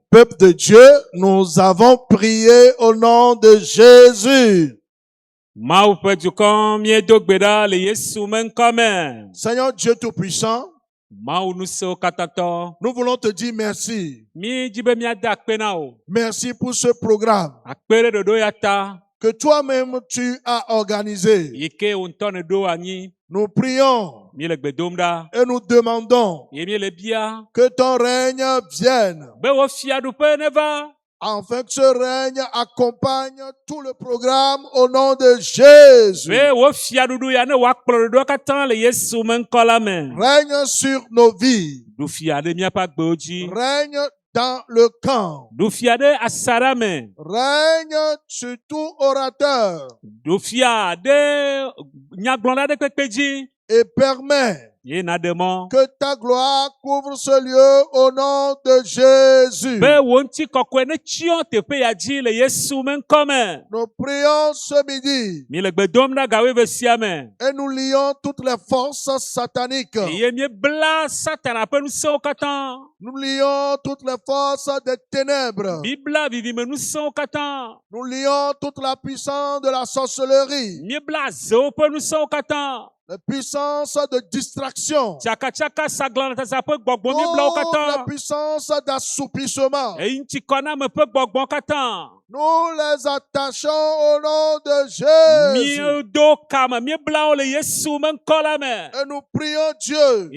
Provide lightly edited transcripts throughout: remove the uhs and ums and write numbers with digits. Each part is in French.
Peuple de Dieu, nous avons prié au nom de Jésus. Seigneur Dieu Tout-Puissant, nous voulons te dire merci. Merci pour ce programme que toi-même tu as organisé. Nous prions et nous demandons que ton règne vienne, afin que ce règne accompagne tout le programme au nom de Jésus. Règne sur nos vies. Règne dans le camp. Règne sur tout orateur. Et permet que ta gloire couvre ce lieu au nom de Jésus. Nous prions ce midi et nous lions toutes les forces sataniques. Nous lions toutes les forces des ténèbres. Nous lions toute la puissance de la sorcellerie. La puissance de distraction. Toute la puissance d'assoupissement. Nous les attachons au nom de Jésus. Et nous prions Dieu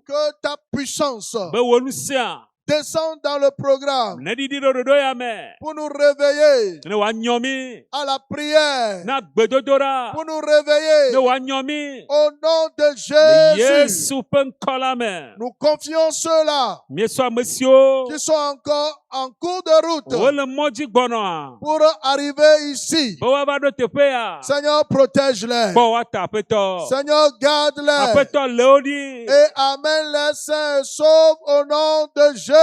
que ta puissance descend dans le programme pour nous réveiller à la prière, pour nous réveiller au nom de Jésus. Nous confions ceux-là qui sont encore en cours de route pour arriver ici. Seigneur, protège-les. Seigneur, garde-les et amène-les sains et saufs au nom de Jésus.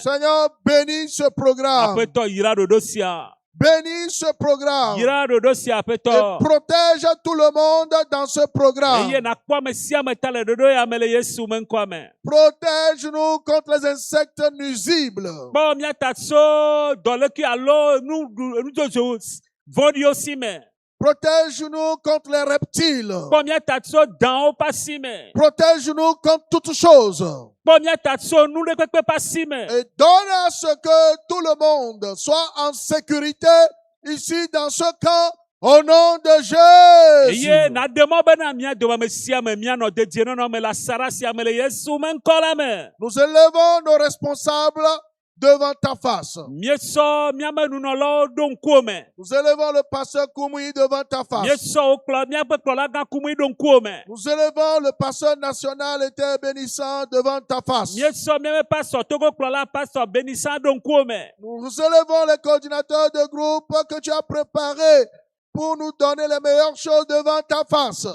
Seigneur, bénis ce programme. Bénis ce programme et protège tout le monde dans ce programme. Protège-nous contre les insectes nuisibles. Protège-nous contre les reptiles. Protège-nous contre toutes choses. Et donne à ce que tout le monde soit en sécurité ici dans ce camp au nom de Jésus. Nous élevons nos responsables devant ta face. Nous élevons le pasteur Koumoui devant ta face. Nous élevons le pasteur national et bénissant devant ta face. Nous élevons les coordinateurs de groupe que tu as préparés pour nous donner les meilleures choses devant ta face.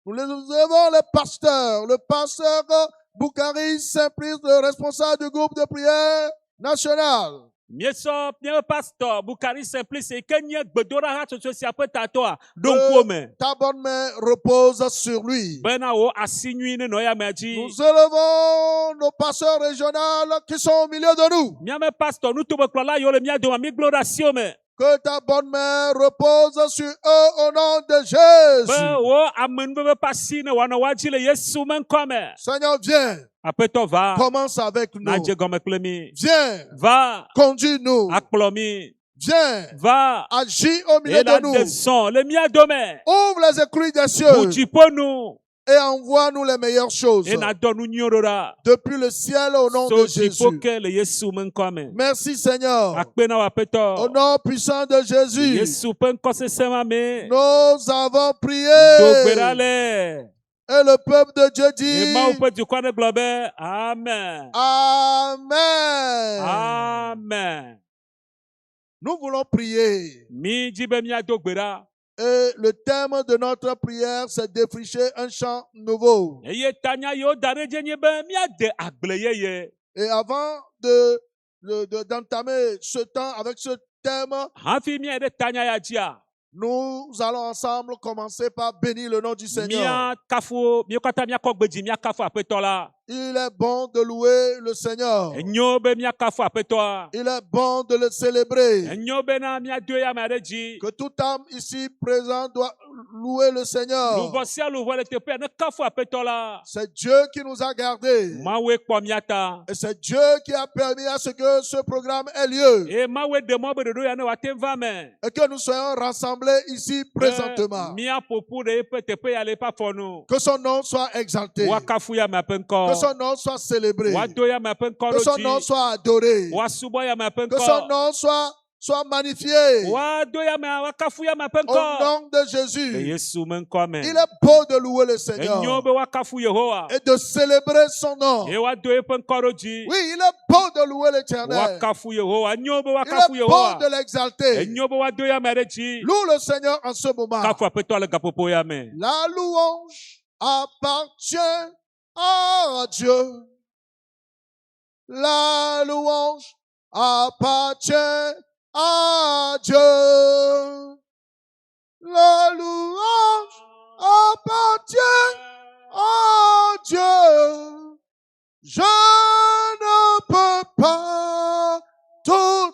Nous élevons le pasteur Boukari Simplice, le responsable du groupe de prière national. Ta bonne main repose sur lui. Nous élevons nos pasteurs régionaux qui sont au milieu de nous. Que ta bonne main repose sur eux au nom de Jésus. Seigneur, viens. Commence avec nous. Viens. Conduis-nous. Viens. Agis au milieu de nous. Ouvre les écluses des cieux. Et envoie-nous les meilleures choses. Depuis le ciel au nom de Jésus. Merci Seigneur. Au nom puissant de Jésus. Nous avons prié. Et le peuple de Dieu dit Amen. Amen. Amen. Nous voulons prier. Et le thème de notre prière, c'est défricher un champ nouveau. Et avant d'entamer ce temps avec ce thème, Nous allons ensemble commencer par bénir le nom du Seigneur. Mia kafu, mia kata mia kogbeji mia kafu apetola. Il est bon de louer le Seigneur. Enyobe mia kafu apetoa. Il est bon de le célébrer. Enyobe na mia doya mareji. Que toute âme ici présente doit louer le Seigneur. Luvosia luvo le tepe ne kafu apetola. C'est Dieu qui nous a gardés. Mawe kwa miata. Et c'est Dieu qui a permis à ce que ce programme ait lieu. E mawe demo be dodo ya ne wate vame. Et que nous soyons rassemblés ici présentement. Mia popu de pe tepe ya le pa fonu. Que son nom soit exalté. Wa kafu ya mapenko. Que son nom soit célébré. Wa doya mapenko Que son nom soit adoré. Wa subo ya mapenko. Que son nom soit magnifié. Wa doya ma wa kafu ya mapenko. Au nom de Jésus. Yesu menko men. Il est beau de louer le Seigneur. Enyobe wa kafu Yehowa. Et de célébrer son nom. E wa doye penko roji. Oui, il est beau de louer Wa l'Éternel. kafu Yehowa. Enyobe wa Il kafu est beau Yehowa. de l'exalter. Enyobe wa doya mareji. Loue le Seigneur en ce moment. Kafu apeto le gapopo ya men. La louange appartient à Dieu. La louange appartient à Dieu. La louange appartient à Dieu. Je ne peux pas tout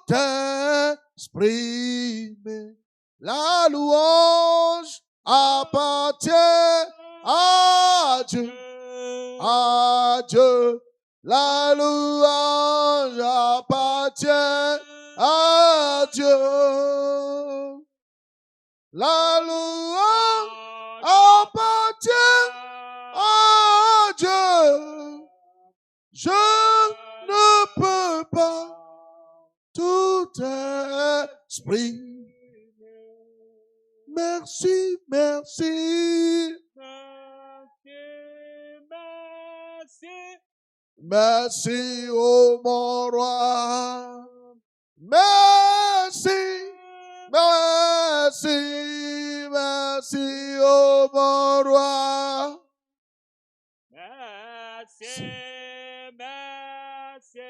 exprimer. La louange appartient à Dieu. À Dieu. La louange appartient à Dieu. La louange appartient à Dieu. Je ne peux pas tout exprimer. Merci, merci. Merci, ô mon roi. Merci, merci, merci, ô mon roi. Merci, merci,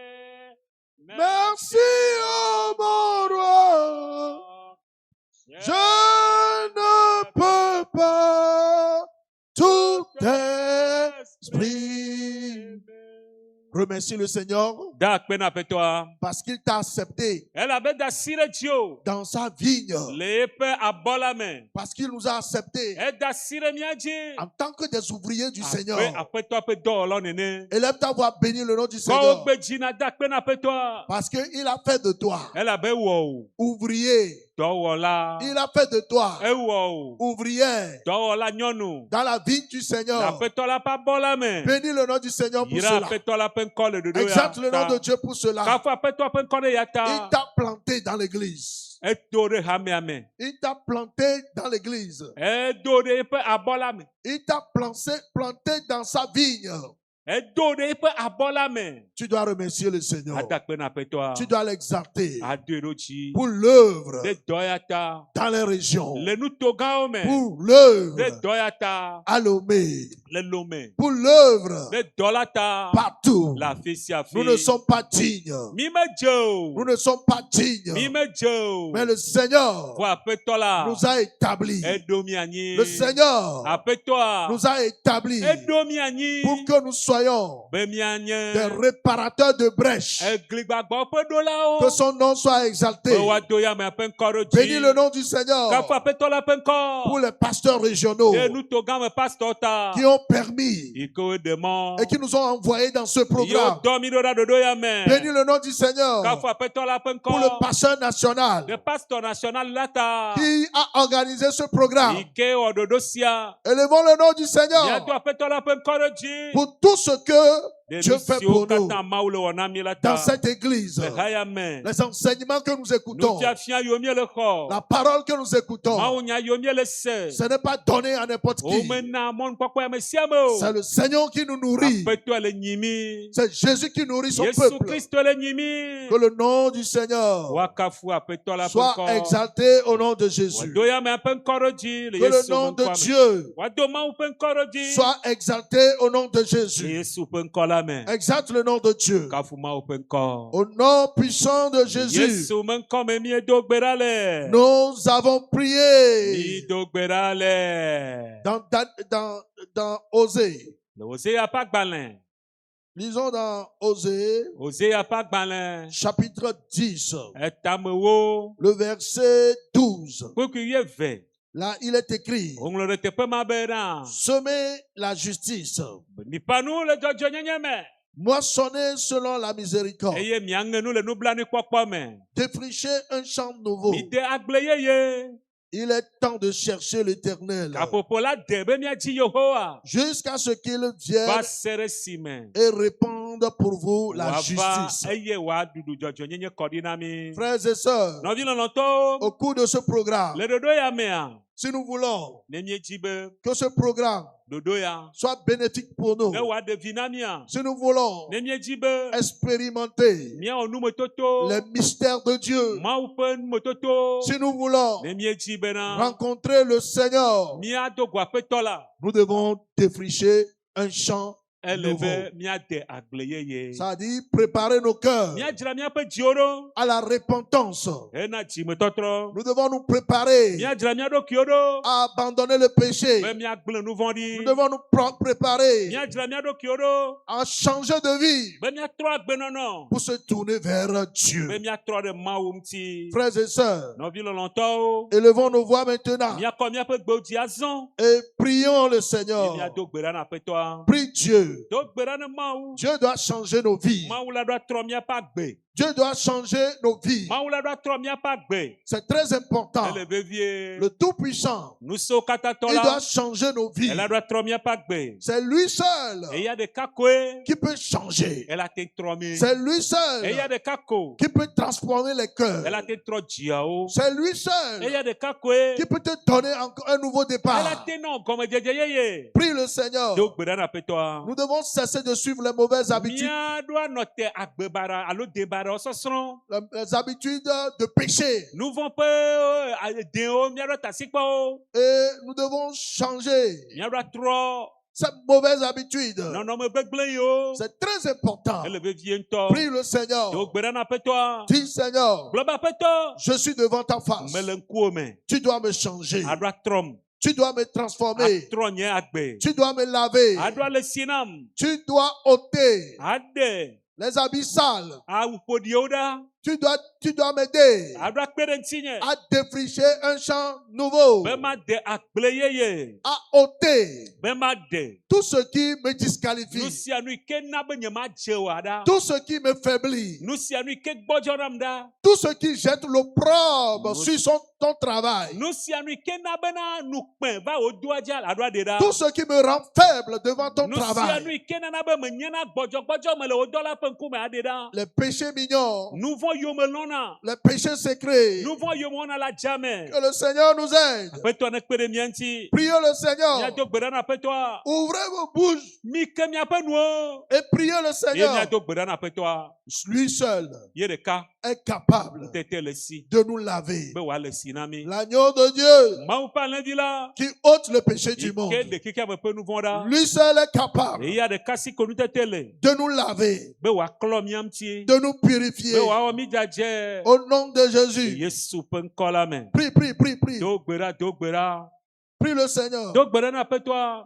Merci, ô mon roi. Je ne peux pas tout exprimer. Remercie le Seigneur Dak pena petoa. parce qu'il t'a accepté Elle avait d'assire Dieu. dans sa vigne. Les pe abola men. Parce qu'il nous a acceptés Elle d'assire miaji. en tant que des ouvriers du Seigneur. Après toi pe do lo nene. Élève ta voix, bénis le nom du Ko Seigneur. gbe jina dak pena petoa. Parce qu'il a fait de toi Elle avait wo. ouvrier. Dowola. Il a fait de toi E wo. ouvrière Dowola nyonu. dans la vigne du La Seigneur. petola pa bola men. Bénis le nom du Seigneur pour Ira cela. petola pen kole de do ya. Exalte le nom de Dieu pour cela. Kafa petoa pen kole Il yata. t'a planté dans l'église. E dore hame ame. Il t'a planté dans l'église. E dore pe abola men. Il t'a planté dans sa vigne. E dore pe abola men. Tu dois remercier le Seigneur. Adak pena petoa. Tu dois l'exalter Aderochi. pour l'œuvre De doyata. dans les régions. Le nou toga ome. Pour l'œuvre De doyata. à Lomé. Le lome. Pour l'œuvre De dolata. partout. La fesi a fi. Nous ne sommes pas dignes. Mime Joe. Nous ne sommes pas dignes. Mime Joe. Mais le Seigneur Kwa petola. nous a établis. Edomi anyi. Le Seigneur Apetoa. nous a établis Edomi anyi. pour que nous soyons Bemi anye. des réparateurs de brèches. Egligbagbo pe dola o. Que son nom soit exalté. Owa doya me pen koro ji. Bénis le nom du Seigneur Kafa petola pen ko. pour les pasteurs régionaux E nou toga me pastota. qui ont permis Iko demo. et qui nous ont envoyés dans ce Yo programme. domi do da dodo ya me. Bénis le nom du Seigneur Kafa petola pen ko. pour le pasteur national Le pasteur national lata. qui a organisé ce programme. Ike ododo sia. Élevons le nom du Seigneur Bientôt petola pen koro ji. pour tout ce que Dieu fait pour nous Kata maule wana mi dans lata. cette église. Le haya me. Les enseignements que nous Nou écoutons, fia fia yomi le ko. la parole que nous écoutons, Maunya yomi le se. ce n'est pas donné à n'importe qui. Omena mon kwakwa me siamo. C'est le Seigneur qui nous nourrit. Apeto le nyimi. C'est Jésus qui nourrit son Yesu peuple. Christ le nyimi. Que le nom du Seigneur Wakafu apeto la soit penko. exalté au nom de Jésus. Wadoya me penkoroji. Que le nom de Dieu Wadoma penkoroji. soit exalté au nom de Jésus. Yesu penkola la me. Exalte le nom de Dieu. Kafuma open ŋkɔ. Au nom puissant de Jésus, Yesu me ŋkɔ me miedo gbe ɖa le. nous avons prié Mido gbe ɖa le. dans Osée. Le Osea ƒe agbalẽ. Lisons dans Osée, Osea ƒe agbalẽ. chapitre 10, Etamewo. le verset 12. Kpukui 12. Là, il est écrit, Woŋlɔ ɖe teƒe ma be ɖa. semer la justice, Miƒanu le dzɔdzɔenyenye me. moissonner selon la miséricorde, Eye miaŋe nu le nublanuikpɔkpɔ me. défricher un champ nouveau. Mide agble yeye. Il est temps de chercher l'Éternel Kaƒoƒo la de be miadzi Yehowa. jusqu'à ce qu'il Va vienne se ɖe esime. et répande pour vous la Wòava justice. eye wòaɖuɖu dzɔdzɔenyenye kɔ ɖi na mi. Frères et sœurs, Nɔvi lɔlɔ̃tɔwo. au cours de ce programme, Le ɖoɖo ya mea. si nous voulons Ne miedzi be que ce programme ɖoɖo ya. soit bénéfique pour nous, Ne wòaɖe vi na mia. si nous voulons Ne miedzi be expérimenter miawɔ numetoto. les mystères de Dieu, Mawu ƒe numetoto. si nous voulons Ne miedzi bena. rencontrer le Seigneur, Miado go aƒetɔ la. nous devons défricher un champ Ele nouveau. be miade agble yeye. Ça dit préparer nos cœurs Miadzra miaƒe dziwo ɖo. à la repentance. Hena dzimetɔtrɔ. Nous devons nous préparer Miadzra mia ɖokuiwo ɖo. à abandonner le péché. Be miagblẽ nu vɔ̃ɖi. Nous devons nous préparer Miadzra mia ɖokuiwo ɖo. à changer de vie Be miatrɔ agbenɔnɔ. pour se tourner vers Be Dieu. miatrɔ ɖe Mawu ŋuti. Frères et sœurs, Nɔvi lɔlɔ̃tɔwo. élevons nos voix maintenant Miakɔ miaƒe gbewo dzi azɔ. et prions le Eye Seigneur. miado gbe ɖa na aƒetɔa. Prie Dieu. Do gbe ɖa ne Mawu. Dieu doit changer nos vies. Mawu la ɖo atrɔ miaƒe agbe. Dieu doit changer nos vies. Mawu la ɖo atrɔ miaƒe agbe. C'est très important. Ele vevie. Le Tout-Puissant, Nu siwo katã tɔ il doit la. changer nos vies. Ela ɖo atrɔ miaƒe agbe. C'est lui seul Eya ɖeka koe. qui peut changer. Ela te trɔ mi. C'est lui seul Eya ɖeka ko. qui peut transformer les cœurs. Ela te trɔ dziawo. C'est lui seul Eya ɖeka koe. qui peut te donner encore un nouveau Ela départ. te nɔ gɔmedzedze yeye. Prie le Seigneur. Do gbe ɖa na aƒetɔa. Nous devons cesser de suivre les mauvaises habitudes, Míaɖo anɔ te agbebara alo debara sɔsrɔ̃. les habitudes de péché. Nu vɔ̃ ƒe dewo míaɖo tasikpɔwo. Et nous devons changer Míaɖo atrɔ cette mauvaise habitude. nɔnɔme gbegblẽ yiwo. C'est très important. Ele vevie ŋutɔ. Prie le Seigneur. Do gbe ɖa na aƒetɔa. Dis Seigneur, Gblɔ be aƒetɔ. je suis devant ta face. Mele ŋkuwo me. Tu dois me changer. Aɖo atrɔm. Tu dois me transformer. Atrɔ nye agbe. Tu dois me laver. Aɖo ale si nam. Tu dois ôter Aɖe les habits sales. awu ƒoɖiwo ɖa. Tu dois m'aider Aɖo akpe ɖe ŋutinye. à défricher un champ nouveau, Be maɖe agble yeye. à ôter Be maɖe. tout ce qui me Nu disqualifie, sia nu yi ke na be nyemadze o ɖa. tout ce qui me faiblit, Nu sia nu yi ke gbɔdzɔ nam ɖa. tout ce qui jette l'opprobre sur ton travail, Nu sia nu yi ke na bena nu kpẽ va wò doa dzi aɖo aɖe ɖa. tout ce qui me rend faible devant ton Nu sia nu travail, yi ke nana be menyena gbɔdzɔgbɔdzɔ me le wò dɔla ƒe ŋkume aɖe ɖa. les péchés mignons, Nu vɔ̃ yiwo me lɔ̃na. les péchés secrets. Nu vɔ̃ yiwo me wɔna le adzame. Que le Seigneur nous aide. Aƒetɔ ne kpe ɖe mía ŋuti. Priez le Seigneur. Míado gbe ɖa na aƒetɔa. Ouvrez vos bouches Mi ke miaƒe nuwo. et priez le Ye Seigneur. míado gbe ɖa na aƒetɔa. Lui seul Ye ɖeka. est capable Tete le si. de nous laver. Be wòale si na mi. L'agneau de Dieu Mawu ƒe alẽvi la. qui ôte le péché du Yi monde. ke ɖe xexea me ƒe nu vɔ̃ ɖa. Lui seul est capable Eya ɖeka si ko nutete le. de nous laver, Be wòaklɔ mía ŋuti. de nous Be purifier. wòawɔ mí dzadze. Au nom de Jésus. Yesu ƒe ŋkɔ la me. Prie, prie, prie, prie. Do gbe ɖa, do gbe ɖa. Prie le Seigneur. Do gbe ɖa na aƒetɔa.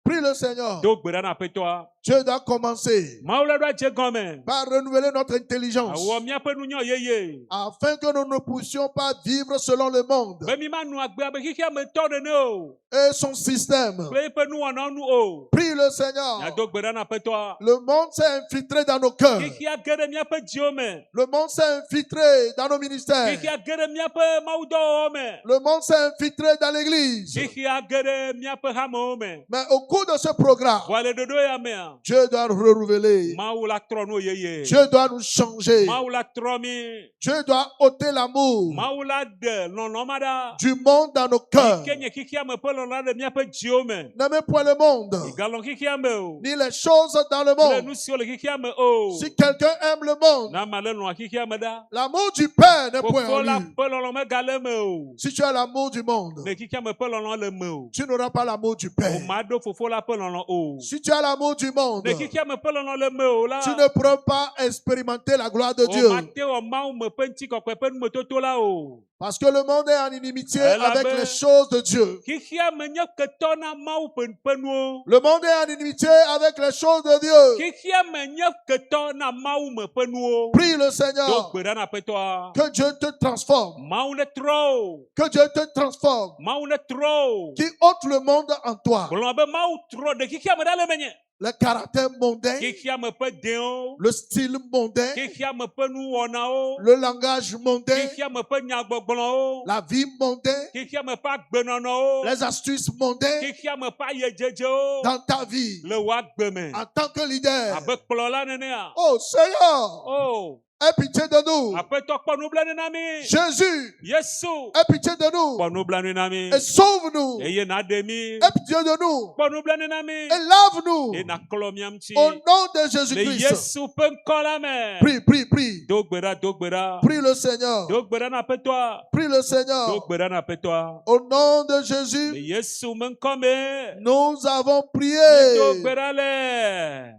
Prie le Seigneur. Do gbe ɖa na aƒetɔa. Dieu doit commencer Mawu la ɖo adze gɔme. par renouveler notre intelligence Awɔ míaƒe nunyɔ yeye. afin que nous ne puissions pas vivre selon le monde Be mi manu agbe abe xexea me tɔ ɖene o. et son système. Kple eƒe nuwɔnawo nu o. Prie le Seigneur. Míado gbe ɖa na aƒetɔa. Le monde s'est infiltré dans nos cœurs. Xexea ge ɖe míaƒe dziwo me. Le monde s'est infiltré dans nos ministères. Xexea ge ɖe míaƒe mawudɔwɔwɔ me. Le monde s'est infiltré dans l'église. Xexea ge ɖe míaƒe hamewo me. Mais au cours de ce programme, Vɔ le ɖoɖo ya mea. Dieu doit nous renouveler. Mawu la trɔ nu yeye. Dieu doit nous changer. Mawu la trɔ mi. Dieu doit ôter l'amour Mawu la ɖe lɔlɔ̃ma ɖa. du monde dans nos cœurs. Ke nye xexea me ƒe lɔlɔ̃ ɖe míaƒe dziwo me. N'aimez point le monde, Galɔ̃ xexea me o. ni les choses dans le Kple nu monde. siwo le xexea me o. Si quelqu'un aime le monde, Na ma le lɔ̃a xexea me ɖa. l'amour du Père n'est point Fofo en la lui. ƒe lɔlɔ̃ megale me o. Si tu as l'amour du monde, Le xexea me ƒe lɔlɔ̃ le me o. tu n'auras pas l'amour du Père. O ma ɖo fofo la ƒe lɔlɔ̃ o. Si tu as l'amour du Le monde, Ne kikia me pe lɔlɔ le me o la. tu ne pourras pas expérimenter la gloire de O Dieu. ma te wɔ Mawu me pe ŋuti kɔkɔe pe numetoto la o. Parce que le monde est en inimitié Elle avec avait- les choses de Dieu. Kikia me nye ketɔ na Mawu pe nuwo. Le monde est en inimitié avec les choses de Dieu. Kikia me nye ketɔ na Mawu me pe nuwo. Prie le Do Seigneur gbe ɖa na aƒetɔa. que Dieu te transforme. Mawu ne trɔ o. Que Dieu te transforme. Mawu ne trɔ o. Qui ôte le monde en toi. Gblɔ be Mawu trɔ ɖe kikia me ɖa le menye. Le caractère mondain, Kikia me ƒe dewo. le style mondain, Kikia me ƒe nuwɔnawo. le langage mondain, Kikia me ƒe nyagbɔgblɔwo. la vie mondaine, Kikia me ƒe agbenɔnɔwo. les astuces mondaines Kikia me ƒe ayedzedzo. dans ta vie Le wo agbe me. en tant que leader. Abe kplɔla nenea. Oh Seigneur, Oh. aie pitié de nous. Aƒetɔ kpɔ nublanui na mi. Jésus, Yesu. aie pitié de nous Kpɔ nublanui na mi. et sauve-nous. Eye naɖe mi. Aie pitié de nous Kpɔ nublanui na mi. et lave-nous Eye nakklɔ mia ŋuti. au nom de Le Jésus-Christ. Yesu ƒe ŋkɔ la me. Prie, prie, prie. Do gbe ɖa, do gbe ɖa. Prie le Seigneur. Do gbe ɖa na aƒetɔa. Prie le Do Seigneur. gbe ɖa na aƒetɔa. Au nom de Le Jésus, Yesu me ŋkɔ me. nous avons Do prié. gbe ɖa le.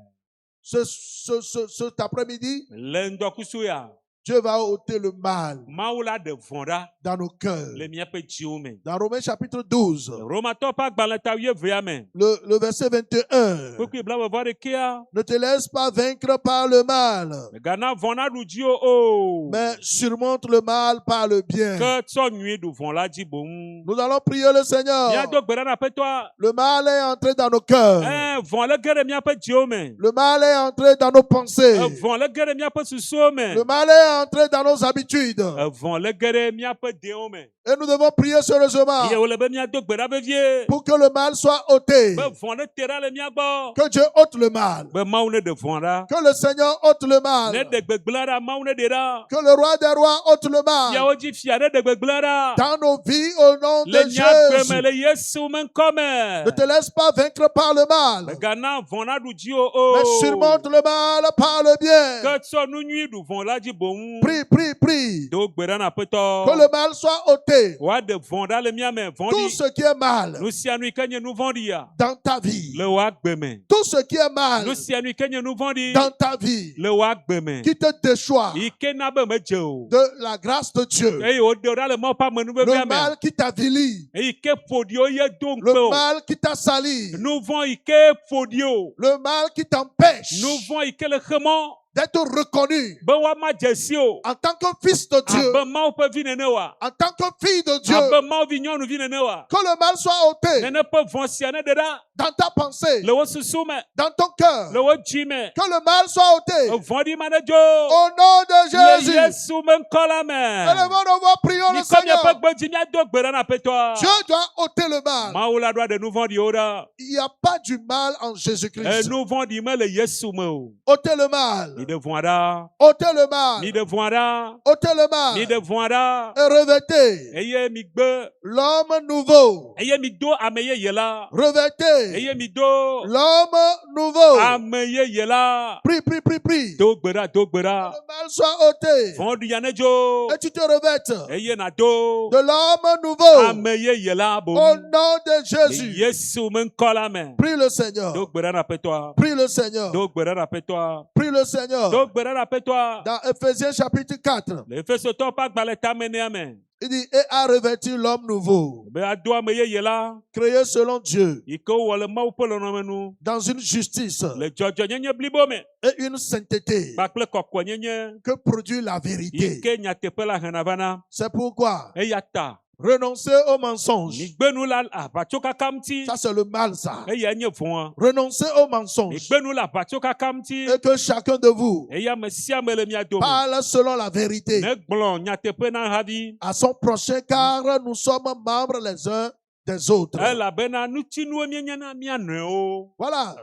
Cet après-midi, Le ŋdɔkusu ya. Dieu va ôter le mal Mawu la ɖe vɔ̃ ɖa dans nos cœurs. le míaƒe dziwo me. Dans Romains chapitre 12, Romatɔwo ƒe agbalẽ ta 12 me. le verset 21. Kpekpe blaʋeʋã ɖekea. Ne te laisse pas vaincre par le mal, Megana vɔ̃ naɖu dziwo o. mais surmonte le mal par le bien. Ke tsɔ nyui ɖu vɔ̃ la dzi boŋ. Nous allons prier le Seigneur. Míado gbe ɖa na aƒetɔa. Le mal est entré dans nos cœurs. Vɔ̃ le ge ɖe míaƒe dziwo me. Le mal est entré dans nos pensées. Vɔ̃ le ge ɖe míaƒe susuwo me. Le mal est entré dans nos habitudes. Vɔ̃ le ge ɖe míaƒe dewo me. Et nous devons prier sérieusement Ye wole be míado gbe ɖa vevie. pour que le mal soit ôté. Be vɔ̃ ne te ɖa le mía gbɔ. Que Dieu ôte le mal. Be Mawu ne ɖe vɔ̃ ɖa. Que le Seigneur ôte le mal. Ne ɖe gbegblẽ ɖa, Mawu ne ɖe ɖa. Que le roi des rois ôte le mal. Fiawo dzi fia ne ɖe gbegblẽ ɖa. Dans nos vies au nom Le de míagbe me Jésus. le Yesu me ŋkɔ me. Ne te laisse pas vaincre par le mal, Megana vɔ̃ naɖu dziwo o. mais surmonte le mal par le bien. Ke tsɔ nu nyui ɖu vɔ̃ la dzi boŋ. Prie, prie, prie. Do gbe ɖa na Que aƒetɔ. le mal soit ôté. Woaɖe vɔ̃ ɖa le mía me. Tout Vɔ̃ɖi. ce qui est mal Nu sia nu yi ke nye nu vɔ̃ɖia. dans ta vie. Le wo agbe me. Tout ce qui est mal Nu sia nu yi ke nye nu vɔ̃ɖi. dans ta vie. Le wo agbe me. Qui te déchoit Yi ke na be medze o. de la grâce de Dieu. Eye woɖe wo ɖa le Mawu ƒe amenuvevia Le me. mal qui t'avilit. Eyi ke ƒoɖi wo ye do ŋukpe Le o. mal qui t'a sali. Nu vɔ̃ yi ke ƒoɖi o. Le mal qui t'empêche Nu vɔ̃ yi ke le xe mɔ. d'être reconnu Be woama dze si o. en tant que fils de Dieu, Abe Mawu ƒe vi nene wa. en tant que fille de Dieu. Abe Mawu vi nyɔnuvi nene wa. Que le mal soit ôté Nene ƒe vɔ̃ sia ne ɖe ɖa. dans ta pensée, Le wo susu me. dans ton cœur. Le wo dzi me. Que le mal soit ôté Vɔ̃ɖi ma ne dzo. au nom de Le Jésus. Yesu me ŋkɔ la me. Élevons nos voix, prions le Mikɔ miaƒe Seigneur. gbe dzi míado gbe ɖa na aƒetɔa. Dieu doit ôter le mal. Mawu la ɖo aɖe nu vɔ̃ɖiwo ɖa. Il n'y a pas du mal en Jésus-Christ. Nu vɔ̃ɖi me le Yesu me o. ôtez le mal. Mi ɖe vɔ̃ ɖa. Ôtez le mal. Mi ɖe vɔ̃ ɖa. Ôtez le Mi mal. ɖe vɔ̃ ɖa. Et revêtez Eye mi gbe. l'homme nouveau. Eye mi do ame yeye la. Revêtez Eye mi do l'homme nouveau. ame yeye la. Prie, prie, prie, prie. Do gbe ɖa, do gbe ɖa. Le mal soit ôté. Vɔ̃ɖia ne dzo. Et tu te revêtes Eye na do de l'homme nouveau. ame yeye la Au boŋ. nom de Le Jésus. Yesu me ŋkɔ la me. Prie le Seigneur. Do gbe ɖa na aƒetɔa. Prie le Seigneur. Do gbe ɖa na aƒetɔa. Prie le Seigneur. Do gbe ɖa na aƒetɔa. Dans Ephésiens chapitre 4, Le Efesotɔwo ƒe agbalẽ tamenea me. il dit, et a revêtu l'homme nouveau, Be ado ame yeye la. créé selon Dieu, Yi ke wowɔ le Mawu ƒe lɔlɔ̃me nu. dans une justice Le dzɔdzɔnyenye blibo me. et une sainteté Kpakple kɔkɔenyenye. que produit la Yi vérité. ke nyateƒe la hena vana. C'est pourquoi Eya ta. renoncer au mensonge. Migbe nu le aʋatsokaka ŋuti. Ça, c'est le mal, ça. Eya nye vɔ̃a. Renoncer au mensonge. Migbe nu le aʋatsokaka ŋuti. Et que chacun de vous Eya ame sia ame le mia dome. parle selon la vérité Ne gblɔ nyateƒe na havi. à son prochain, car nous sommes membres les uns des autres. Elabena nutsinuwo mienye na mia nɔewo. Voilà,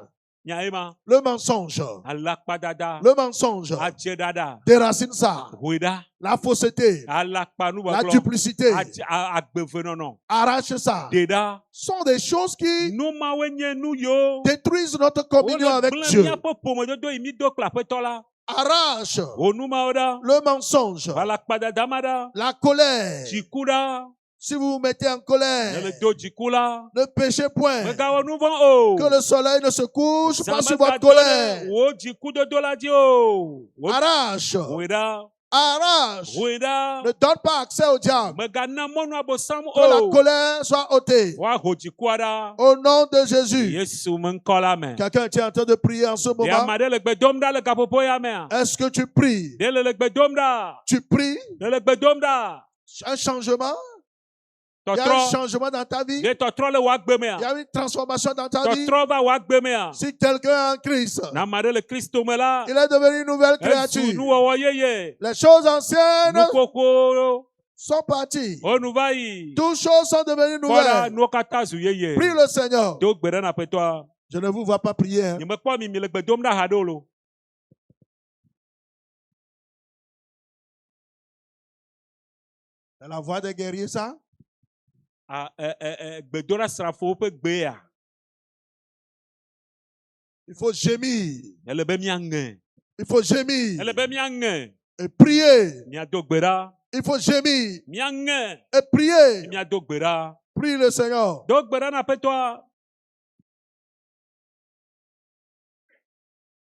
Nya ema. le mensonge. Alakpadada. Le mensonge Adzedada. déracine ça. Hoeɖa. La fausseté, la Alakpanubɔblɔ. duplicité, Agbevenɔnɔ. arrache ça. Ɖeɖa. Sont des choses qui Nu mawoe nye nu yiwo. détruisent notre communion Wole avec gblẽ Dieu. míaƒe ƒomedodo yi mi do kple aƒetɔ la. Arrache Wo nu mawo ɖa. le mensonge, Alakpadada ma ɖa. la colère, Dziku ɖa. Si vous vous mettez en Ne colère, le do dziku la. ne péchez point. Megawɔ nu vɔ̃ o. Que le soleil ne se couche pas sur votre Zamega do colère. ɖe Wo dziku dodo la dzi o. Wo Arrache. hoe ɖa. Arrache. Hoe ɖa. Ne donne pas accès au diable. Megana mɔnu abosam Que la o. colère soit ôtée. Woaho dzikua ɖa. Au nom de Jésus. Yesu me ŋkɔ la me. Quelqu'un est en train de prier en ce Ɖe moment. ame aɖe le gbe dom ɖa le gaƒoƒo ya mea. Est-ce que tu pries? Ɖe le gbe dom ɖa. Tu pries? Ɖe le gbe dom ɖa. Un changement? Il y a un Tɔtrɔ. changement dans ta vie? Ɖe tɔtrɔ le wò agbe Il y mea. a une transformation dans ta vie? Tɔtrɔ va wò agbe mea. Si quelqu'un est en Christ, Na ame aɖe le Kristo me la. il est devenu une nouvelle Ezu créature. nuwɔwɔ yeye. Les choses anciennes Nuƒoƒo. sont parties. Wo nu va yi. Toutes choses sont devenues Kpɔɖa nouvelles. nuwo katã zu yeye. Prie le Seigneur. Do gbe ɖe na aƒetɔa. Je ne vous vois pas prier. Hein. Nyemekpɔ mi le gbe dom ɖa haɖo lo. C'est la voix des guerriers, ça? Gbedoɖa srafowo ƒe gbea. Il faut gémir. Ele be miaŋe. Il faut gémir. Ele be miaŋe. Et prier. Miado gbe ɖa. Il faut gémir. Miaŋe. Et prier. Miado gbe ɖa. Prie le Seigneur. Do gbe ɖa na aƒetɔa.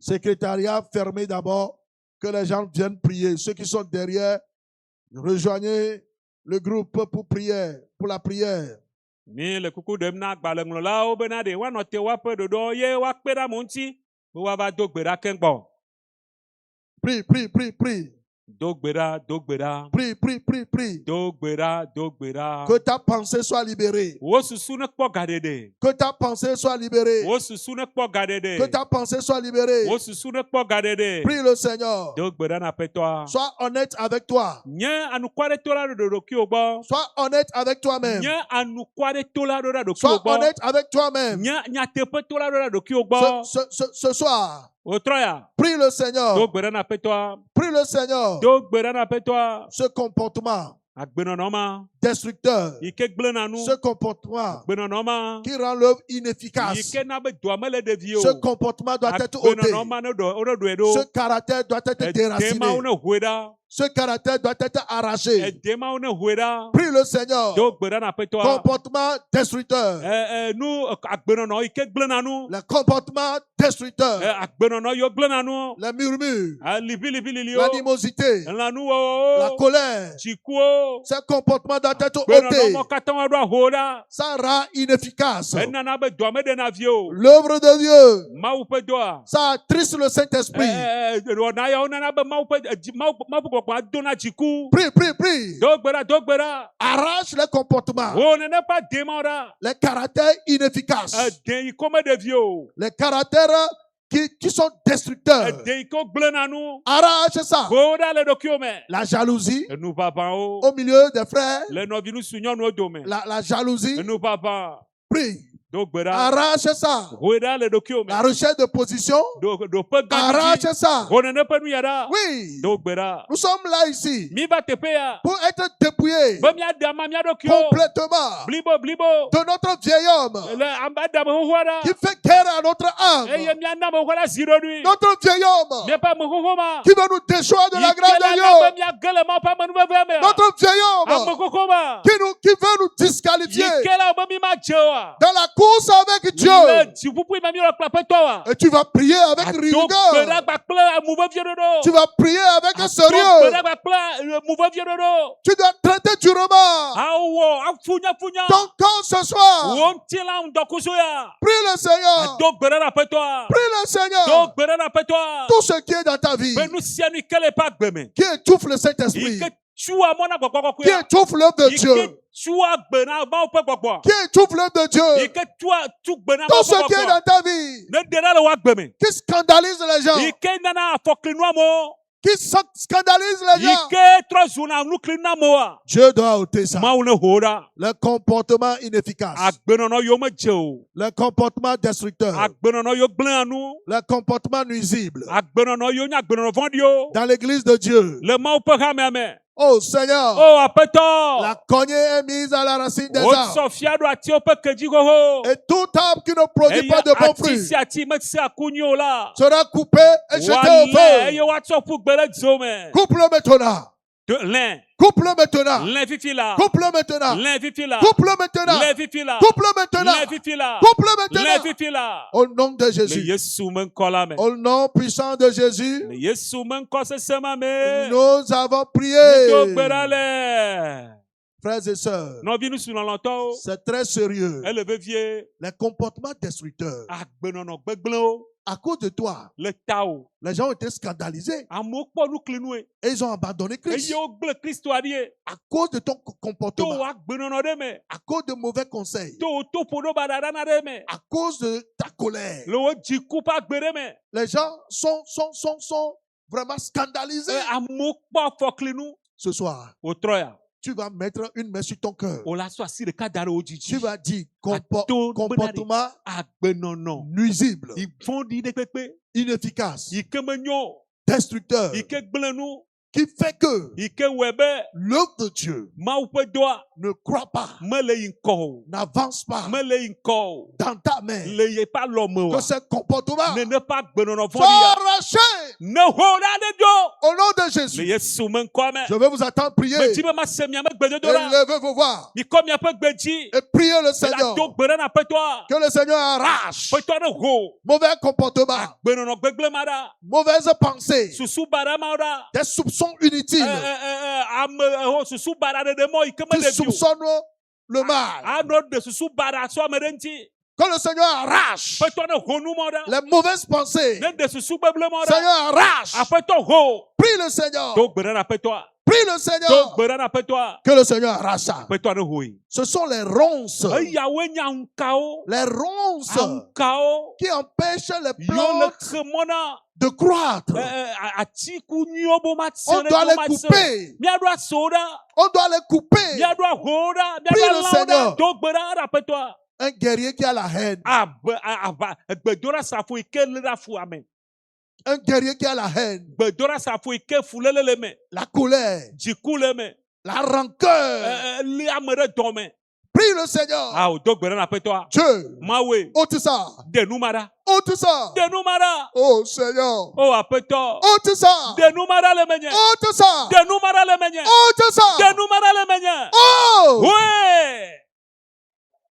Secrétariat fermé d'abord. Que les gens viennent prier. Ceux qui sont derrière, rejoignez le groupe pour prier, pour la prière. Mi le kuku ɖem na agbalẽŋlɔlawo bena ɖe woanɔ te woaƒe ɖoɖo ye woakpe ɖe amewo ŋuti be woava do gbe ɖa keŋ gbɔ. Prie, prie, prie, prie. Do gbe ɖa, do gbe ɖa. Prie, prie, prie, prie. Do gbe ɖa, do gbe ɖa. Que ta pensée soit libérée. Wo susu ne kpɔ gaɖeɖe. Que ta pensée soit libérée. Wo susu ne kpɔ gaɖeɖe. Que ta pensée soit libérée. Wo susu ne kpɔ gaɖeɖe. Prie le Seigneur. Do gbe ɖa na aƒetɔa. Sois honnête avec toi. Nye anukua ɖe to la ɖo ɖokuiwo gbɔ. Sois honnête avec toi-même. Nye anukua ɖe to la ɖo ɖa ɖokuiwo Sois gbɔ. honnête avec toi-même. Nye nyateƒe to la ɖo ɖa ɖokuiwo gbɔ. Ce soir, Wotrɔ ya. prie le Seigneur. Do gbe ɖa na aƒetɔa. Prie le Seigneur. Do gbe ɖa na aƒetɔa. Ce comportement Agbenɔnɔ ma. destructeur, Yi ke gblẽ na nu. ce comportement Agbenɔnɔ ma. qui rend l'œuvre Yi inefficace, ke na be dua mele ɖevi o. ce comportement doit être ôté. Agbenɔnɔ ma ne ɖoe ɖo. Ce caractère doit être déraciné. Edemawo ne hoe ɖa. Ce caractère doit être arraché. Edemawo ne hoe ɖa. Prie le Seigneur. Do gbe ɖa na aƒetɔa. Comportement destructeur. Nu agbenɔnɔ yi ke gblẽ na nu. Le comportement destructeur. Agbenɔnɔ yiwo gblẽ na nu. Les murmures. Libililiwo. L'animosité. Lã La nuwɔwɔwo. colère. Tsikuwo. Ce comportement doit être Agbenɔnɔ ôté. mɔ katã wa ɖo aho ɖa. Ça rend inefficace. Enana be dua me ɖena vi o. L'œuvre de Dieu. Mawu ƒe doa. Ça attriste le Saint-Esprit. Wɔna yawo nana be Mawu ƒe gbɔgbɔ adona dziku. Prie, prie, prie. Do gbe ɖa, do gbe ɖa. Arrache les comportements. Wo nene ƒe ademawo ɖa. Les caractères inefficaces. Ede yi ko me ɖevi o. Les caractères qui sont destructeurs. Ede yi ko gblẽ na nu. Arrache ça. Ho ɖa le ɖokuiwo me. La jalousie Enu ʋaʋãwo. au milieu des frères. Le nɔvinusu nyɔnuwo dome. La jalousie. Enu ʋaʋã. Prie. Do gbe ɖa. Arrache ça. Hoe ɖa le ɖokuiwo me. La recherche de position. Ɖoƒe gã Arrache ça. Ho nene ƒe nu ya ɖa. Oui. Do gbe ɖa. Nous sommes là ici Mi va teƒe ya. pour être dépouillés Be miaɖe ama mia ɖokuiwo. complètement Blibo blibo. de notre vieil homme Le aɖe amehoho ɖa. qui fait guerre à notre Eye âme. miana amehoho ɖa zi ɖoɖoe. Notre vieil homme Míaƒe amehoho ma. qui veut nous déchoir de la grâce de Be Dieu. miage le Mawu ƒe amenuveve me. Notre vieil homme Amehoho ma. qui veut nous disqualifier Yi ke la be mi ma dze oa. dans la course avec Dieu. Le dziƒuƒui me mi le kple aƒetɔ wa. Et tu vas prier avec Do gbe rigueur. ɖa kpakple emuvevie ɖoɖo. Tu vas prier avec Do gbe sérieux. ɖa kpakple emuvevie ɖoɖo. Tu dois traiter durement Awɔ afunyafunya. ton corps ce soir. Wo ŋuti la ŋdɔkusu ya. Prie le Seigneur. Do gbe ɖa na aƒetɔa. Prie le Do Seigneur. gbe ɖa na aƒetɔa. Tout ce qui est dans ta vie, Be nu sia nu yi ke le eƒe agbe me. qui étouffe le Yi Saint-Esprit, ke tua mɔ na gbɔgbɔ qui kɔkɔe. étouffe l'œuvre de Yi Dieu, ke tua gbe na Mawu ƒe gbɔgbɔ. qui étouffe l'œuvre de Yi Dieu, ke tu gbe na tout Mawu ce ƒe qui est gbɔgbɔ. dans ta vie, Ne ɖe ɖa le wo agbe me. qui scandalise les gens, Yi ke nana afɔkli nu amewo. qui scandalise les Yi gens, ke trɔ zuna nukli na amewoa. Dieu doit ôter ça. Mawu ne ho ɖa. Le comportement inefficace, Agbenɔnɔ yiwo medze o. le comportement destructeur, Agbenɔnɔ yiwo gblẽa nu. le comportement nuisible Agbenɔnɔ yiwo nye agbenɔnɔ vɔ̃ɖiwo. dans l'église de Dieu. Le Mawu ƒe hamea me. Oh Seigneur, O aƒetɔ. la cognée est mise à la racine des arbres. Wotsɔ fia ɖo atiwo ƒe kedzi xoxo. Et tout arbre qui ne produit Eye pas de bons ati fruits si ati mese aku nyuie o la. sera coupé et jeté au Woalé eye feu. woatsɔ ƒu gbe ɖe dzo me. Coupe-le maintenant. L'un. Couple maintenant. L'un fifi là. Couple maintenant. L'un fifi là. Couple maintenant. L'un fifi là. Couple maintenant. L'un fifi là. Couple L'un maintenant. fifi là. Au nom de Le Jésus. Yesu men kola me. Au nom puissant de Jésus, Le Yesu men kose sema me. nous avons Do prié. gberale. Frères et sœurs, Non vinu sur l'entend. c'est très sérieux. Elle veut vieux. Les comportements destructeurs. Agbenono gbegblo. À cause de toi, Le tao. les gens ont été scandalisés Amok po nou klinwe. et ils ont abandonné E Christ. yo gble Kristo adie. À cause de ton To comportement, agbenono de me. à cause de mauvais conseils, To podo badadana de me. à cause de ta colère, Le wo jiku pa gbere me. les gens sont vraiment scandalisés. Amok po foklinu. Ce soir, O troya. tu vas mettre une main sur ton cœur. O la so asi de kadare o Tu jiji. vas dire Ato comportement Agbenono. nuisible, Ifondi de pepe. inefficace, Ike menyo. destructeur, Ike gblenu. qui fait que Ike webe. l'œuvre de Dieu Ma upe doa. ne croit pas, Me le inko. n'avance pas Me le inko. dans ta main. Le ye pa l'homme Que wa. ce comportement Ne pas gbenono soit fondi ya. arraché Ne hola de do. au nom de Le Jésus. Yesu men kwame. Je vais vous attendre prier. Me jibe ma semia me gbedo dora. Élevez vos voix Mi kom ya pe gbeji. et priez le La Seigneur. do gbere na pe toi. Que le Seigneur arrache Pe toi de ho. mauvais comportement, Gbenono gbegle mara. mauvaises pensées, Susu bara mara. des soupçons inutiles. Susu bara de mo ike me Tu de bio. soupçonnes le mal. Ano de susu bara so amerenti. Que le Seigneur arrache Pe toi de ho nu mora. les mauvaises pensées. Ne de susu beble mora. Seigneur arrache. Ape toi ho. Prie le Seigneur. Do gbere na pe toi. Prie le Do Seigneur. gbere na pe toi. Que le Seigneur arrache ça. Pe toi de hoi. Ce sont les ronces. Yawe nya nkao. Les ronces Nkao. qui empêchent les Yo le plantes kremona. de croître. Atiku nyo bo On matsere. doit les couper. Mia doa soda. On doit les couper. Mia doa hoda. Prie Mia le doa Seigneur. lauda. Do gbere na pe toi. Un guerrier qui a la haine. Gbedora safo ike lera fu amen. Un guerrier qui a la haine. Gbedora safo ike fulele le me. La colère. Jiku le me. La rancœur. Li amere dome. Prie le Seigneur. Ah, o do gbere na pe toi. Dieu. Mawe. Ôte ça. Denumara. Ôte ça. Denumara. Oh Seigneur. O apeto. Ôte ça. Denumara le menye. Ôte ça. Denumara le menye. Ôte ça. Denumara le menye. Oh. Ouais.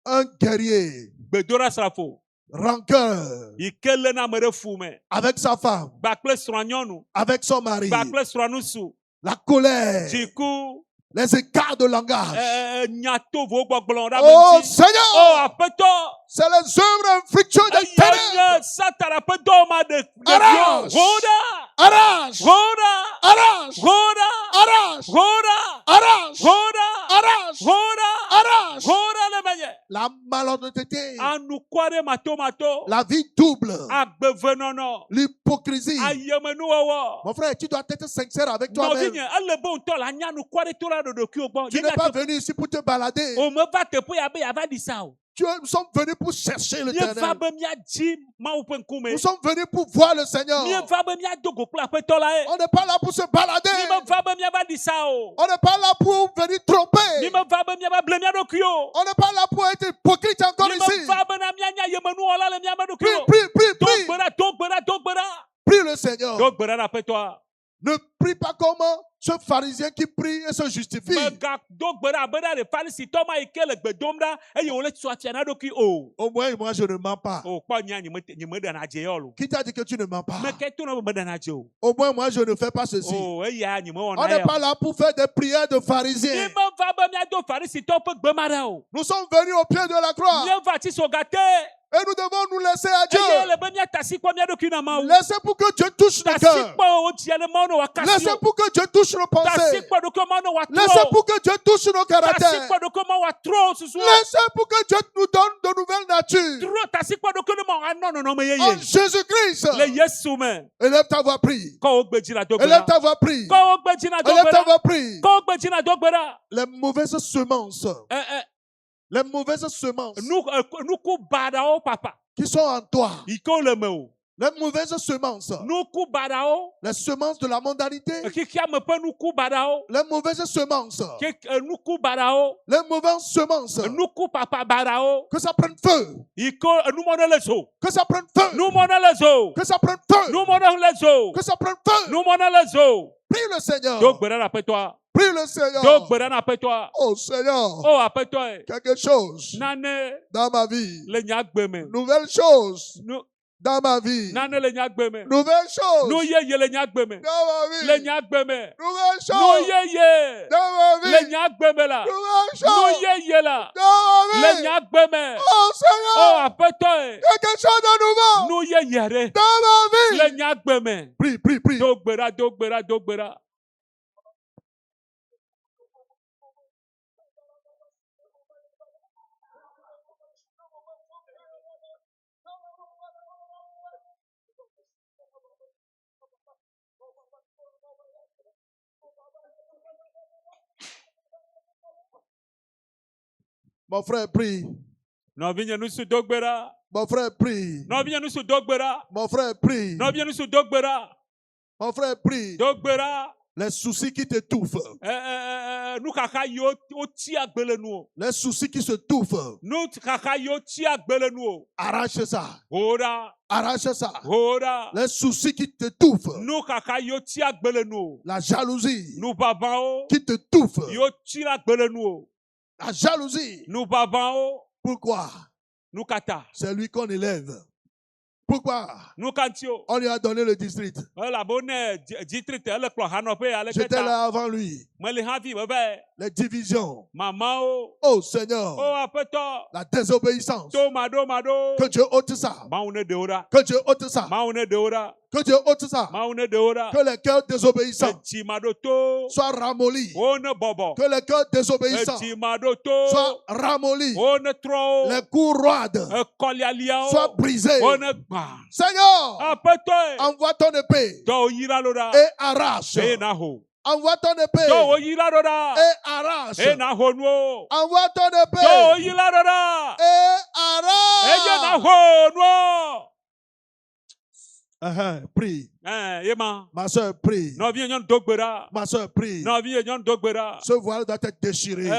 Un guerrier. Gbedora safo. Rancœur. Ike le na mere fu me. Avec sa femme. Bakle sranyonu. Avec son mari. Bakle sranusu. La colère. Jiku. Les écarts de langage. Nyato vo gbogblo Oh menti. Seigneur. Oh apeto. C'est les œuvres infructueuses des ténèbres. Ayanya satara pe doma de Arrange. Hoda. Arrache. Hoda. Arrache. Hoda. Arrache. Hoda. Arrache. Hoda. Arrache. Hoda. Arrache. Hoda le menye. La malhonnêteté. Anu kware mato. La vie double. Agbevenono. L'hypocrisie. Ayemenu wawa. Mon frère, tu dois être sincère avec Non toi-même. vigne, elle bon to la nyanu kware to la do ki ogbo. Tu n'es pas venu ici pour te balader. O me va te po ya be ya va di sa o. Nous sommes venus pour chercher Ye va l'éternel. be mia ji ma o pen kume. Nous sommes venus pour voir le Seigneur. Ye va be mia dogo kla pe to la e. On n'est pas là pour se balader. Ni me va be mia va di sa o. On n'est pas là pour venir tromper. Ni me va be mia va ble mia do ki o. On n'est pas là pour être hypocrite encore Ni ici. me va be na mia nya ye menu ola le mia ma do ki Prie, o. prie, prie, prie. Dogbera. Prie le Seigneur. Dogbera na pe to. Ne prie pas comme ce pharisien qui prie et se justifie. Me ga dogbera bena le farisi to ma ike le gbedomda e ye ole so atia na do ki o. Au moins, moi, je ne mens pas. O pa nya ni me da na je yolo. Qui t'a dit que tu ne mens pas? Me ke to no me da na je o. Au moins, moi, je ne fais pas ceci. Oh, e ya ni me On wona n'est ya. pas là pour faire des prières de Ni pharisiens. me va be mia do farisi to pe gbemara o. Nous sommes venus au pied de la croix Ni va ti so gate. et nous devons nous laisser à E ye Dieu. le be mia tasi kwa mia do ki na ma o. Laissez pour que Dieu touche le Tasi cœur. kwa o ti ele mo no wa Laissez kasi o. pour que Dieu touche nos Tasi pensées. kwa do ko mo no wa Laissez tro. pour que Dieu touche nos Tasi caractères. kwa do ko mo wa tro susu. Laissez pour que Dieu nous donne de nouvelles natures. Tro tasi kwa do ko mo no me ye En ye. Jésus-Christ. Le Yesu me. Élève ta voix, prie. Ko o gbeji na dogbera. Élève ta voix, prie. Ko o gbeji na Élève ta dogbera. voix, prie. Ko o gbeji na dogbera. Les mauvaises semences. Les mauvaises semences Nuku badao papa. qui sont en toi. Iko le me o. Les mauvaises semences. Nuku badao. Les semences de la mondanité. Kikia me pe nuku badao. Les mauvaises semences. Nuku badao. Les mauvaises semences. Nuku papa badao. Que ça prenne feu. Iko nous mona le zo. Que ça prenne feu. Nous mona le zo. Que ça prenne feu. Nous mona le zo. Que ça prenne feu. Nous mona le zo. Prie le Seigneur. Do gbe ɖa na aƒetɔa. Prie le Do Seigneur. gbe ɖa na aƒetɔa. Oh Seigneur, O aƒetɔe. quelque chose Nane dans ma vie. le nye agbe me. Nouvelle chose Nu dans ma vie. nane le nye agbe me. Nouvelle chose Nu yeye le nye agbe me. dans ma vie. Le nye agbe me. Nouvelle Nu chose yeye dans ma le vie. nye agbe me la. Nouvelle Nu chose yeye la dans ma le vie. nye agbe me. Oh O Seigneur, aƒetɔe. quelque chose de nouveau Nu yeye ɖe dans ma le vie. nye agbe me. Prie, prie, prie. Do gbe ɖa, do gbe ɖa, do gbe ɖa. Mon frère prie. Nɔvinye nusu do gbe ɖa. Mon frère prie. Nɔvinye nusu do gbe ɖa. Mon frère prie. Nɔvinye nusu do gbe ɖa. Mon frère prie. Do gbe ɖa. Les soucis qui t'étouffent. Nuxaxa yiwo wotsi agbe le nu o. Les soucis qui se touffent. Nuxaxa yiwo tsi agbe le nu o. Arrache ça. Ho ɖa. Arrache ça. Ho ɖa. Les soucis qui t'étouffent. Nuxaxa yiwo tsi agbe le nu o. La jalousie Nubabawo qui te touffe. yiwo tsi agbe le nu o. La jalousie. Nubabawo. Pourquoi? Nukata. C'est lui qu'on élève. Pourquoi? Nukantio. On lui a donné le district. Elabone district ele kplɔ hanɔƒe ale J'étais keta. là avant lui. Meli hafi bebe. Les divisions. Mamawo. Oh Seigneur. O aƒetɔ. La désobéissance. Do maɖo. Que Dieu ôte ça. Mawu ne ɖewo ɖa. Que Dieu ôte ça. Mawu ne ɖewo ɖa. Que Dieu ôte ça. Mawu ne ɖewo ɖa. Que les cœurs désobéissants Etsi maɖoto. soient ramollis. Wo ne bɔbɔ. Que les cœurs désobéissants Etsi maɖoto. soient ramollis. Wo ne trɔ wo. Les coups roides Ekɔlialiawo. soient brisés. Wo ne gbã. Seigneur, Aƒetɔe. envoie ton épée Dɔ wo yira lo ɖa. et arrache. Eye na ho. Envoie ton épée Dɔ wo yira lo ɖa. et arrache. Eye na ho nuwo. Envoie ton Dɔ wo épée yira lo ɖa. et Eye na arrache. ho nuwo. Prie. Ye ma. Ma soeur, prie. Nɔvinye nyɔnu do gbe ɖa. Ma soeur, prie. Nɔvinye nyɔnu do gbe ɖa. Ce voile doit être déchiré.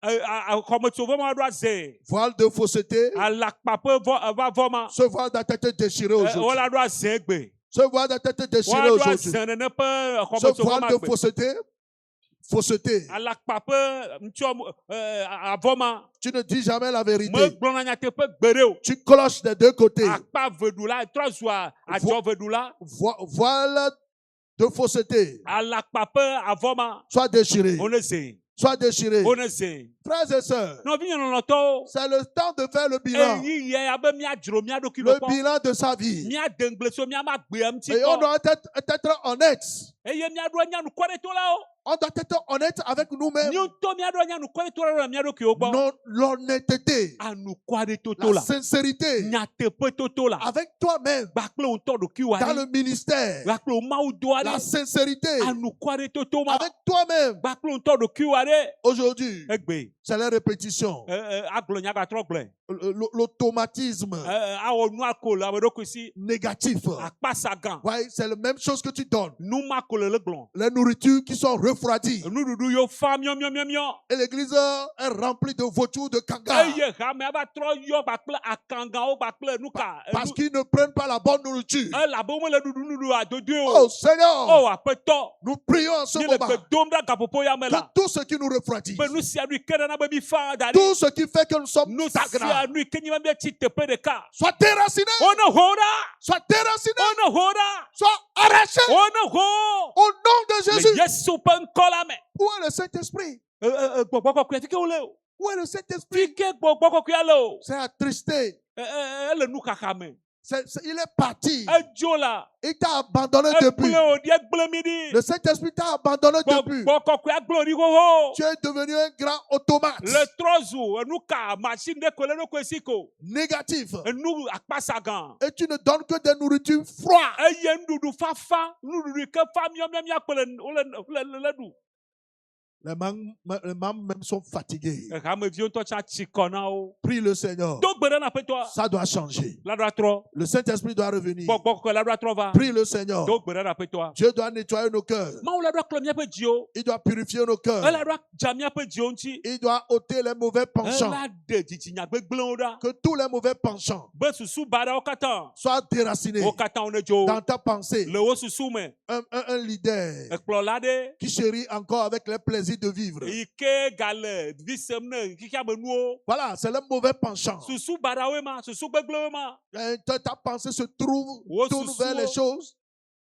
Xɔmetso ma ɖo aze. Voile de fausseté. Alakpa ƒe va vɔ ma. Ce voile doit être déchiré aujourd'hui. Wala ɖo aze gbe. Ce voile doit être déchiré Wala ɖo aujourd'hui. aze nene ƒe Ce xɔmetso voile ma de gbe. fausseté. Fausseté. Alakpa ƒe ŋutsɔ avɔ ma. Tu ne dis jamais la vérité. Me gblɔna nyateƒe gbe ɖe o. Tu cloches des deux côtés. Akpa veɖula trɔ zua adzɔ veɖula. Voile de fausseté. Alakpa ƒe avɔ ma. Soit déchiré. Wo ne ze. Soit déchiré. Wo ne ze. Frères et sœurs, Nɔvinye lɔlɔtɔwo. c'est le temps de faire le bilan. Eyi yɛ abe míadzro mía ɖokui Le me kpɔ. bilan de sa vie. Míade ŋgble so míama gbea ŋuti Et on kpɔ. doit être honnête. Eye míaɖo nya nukɔɖetɔlawo. On doit être honnête avec nous-mêmes. Míawo ŋutɔ míaɖo nya nukɔɖetɔlawo le mía ɖokuiwo gbɔ. Non, l'honnêteté, Anukɔɖetoto la la. sincérité Nyateƒetoto la. avec toi-même Gbakple wo ŋutɔ ɖokuiwo dans aɖe. le ministère. Gbakple wo Mawu do La aɖe. sincérité Anukɔɖetoto ma. avec toi-même. Gbakple wo ŋutɔ ɖokuiwo aɖe. Aujourd'hui, Egbe. c'est la répétition. Agblɔ nya gbatrɔ gblɔe. L'automatisme Awɔ nu ako le ame ɖokui si. négatif. Akpasa gã. Ouais, c'est la même chose que tu donnes. Nu ma ko le le gblɔ. Les nourritures qui sont refroidies. Nuɖuɖu yiwo fa miɔmiɔmiɔmiɔ. Et l'église est remplie de vautours, de kangas. Eye hame ava trɔ yɔ gbakple akangawo gbakple nuka. Parce qu'ils ne prennent pas la bonne nourriture. Elabe womele nuɖuɖu adodoe Oh o. Seigneur, O aƒetɔ. nous prions en ce Mi le moment gbe dom ɖe gaƒoƒo ya me que la. tout ce qui nous refroidit, Be nu sia nu yi ke ɖana be mi fa da ɖi. tout ce qui fait que nous sommes Nu sia stagnants, nu yi ke nye be míatsi teƒe ɖeka. soit déracinés, Wone ho ɖa. soit déracinés, Wone ho ɖa. soit arrachés Wone ho. au nom de Le Jésus. Yesu ƒe ŋkɔ la me. Où est le Saint-Esprit? Gbɔgbɔ kɔkɔe fi ke wole o. Où est le Saint-Esprit? Fi ke gbɔgbɔ kɔkɔe le o. C'est attristé. Ele nuxaxa me. Il est parti. Edzo la. Il t'a abandonné depuis. Egble o ɖi egble mi ɖi. Le Saint-Esprit t'a abandonné depuis. Gbɔgbɔ kɔkɔe agblɔ ɖi xoxo. Tu es devenu un grand automate. Le trɔ zu enuka machine ɖe ko le ɖokui si ko. Négatif. Enu akpasa gã. Et tu ne donnes que des nourritures froides. Eye nuɖuɖu fafa nuɖuɖu yi ke fa miɔmiɔmia kpe le ɖu. Les membres même sont fatigués. hameviwo ŋutɔ tsa tsi kɔ na wo. Prie le Seigneur. Do gbe ɖe na aƒetɔa. Ça doit changer. La doit trɔ. Le Saint-Esprit doit revenir. Gbɔgbɔ kɔkɔe la doit trɔ va. Prie le Seigneur. Do gbe ɖe na aƒetɔa. Dieu doit nettoyer nos cœurs. Mawu la doit klɔ míaƒe dziwo. Il doit purifier nos cœurs. Ela doit dza míaƒe dziwo ŋuti. Il doit ôter les mauvais penchants. Ela ɖe dzitsinya gbegblẽwo ɖa. Que tous les mauvais penchants Be susu baɖawo katã. soient déracinés Wo katã wo nedzo. dans ta pensée. Le wo susu me. Un leader Ekplɔla ɖe. qui chérit encore avec les plaisirs de vivre. Yi ke gale vi sem ne xixia me nuwo. Voilà, c'est le mauvais penchant. Susu baɖawoe ma. Susu gbegblẽwoe ma. Ta pensée se tourne vers les choses.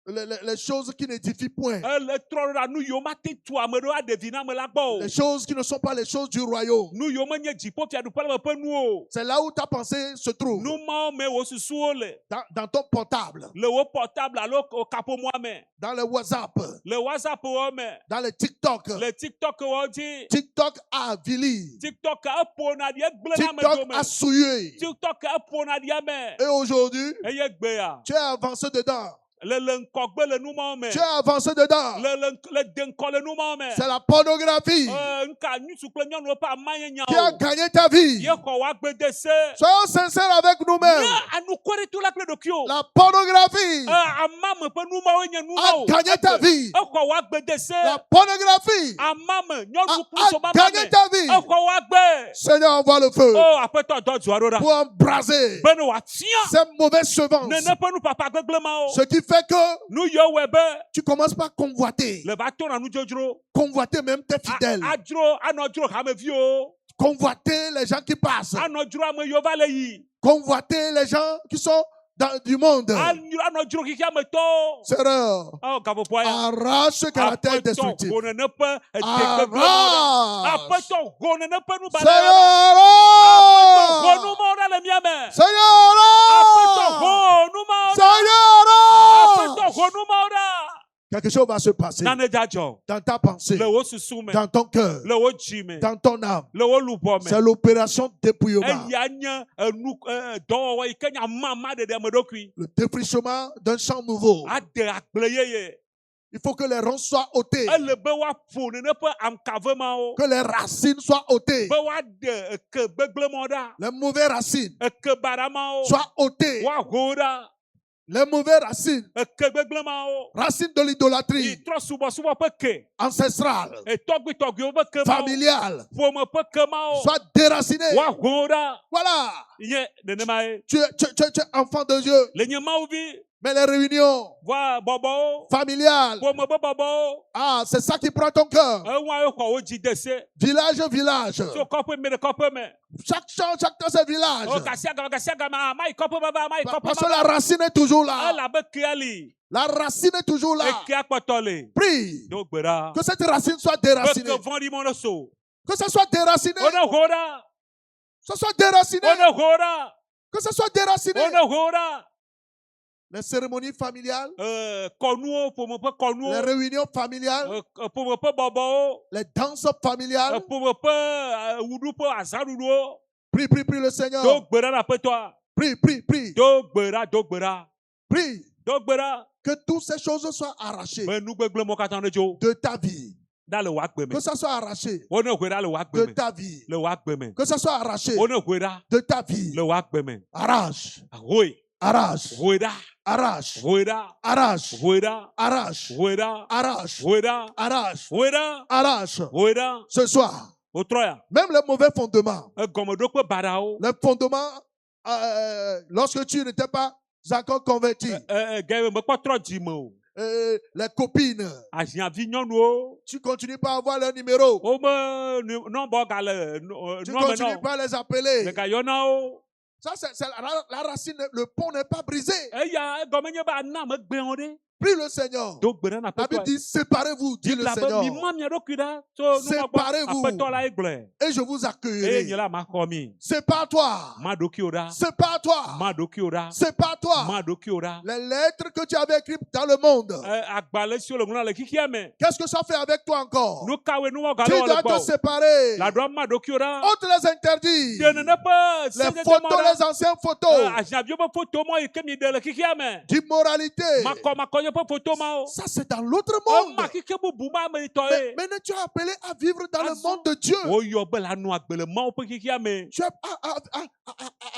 Les choses qui n'édifient point. Ele trɔ ɖa nu yiwo mate tu ame ɖewo aɖevi na ame la gbɔ o. Les choses qui ne sont pas les choses du royaume. Nu yiwo menye dziƒofiaɖuƒe la me ƒe nuwo. C'est là où ta pensée se trouve. Nu mawo me wo susuwo le. Dans ton portable. Le wo portable alo wo kaƒomɔa me. Dans le WhatsApp. Le WhatsApp wo me. Dans le TikTok. Le TikTok wo dzi. TikTok a avili. TikTok eƒona ɖi egblẽ na ame TikTok dome. a souillé. TikTok eƒona ɖi ame. Et aujourd'hui, Eye gbea. tu es avancé dedans. Le ŋkɔgbe le nu mawo me. Tu es avancé dedans. Le de ŋkɔ le nu mawo me. C'est la pornographie Nka ŋutsu kple nyɔnuwo ƒe amanyanya qui a o. gagné ta vie. Ye xɔ woagbede se. Soyons sincères avec nous-mêmes. Ne anukwere la kple ɖokuiwo. La pornographie Amame ƒe nu mawoe nye nu a mawo. gagné ta vie. Exɔ woagbede se. La pornographie Amame nyɔnu kple a sɔbaba gagné me. ta vie. Exɔ woagbe. Seigneur, envoie le feu Oh, aƒetɔ dɔ du aɖo ɖa. pour embraser Be ne wòafia. ces mauvaises semences. Nene ƒe nu papa gbegblẽ mawo. Ce qui fait que Nu yiwo wɔe be. tu commences par convoiter. Le va to na nudzodzro. Convoiter même tes fidèles. Adzro anɔ dzro hameviwo. Convoiter les gens qui passent. Anɔ dzro ame yiwo va le yi. Convoiter les gens qui sont du monde. Anɔ dzro xixia me tɔwo. Seigneur, Oh, gaƒoƒoa ya. arrache ce caractère destructif. Aƒetɔ ho nene ƒe edegbegblemɔ ɖa. Arrache. Aƒetɔ ho nene ƒe nubaɖa ɖa. Seigneur, Aƒetɔ ho nu mawo ɖa le mía me. Seigneur, Aƒetɔ ho nu mawo ɖa. Seigneur. Aƒetɔ ho nu mawo ɖa. Quelque chose va se passer Nane dzadzɔ. dans ta pensée, Le wo susu me. dans ton cœur, Le wo dzi me. dans ton âme. Le wo luʋɔ me. C'est l'opération dépouillement. Eya nye dɔwɔwɔ yi ke nye amama ɖeɖe ame ɖokui. Le défrichement d'un champ nouveau. Ade agble yeye. Il faut que les ronces soient ôtées, Ele be woaƒo nene ƒe amkave mawo. que les racines soient ôtées, Be woaɖe eke gbegblẽmɔ ɖa. les mauvaises racines Eke baɖa mawo. soient ôtées, Woaho ɖa. les mauvaises racines, Eke gbegblẽ mawo. racines de l'idolâtrie Yi trɔ subɔsubɔ ƒe ke. ancestrale, Etɔgbuitɔgbuiwo ƒe ke mawo. familiale, Ƒome ƒe ke mawo. soient déracinées. Woaho ɖa. Voilà, Nye nenema ye. tu es enfant de Dieu, Le nye Mawuvi. mais les réunions Va bɔbɔwo. familiales, Ƒome ƒe bɔbɔwo. c'est ça qui prend ton cœur. Eŋua ye xɔ wo dzi de se. Village, Tso kɔƒe me ɖe kɔƒe me. chaque champ, chaque dans ce village. O gasiagame mayi kɔƒe baba mayi kɔƒe Parce que baba. la racine est toujours là. Elabe kea li. La racine est toujours là. Ekea kpɔtɔ le. Prie Do gbe ɖa. que cette racine soit Be déracinée. ke vɔ̃ɖi mɔ ne so. Que ce soit déraciné. Wo ne ho ɖa. Que ce soit déraciné. Wo ne ho ɖa. Que ce soit déraciné. Wo ne ho ɖa. Les cérémonies familiales, Kɔnuwo ƒome ƒe les kɔnuwo. réunions familiales, Ƒome ƒe bɔbɔwo. les danses familiales. Ƒome ƒe wuɖuƒe azaɖuɖuwo. Prie le Seigneur. Do gbe ɖa na aƒetɔa. Prie. Do gbe ɖa. Prie Do gbe ɖa. que toutes ces choses soient arrachées Be nu gbegblẽ mɔ katã ne dzo. de ta vie. Ɖa le wò agbe me. Que ça soit arraché Wo ne hoe ɖa le wò agbe de me. ta vie. Le wò agbe me. Que ça soit arraché Wo ne hoe ɖa de ta vie. le wò agbe me. Arrache. Hoe. Arrache. Hoe ɖa. Arrache. Hoe ɖa. Arrache. Hoe ɖa. Arrache. Hoe ɖa. Arrache. Hoe ɖa. Arrache. Hoe ɖa. Arrache. Hoe ɖa. Ce soir, Wotrɔ ya. même les mauvais fondements, Egɔmeɖokpe baɖawo. les fondements, lorsque tu n'étais pas encore converti, Gɛmɛ mekpɔ trɔ dzime o. les copines, Ahiãvi nyɔnuwo. tu continues pas à avoir leur numéro, Wome nɔbɔ gale tu nua me continues na o. pas à les appeler. Le gayɔna wo. Ça, c'est la racine, le pont n'est pas brisé. Eya egɔme nye be ana megbe o ɖe. Prie le Seigneur. Do gbe ɖa na La Bible aƒetɔa. dit séparez-vous, dit le Bibla be Seigneur, mimɔ mia ɖokui ɖa tso nu ma gbɔ. Séparez-vous. Aƒetɔ la ye gblɔe. et je vous Eye nye accueillerai. la maxɔ mi. Sépare-toi, Ma ɖokuiwo ɖa. sépare-toi, Ma ɖokuiwo ɖa. sépare-toi. Ma ɖokuiwo ɖa. Les lettres que tu avais écrites dans le monde, Agbalẽ siwo le ŋlɔ le xixia me. qu'est-ce que ça fait avec toi encore? Nu kawoe nu Tu wɔga ɖe wɔ le dois te gbɔ. séparer. La ɖoa ma ɖokuiwo ɖa. Ôte les interdits, De nene ƒe les sedede photos, mɔ ɖa. les anciennes photos Ahiãviwo ƒe foto mɔ yi ke mi ɖe le xixia me. d'immoralité, Makɔmakɔ nye ƒe photo ma o. Ça, c'est dans l'autre O monde. ma kike bubu ma ame tɔ Mais ye. maintenant, tu es appelé à vivre dans le Azɔ. monde de Dieu. O yɔ be la nu agbe le Mawu ƒe xixia me. Tu es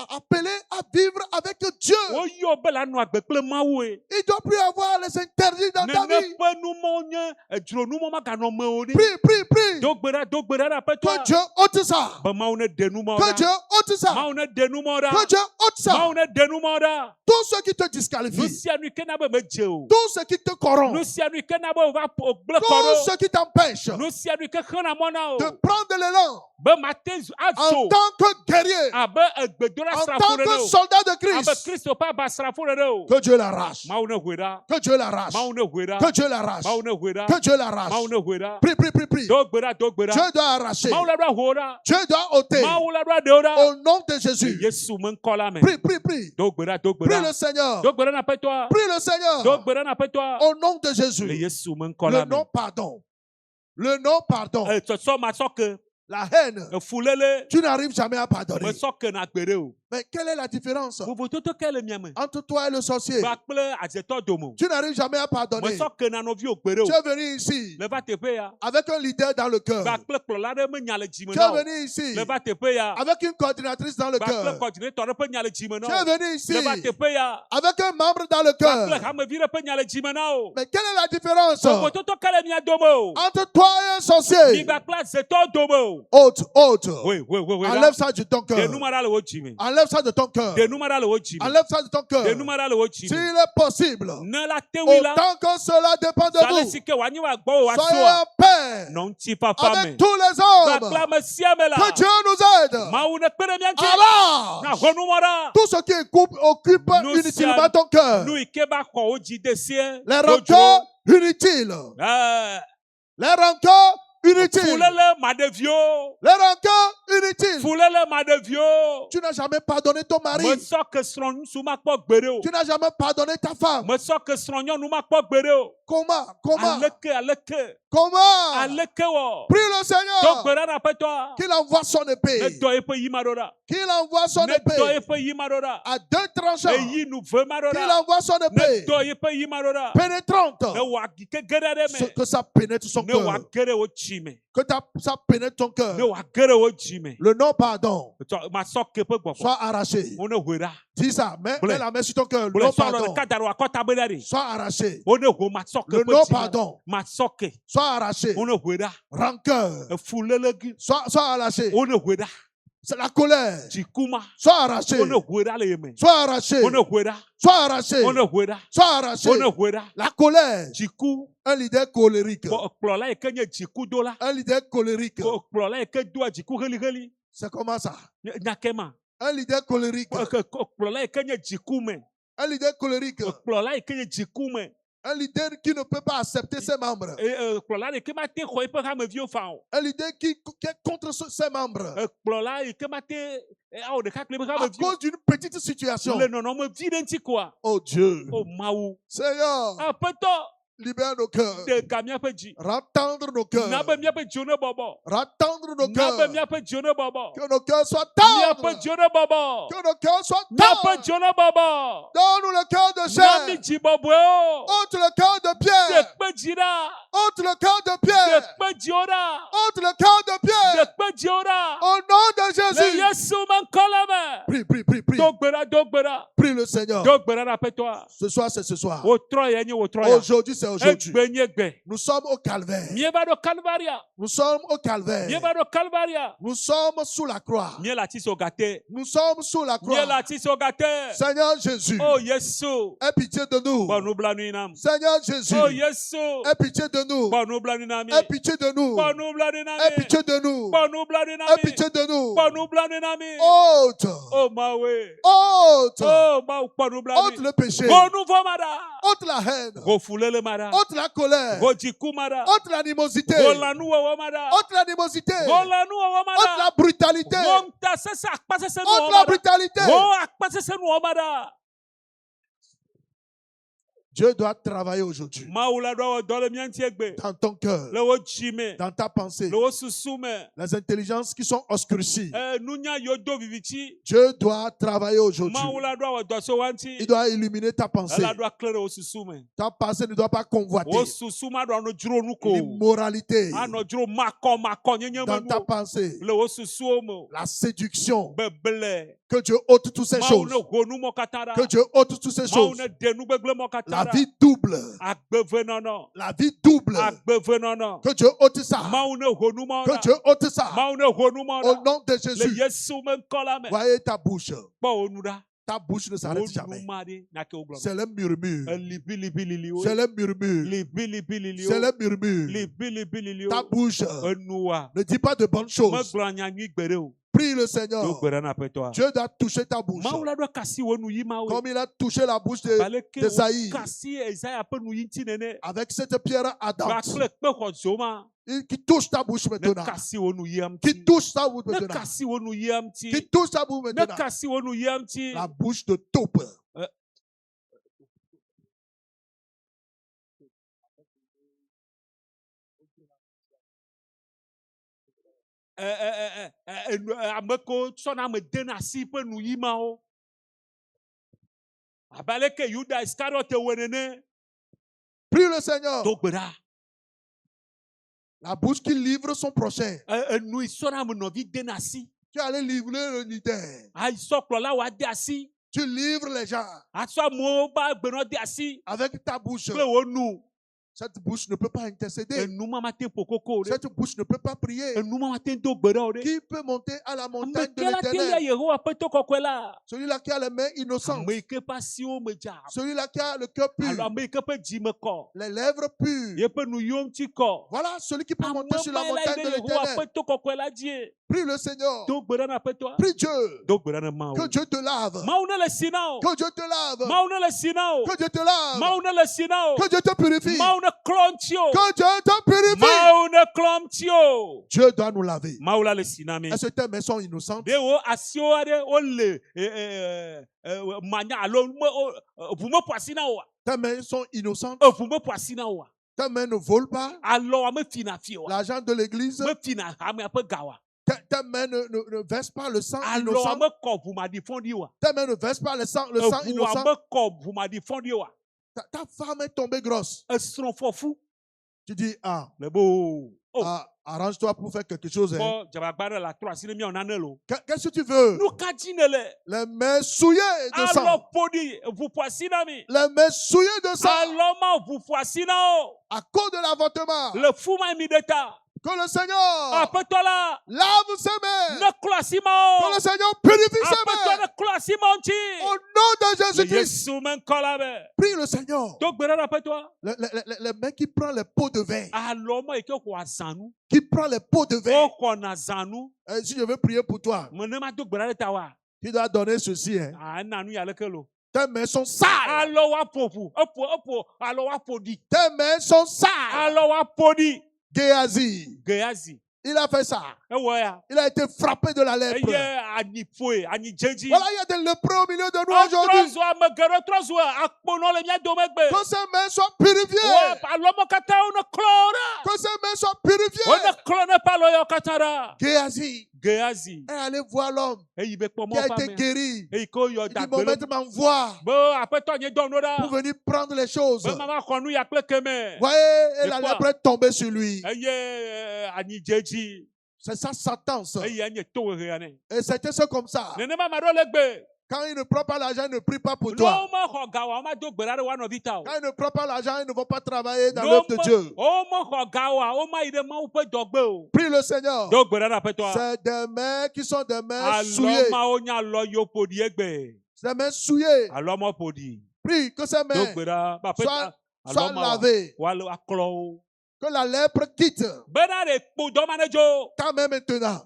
appelé à vivre avec Dieu. O yɔ be la nu agbe kple Mawu ye. Il ne doit plus avoir les interdits dans ta Nene vie. ƒe numɔ nye edzronumɔ maganɔ me o ɖi. Prie, prie, prie. Do gbe ɖa ɖe Que aƒetɔa. Dieu ôte ça. Be Mawu ne ɖe numɔ Que Dieu ɖa. ôte ça. Mawu ne ɖe numɔ ɖa. Que Dieu ôte ça. Mawu ne ɖe numɔ ɖa. Tout ce qui te Nu disqualifie, sia nu ke na be medze o. tout ce qui te corrompt, Nu sia nu ke na be wòva gblẽ kɔ tout ɖo. ce qui t'empêche Nu sia nu ke xena mɔ na de o. prendre l'élan Be mate en azo. tant que guerrier, Abe egbedola en srafo tant ɖe que o. soldat de Abe Christ. Kristo ƒe aba srafo ɖe o. Que Dieu l'arrache. Mawu ne hoe ɖa. Que Dieu l'arrache. Mawu ne hoe ɖa. Que Dieu l'arrache. Mawu ne hoe ɖa. Que Dieu l'arrache. Mawu ne hoe ɖa. Prie, prie, prie, prie. Do gbe ɖa, do gbe ɖa. Dieu doit arracher. Mawu la ɖo ho ɖa. Dieu doit ôter. Mawu la ɖo aɖewo ɖa. Au nom de Jésus. Yesu me ŋkɔ la me. Prie, prie, prie. Do gbe ɖa, do gbe Prie ɖa. le Seigneur. Do gbe ɖa na aƒetɔa. Prie le Do Seigneur. gbe ɖa na aƒetɔa. Au nom de Le Jésus. Yesu me ŋkɔ la Le me. non pardon. Le non pardon. Tsɔtsɔ ma sɔ ke. La haine. Efulele. Tu n'arrives jamais à pardonner. Me sɔ ke na gbe ɖe o. Mais quelle est la différence Vovototo ke le mia me. entre toi et le sorcier? Va kple adzetɔ dome. Tu n'arrives jamais à Me pardonner. sɔ ke na nɔviwo gbe ɖe Tu o. es venu ici Le va teƒe ya. avec un leader dans le cœur. Va kple kplɔla ɖe me nya le dzime Tu na es o. venu ici Le va teƒe ya. avec une coordinatrice dans le Va kple cœur. coordinateur ɖe ƒe nya le dzime Tu na es o. venu ici Le va teƒe ya. avec un membre dans le Va kple cœur. hamevi ɖe ƒe nya le dzime na o. Mais quelle est la différence Vovototo ke le mia dome o. entre toi et un sorcier? Mi va kple adzetɔ dome o. Ôte, ôte. Oui. Enlève ça de ton cœur. De numa ɖa le wo dzime. Enlève ça de ton cœur. De numa ɖa le wo dzime. Enlève ça de ton cœur. De numa ɖa le wo S'il dzime. est possible, Ne la te wi la. autant que cela dépend de Zale vous, si ke wòanyi wa gbɔ wa soyez soa. en paix Nɔ ŋuti fafa me. avec tous les Va kple hommes. ame sia me la. Que Dieu nous aide. Mawu ne kpe ɖe mia ŋuti. Na Alors, ho numɔ ɖa. tout ce qui occupe Nous inutilement sommes- ton cœur, Nu yi ke va xɔ wo dzi de sie. les rancœurs inutiles, les rancœurs inutiles, Fulele maɖeviwo. les rancœurs inutiles. Fulele maɖeviwo. Tu n'as jamais pardonné ton mari. Me sɔ ke srɔ̃ŋusu makpɔ gbe ɖe o. Tu n'as jamais pardonné ta femme. Me sɔ ke srɔ̃nyɔnu makpɔ gbe ɖe o. Comment? Aleke wɔ. Prie le Do Seigneur gbe ɖa na aƒetɔa. qu'il envoie son Ne épée. dɔ yeƒe yi ma ɖo ɖa. Qu'il envoie son Ne dɔ épée yeƒe yi ma ɖo ɖa. à deux tranchants. Eyi nu ve ma ɖo Qu'il ɖa. envoie son Ne épée dɔ yeƒe yi ma ɖo ɖa. pénétrante. Ne wòagi ke ge ɖe ɖe me. Que ça pénètre son Ne cœur. wòage ɖe wo dzi me. Que ça pénètre ton cœur. Ne wòage ɖe wo dzi me. Le non-pardon Masɔ ke ƒe gbɔgbɔ. soit arraché. Wo ne hoe ɖa. Dis ça. Mets Bleu. la main sur ton cœur. Le Wòle sɔ lɔ non-pardon ɖeka da ɖe wòakɔta be ɖa ɖe. soit arraché. Wo ne ho masɔ ke Le ƒe dzi me. non-pardon Masɔ ke. soit arraché. Wo ne hoe ɖa. Rancœur Efulele gi. soit arraché. Wo ne hoe ɖa. C'est la colère. Dzikuma. Soit arraché. Wo ne hoe ɖa le ye me. Soit arraché. Wo ne hoe ɖa. Soit arraché. Wo ne hoe ɖa. Soit arraché. Wo ne hoe ɖa. La colère. Dziku. Un leader colérique. Kplɔla yi ke nye dzikudola. Un leader colérique. Kplɔla yi ke doa dziku heliheli. C'est comment ça? Nyake ma. Un leader colérique. Kplɔla yi ke nye dziku me. Un leader colérique. Kplɔla yi ke nye dziku me. Un leader qui ne peut pas accepter ses membres. Kplɔla yi ke mate xɔ eƒe hameviwo fa o. Un leader qui est contre ses membres. Kplɔla yi ke mate awɔ ɖeka kple eƒe À hameviwo. cause d'une petite situation. Le nɔnɔme vi ɖe ŋuti koa. Oh Dieu. O Mawu. Seigneur, Aƒetɔ. libère nos cœurs. De ga míaƒe dzi. Retendre nos cœurs. Na be míaƒe dziwo ne bɔbɔ. Retendre nos Na be cœurs. míaƒe dziwo ne bɔbɔ. Que nos cœurs soient Míaƒe tendres. dziwo ne bɔbɔ. Que nos cœurs soient Míaƒe tendres. dziwo ne bɔbɔ. Donne-nous le cœur de Na mi chair. dzi bɔbɔewo. Ôte le cœur de pierre. Dekpe dzi ɖa. Ôte le cœur de pierre. Dekpe dziwo ɖa. Ôte le cœur de pierre. Dekpe dziwo ɖa. Au nom de Le Jésus. Yesu me ŋkɔ le me. Prie, prie, prie, prie. Do gbe ɖa, do gbe ɖa. Prie le Seigneur. Do gbe ɖa na aƒetɔa. Ce soir, c'est ce soir. Wotrɔ ya nye wotrɔ ya. Aujourd'hui, c'est aujourd'hui. Egbe nye gbe. Nous sommes au calvaire. Míeva ɖo Calvaria. Nous sommes au calvaire. Míeva ɖo Calvaria. Nous sommes sous la croix. Mie le ati so gate. Nous sommes sous la Mie le croix. ati so gate. Seigneur Jésus, Oh Yesu. aie pitié de nous. Bɔ nublanui nam. Seigneur Jésus, Oh Yesu. aie pitié de nous. Bɔ nublanui na mi. Aie pitié de nous. Bɔ nublanui na Aie mi. pitié de nous. Bɔ nublanui na Aie mi. pitié de nous. Bɔ nublanui na mi. Ôte, Oh Mawe. ôte, Oh Mawu kpɔ ôte nublanui. le péché. Go nuvɔ ma ɖa. Ôte la haine. Go fulele ma ɖa. Ôte la colère. Go dziku ma ɖa. Ôte l'animosité. Go lanuwɔwɔ ma ɖa. Ôte l'animosité. Go lanuwɔwɔ ma Ôte la ɖa. brutalité. Go ŋutasese akpasese Ôte nuwɔ la ma ɖa. brutalité. Go akpasese nuwɔ ma ɖa. Dieu doit travailler aujourd'hui Mawu la ɖo awɔ dɔ le mía ŋuti egbe. dans ton cœur, Le wo dzi me. dans ta pensée. Le wo susu me. Les intelligences qui sont obscurcies. Nunya yiwo do vivitsi. Dieu doit travailler aujourd'hui. Mawu la ɖo awɔ dɔ so wa ŋuti. Il doit illuminer ta pensée. Ela ɖo akle ɖe wo susu me. Ta pensée ne doit pas convoiter Wo susu ma ɖo anɔ dzro nu ko. l'immoralité Anɔ dzro makɔ nyenye dans me ta nu. pensée, Le wo susuwo me. la séduction. Beble. Que Dieu ôte toutes ces Mawu choses. ne ho nu mɔ katã ɖa. Que Dieu ôte toutes ces Mawu choses. ne de nu gbegblẽ mɔ katã La ɖa. vie double. Agbevenɔnɔ. La vie double. Agbevenɔnɔ. Que Dieu ôte ça. Mawu ne ho nu mɔ Que ɖa. Dieu ôte ça. Mawu ne ho nu mɔ Au ɖa. nom de Le Jésus. Yesu me ŋkɔ la me. Voyez ta bouche. Kpɔ wo nu ɖa. Ta bouche ne Wo s'arrête jamais. nu ma ɖe nake wo gblɔ. C'est le murmure. Libilili C'est le murmure. Libilili C'est le murmure. Libilili Ta bouche Enua. ne dit pas de bonnes choses. Megblɔ nya nyui gbe ɖe o. Prie le Do Seigneur. gbe ɖe na aƒetɔa. Dieu doit toucher ta bouche. Mawu la ɖo kasi wo nu yi ma wo. Comme il a touché la bouche Baleke d'Esaïe wo kasi Esaya ƒe nu yi ŋuti nene. avec cette pierre ardente. Kpakple kpexɔzo ma. Qui touche ta bouche Ne maintenant. kasi wo nu yia Qui ŋuti. touche ta bouche Ne maintenant. kasi wo nu yia ŋuti. Qui touche ta bouche Ne maintenant. kasi wo nu yia ŋuti. La bouche de taupe. Ame kewo tsɔna ame dena asi ƒe nu yi mawo. Abe aleke Yuda Iscariot wɔ nene. Prie le Seigneur. Do gbe ɖa. La bouche qui livre son prochain. Enu yi sɔna ame nɔvi dena asi. Tu allais livrer le leader. Asɔ kplɔla wa de asi. Tu livres les gens Asɔ amewo ba gbenɔ de asi. avec ta bouche. Kple wo nu. Cette bouche ne peut pas intercéder. Enu ma ma te ƒo koko o ɖe. Cette bouche ne peut pas prier. Enu ma ma te do gbe ɖe o ɖe. Qui peut monter à la Ame montagne de ke la te lia l'Éternel? Yehowa ƒe to kɔkɔe la. Celui-là qui a les mains innocentes. Ame yi ke ƒe asiwo me dza. Celui-là qui a le cœur pur. Alo ame yi ke ƒe dzi me kɔ. Les lèvres pures. Yeƒe nu yiwo ŋuti kɔ. Voilà celui qui peut Ame monter sur la ma la yi montagne de ɖe Yehowa l'Éternel. ƒe to kɔkɔe la dzi. Prie le Seigneur. Do gbe ɖe na aƒetɔa. Prie Dieu. Do gbe ɖe na Mawu. Que Dieu te lave. Mawu ne le si na o. Que Dieu te lave. Mawu ne le si na o. Que Dieu te lave. Mawu ne le si na o. Que Dieu te purifie. Mawu ne klɔ ŋuti o. Que Dieu te purifie. Mawu ne klɔ ŋuti o. Dieu doit nous laver. Mawu la le si na mi. Est-ce que tes mains sont innocentes? Ɖe wo asiwo aɖe wole manya alo ʋu me ƒo asi na o. Tes mains sont innocentes. Ʋu me ƒo asi na o. Tes mains ne volent pas. Alɔa me fina fi o. L'argent de l'église. Me fina hamea ƒe ga o. Tes mains ne versent pas le sang Alɔa innocent. me kɔ ʋumaɖifɔ ɖi o. Tes mains ne versent pas le sang Ʋua innocent. me kɔ ʋumaɖifɔ ɖi o. Ta femme est tombée grosse. Esrɔ̃fɔfu Tu dis, le bo. arrange-toi pour faire quelque chose. Hein. Kɔ dzabagba ɖe la trɔ asi ne míawo nane lo. Qu'est-ce que tu veux? Nu ka dzi ne le. Les mains souillées de sang. Alɔ ƒoɖi ʋu ƒo asi na mi. Les mains souillées de sang. Alɔ ma ʋu ƒo asi na o. À cause de l'avortement. Le fu ma mi ɖe ta. Que le Seigneur Aƒetɔ la. lave ses mains. Ne klɔ asi ma Que o. le Seigneur purifie ses Aƒetɔ mains. ne klɔ asi ma ŋuti. Au nom de Le Jésus-Christ. Yesu me ŋkɔ la me. Prie le Seigneur. Do gbe ɖe na aƒetɔa. Les mains qui prennent les pots de vin. Alɔ ma yi ke xɔ azãnu. Qui prend les pots de vin. Woxɔna zãnu. Si je veux prier pour toi, Me ne ma do gbe ɖa ɖe ta wa. tu dois donner ceci. Hein. Ena nu ya leke lo. Tes mains sont sales. Alɔ wa ƒo ƒu. Eƒo alɔ wa ƒo ɖi. Tes mains sont sales. Alɔ wa ƒo ɖi. Géasi. Gehazi. Il a fait ça. Ewɔ ya. Il a été frappé de la lèpre. Eye anyiƒoe anyidzedzi. Voilà, il y a des lépreux au milieu de nous aujourd'hui. Trɔ zu ame geɖe trɔ zu akponɔ le mía dome gbe. Que ces mains soient purifiées. Alɔmɔ katã wo ne klɔ ɖa. Que ces mains soient Wo ne purifiées. klɔ ne ƒe alɔ yawo katã ɖa. Géasi Gehazi. est allé voir l'homme Eyi be kpɔ qui a mɔ été ƒe ame. guéri. Eyi ke woyɔ Il dit, dagbe mon le. maître m'envoie Be aƒetɔ nye dɔm ɖo pour ɖa. venir prendre les choses. Be mama xɔ nu ya kple keme. Voyez, et De la quoi? lèpre est tombée sur lui. Eye anyidzedzi. C'est sa sentence. Eye nye tohehe ne. Et c'était ce comme ça. Nenema ma ɖo le gbe. Quand il ne prend pas l'argent, il ne prie pas pour Ne toi. wo me xɔ ga wa, wo ma do gbe ɖa ɖe wa nɔvi ta o. Quand il ne prend pas l'argent, ils ne vont pas travailler dans Ne l'œuvre de Dieu. wo me xɔ ga wa, wo ma yi ɖe Mawu ƒe dɔgbe o. Prie le Seigneur. Do gbe ɖa na aƒetɔa. C'est des mains qui sont des mains souillées. Alɔ mawo nye alɔ yiwo ƒo ɖi egbe. C'est des mains souillées. Alɔ ma ƒo ɖi. Prie que ces Do mains gbe ɖa ba soient, aƒetɔ. soient Alɔ ma lavées. wa aklɔ wo. Que la lèpre quitte Bena ɖe kpo dɔ ma ne dzo. ta main maintenant.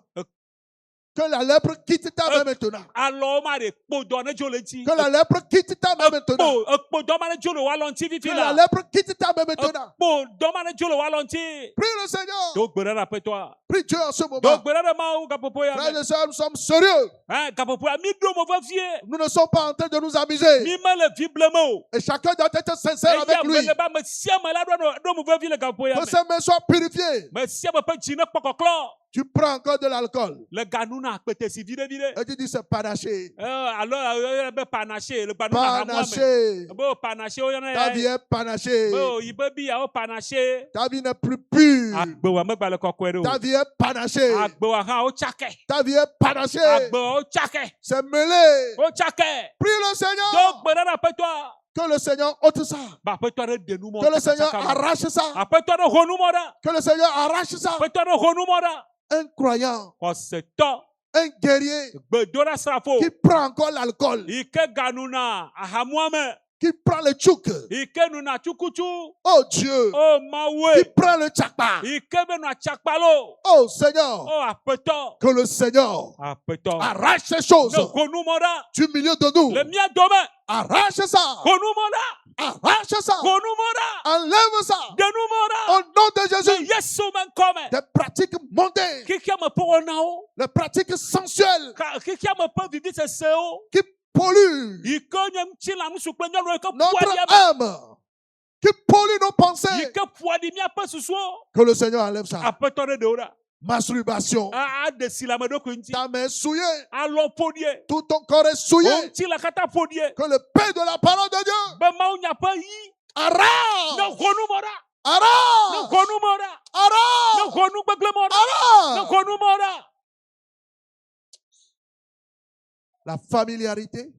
Que la lèpre quitte ta main maintenant. alɔ ma de kpodɔ ne dzo le ŋuti. Que la lèpre quitte ta main maintenant. Ekpodɔ ma ne dzo le walɔ ŋuti Que fifi la la. lèpre quitte ta main maintenant. Ekpodɔ ma ne dzo le walɔ ŋuti. Prie le Seigneur. Do gbe ɖe ɖe aƒetɔa. Prie Dieu en ce Do moment. gbe ɖe ɖe Mawu gaƒoƒo ya Frères me. et sœurs, nous sommes sérieux. Gaƒoƒoa mi ɖo mo vevie. Nous ne sommes pas en train de nous amuser. Mi me le vi blem o. Et chacun doit être sincère avec Eya lui. me le ba me sia me la ɖo mo vevi le gaƒoƒo ya Que me. ses mains soient purifiées. Me sia me ƒe dzi ne kpɔ kɔklɔ. Tu prends encore de l'alcool. Le ganu na akpete si viɖe viɖe. Et tu dis c'est panaché. Alo be panache le gbanu na hamua me. Panaché. Bo panache o yɔna Ta ya. vie est panachée. Bo yibe bi ya o panache. Ta vie n'est plus pure. Agbewa me gba le kɔkɔe ɖe Ta o. vie est panachée. Agbewa hã o tsake. Ta vie est panachée. Agbewa o tsake. C'est mêlé. O tsake. Prie le Do Seigneur. gbe ɖe ɖe aƒetɔa. Que le Seigneur ôte ça. Ba aƒetɔ ɖe de nu mɔ. Que le Seigneur tsaka me. arrache ça. Aƒetɔ ɖe ho nu mɔ ɖa. Que le Seigneur arrache ça. Aƒetɔ ɖe ho nu mɔ ɖa. Un croyant, Xɔsetɔ. un guerrier Gbedoɖa srafo. qui prend encore l'alcool, Yi ke ganu na ahamua me. qui prend le tchouk. Yi ke nu na tsukutsu. Oh Dieu, O qui Mawe. prend le tchakpa. Yi ke be nu atsakpalo. Oh Seigneur, O aƒetɔ. que le Seigneur Aƒetɔ. arrache ces choses Ne ho nu mɔ ɖa. du milieu de nous. Le mía dome. Arrache ça. Ho nu mɔ ɖa. Arrache ça. Ho nu mɔ ɖa. Enlève ça. De nu mɔ ɖa. Au nom de Le Jésus. Yesu me ŋkɔme. Des pratiques mondaines, Kikea me ƒe wɔnawo. les pratiques sensuelles Kikea me ƒe vivisesewo. qui polluent Yi ke nye ŋutilã ŋutsu kple nyɔnu yi ke ƒoa notre ɖi ame. âme, qui polluent nos Yi pensées. ke ƒoa ɖi míaƒe susuwo. Que le Seigneur enlève ça. Aƒetɔ ɖe ɖewo ɖa. Masturbation. Aɖe si le ame ɖokui ŋuti. Ta main est souillée. Alɔ ƒoɖie. Tout ton corps est souillé. Wo ŋutilã katã ƒoɖie. Que le paix de la parole de Dieu Be mawunya ƒe yi. Ne arrache. ho nu mɔ ɖa. Ne Arrache. ho nu mɔ ɖa. Ne Arrache. ho nu gbegblẽ mɔ ɖa. Ne Arrache. ho nu mɔ ɖa. La familiarité.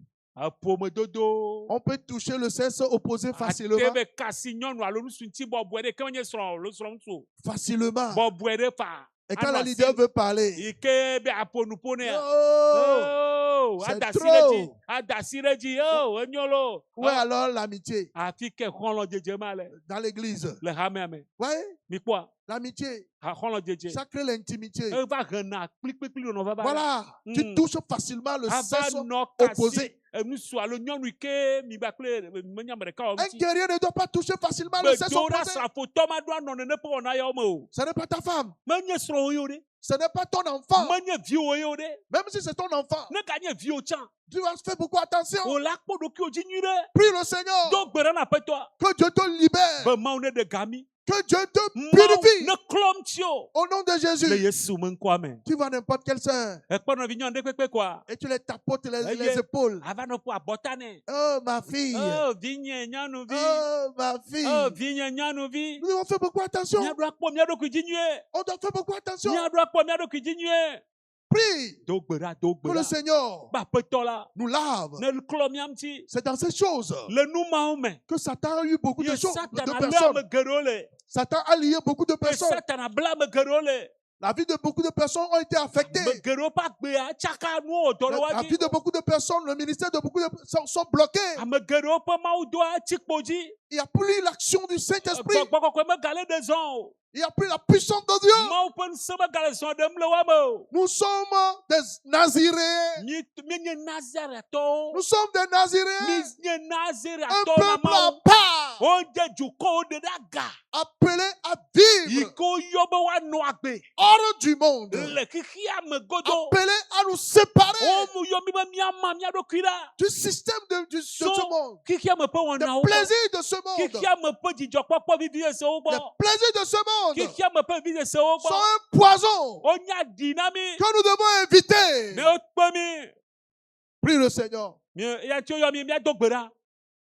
Ƒomedodo. On peut toucher le sexe opposé facilement. Ate be kasi nyɔnu alo nusu ŋuti bɔbɔe ɖe ke menye srɔ̃ lo srɔ̃ ŋutsu. Facilement. Bɔbɔe ɖe fa. Et quand la Anɔ leader asi. veut parler, Yi ke be aƒo nu ƒo nea. oh, Oh, c'est ada asi ɖe dzi. trop. Ada asi ɖe dzi. Oh, enyo lo. Où est alors l'amitié Afi ke xɔlɔ dzedze ma le. dans l'église? Le hamea me. Voyez, Mikpɔa. l'amitié, Xɔlɔ dzedze. ça crée l'intimité. Eva hena kplikplikpli nɔ vava. Voilà, tu touches facilement le Ava sexe nɔ opposé. kasi. Nusu alo nyɔnu yi ke mi ba kple menya ame ɖeka wɔ Un ŋuti. guerrier ne doit pas toucher facilement le sexe Gbedoɖa opposé. srafotɔ ma ɖo anɔ nene ƒe wɔna yawo me o. Ce n'est pas ta femme, Menye srɔ̃wo ye o ɖe. ce n'est pas ton enfant. Menye viwo ye o ɖe. Même si c'est ton enfant, Ne ganye viwo tsã. tu vas faire beaucoup attention. O la kpɔ ɖokuiwo dzi nyui ɖe. Prie le Seigneur, Do gbe ɖe na aƒetɔa. que Dieu te libère, Be Mawu ne ɖe gami. que Dieu te Mawu purifie. ne klɔm tsi o. Au nom de Le Jésus, Yesu me ŋkɔa me. tu vas n'importe quelle sœur Ekpɔ nɔvi nyɔnu ɖe kpekpe koa. et tu les tapotes les Eye. épaules. Ava nɔ ƒo abɔta nɛ. Oh, ma fille. Oh, vinye nyɔnuvi. Oh, ma fille. Oh, vinye nyɔnuvi. Nous devons faire beaucoup attention. Míaɖo akpɔ mía ɖokui dzi nyuie. On doit faire beaucoup attention. Míaɖo akpɔ mía ɖokui dzi nyuie. Prie Do gbe ɖa, do que gbe le ɖa. Seigneur Be aƒetɔ la. nous lave. Ne klɔ mía ŋuti. C'est dans ces choses Le nu mawo me. que Satan a eu beaucoup de Ye choses, Satan de lé personnes. ame geɖewo le. Satan a lié beaucoup de Ye personnes. Satan bla ame geɖewo le. La vie de beaucoup de personnes ont été affectées. Ame geɖewo ƒe agbea tsaka nuwo wɔ dɔ ɖe La wa vie dzi. de beaucoup de personnes, le ministère de beaucoup de personnes sont bloqués. Ame geɖewo ƒe mawudoa tsi kpo dzi. Il n'y a plus l'action du Saint-Esprit. Gbɔgbɔ kɔkɔe megale ɖe zɔn o. Il n'y a plus la puissance de Dieu. Mawu ƒe ŋusẽ megale zɔn ɖem le wa me o. Nous sommes des Naziréens. Míenye Nazaretɔwo. Nous sommes des Naziréens. Míenye Un Nazaretɔwo na peuple à Mawu. part. Wode dukɔwo ɖe ɖe aga. Appelé à Yi vivre ke woyɔ be woanɔ agbe. hors du monde. Le xixia me godo. Appelé à nous séparer Woyɔ mi be míama mía ɖokui ɖa. du système de ce monde. Xixia me ƒe Des wɔnawo. plaisirs de ce monde. Xixia me ƒe dzidzɔkpɔkpɔ vivi esewo Les gbɔ. plaisirs de ce monde Xixia me ƒe vivi esewo sont gbɔ. un poison Wonya di na mi. que nous devons éviter. Ne wokpe mi. Prie le Seigneur. Ya tso yɔ mi míado gbe ɖa.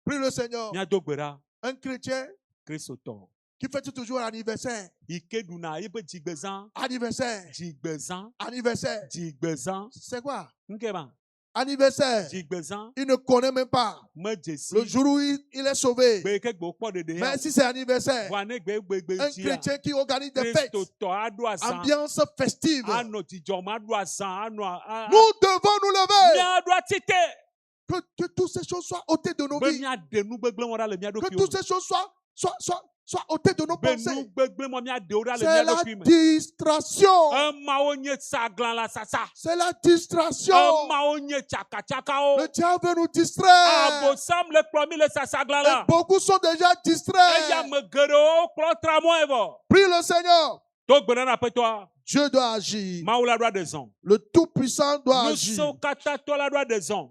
Prie le Seigneur. Míado gbe ɖa. Un chrétien Kristotɔ. qui fête toujours l'anniversaire. Yi ke ɖuna yiƒe dzigbezã. Anniversaire. Dzigbezã. Anniversaire. Dzigbezã. C'est quoi? Nke ma. Anniversaire. Dzigbezã. Il ne connaît même pas Medze si. le jour où il est sauvé. Gbe ke gbe wokpɔ ɖeɖe ya. Mais si c'est anniversaire, Wa ne gbe gbegbe un dzia. chrétien qui organise des fêtes, Kristotɔ aɖo azã. ambiance festive, Anɔ dzidzɔ me aɖo azã. nous devons nous lever. Míaɖo atite. Que toutes ces choses soient ôtées de nos Be vies. míaɖe nu gbegblẽ wɔna le mía Que ɖokuiwo toutes me. ces choses soient soit ôté de nos be nu pensées. gbegblẽ mɔ míaɖewo ɖa le C'est mía la ɖokui me. distraction. Emawo nye saglã la sasa. C'est la distraction. Emawo nye tsakatsakawo. Le diable veut nous distraire. Abosam le kplɔ mi le sasaglã Et la. beaucoup sont déjà Eya distraits. ame geɖewo kplɔ tra mɔe vɔ. Prie le Seigneur. Do gbe ɖa na aƒetɔa. Dieu doit agir. Mawu la ɖo aɖe zɔn. Le Tout-Puissant doit agir. Ŋusẽwo katã tɔ la ɖo aɖe zɔn.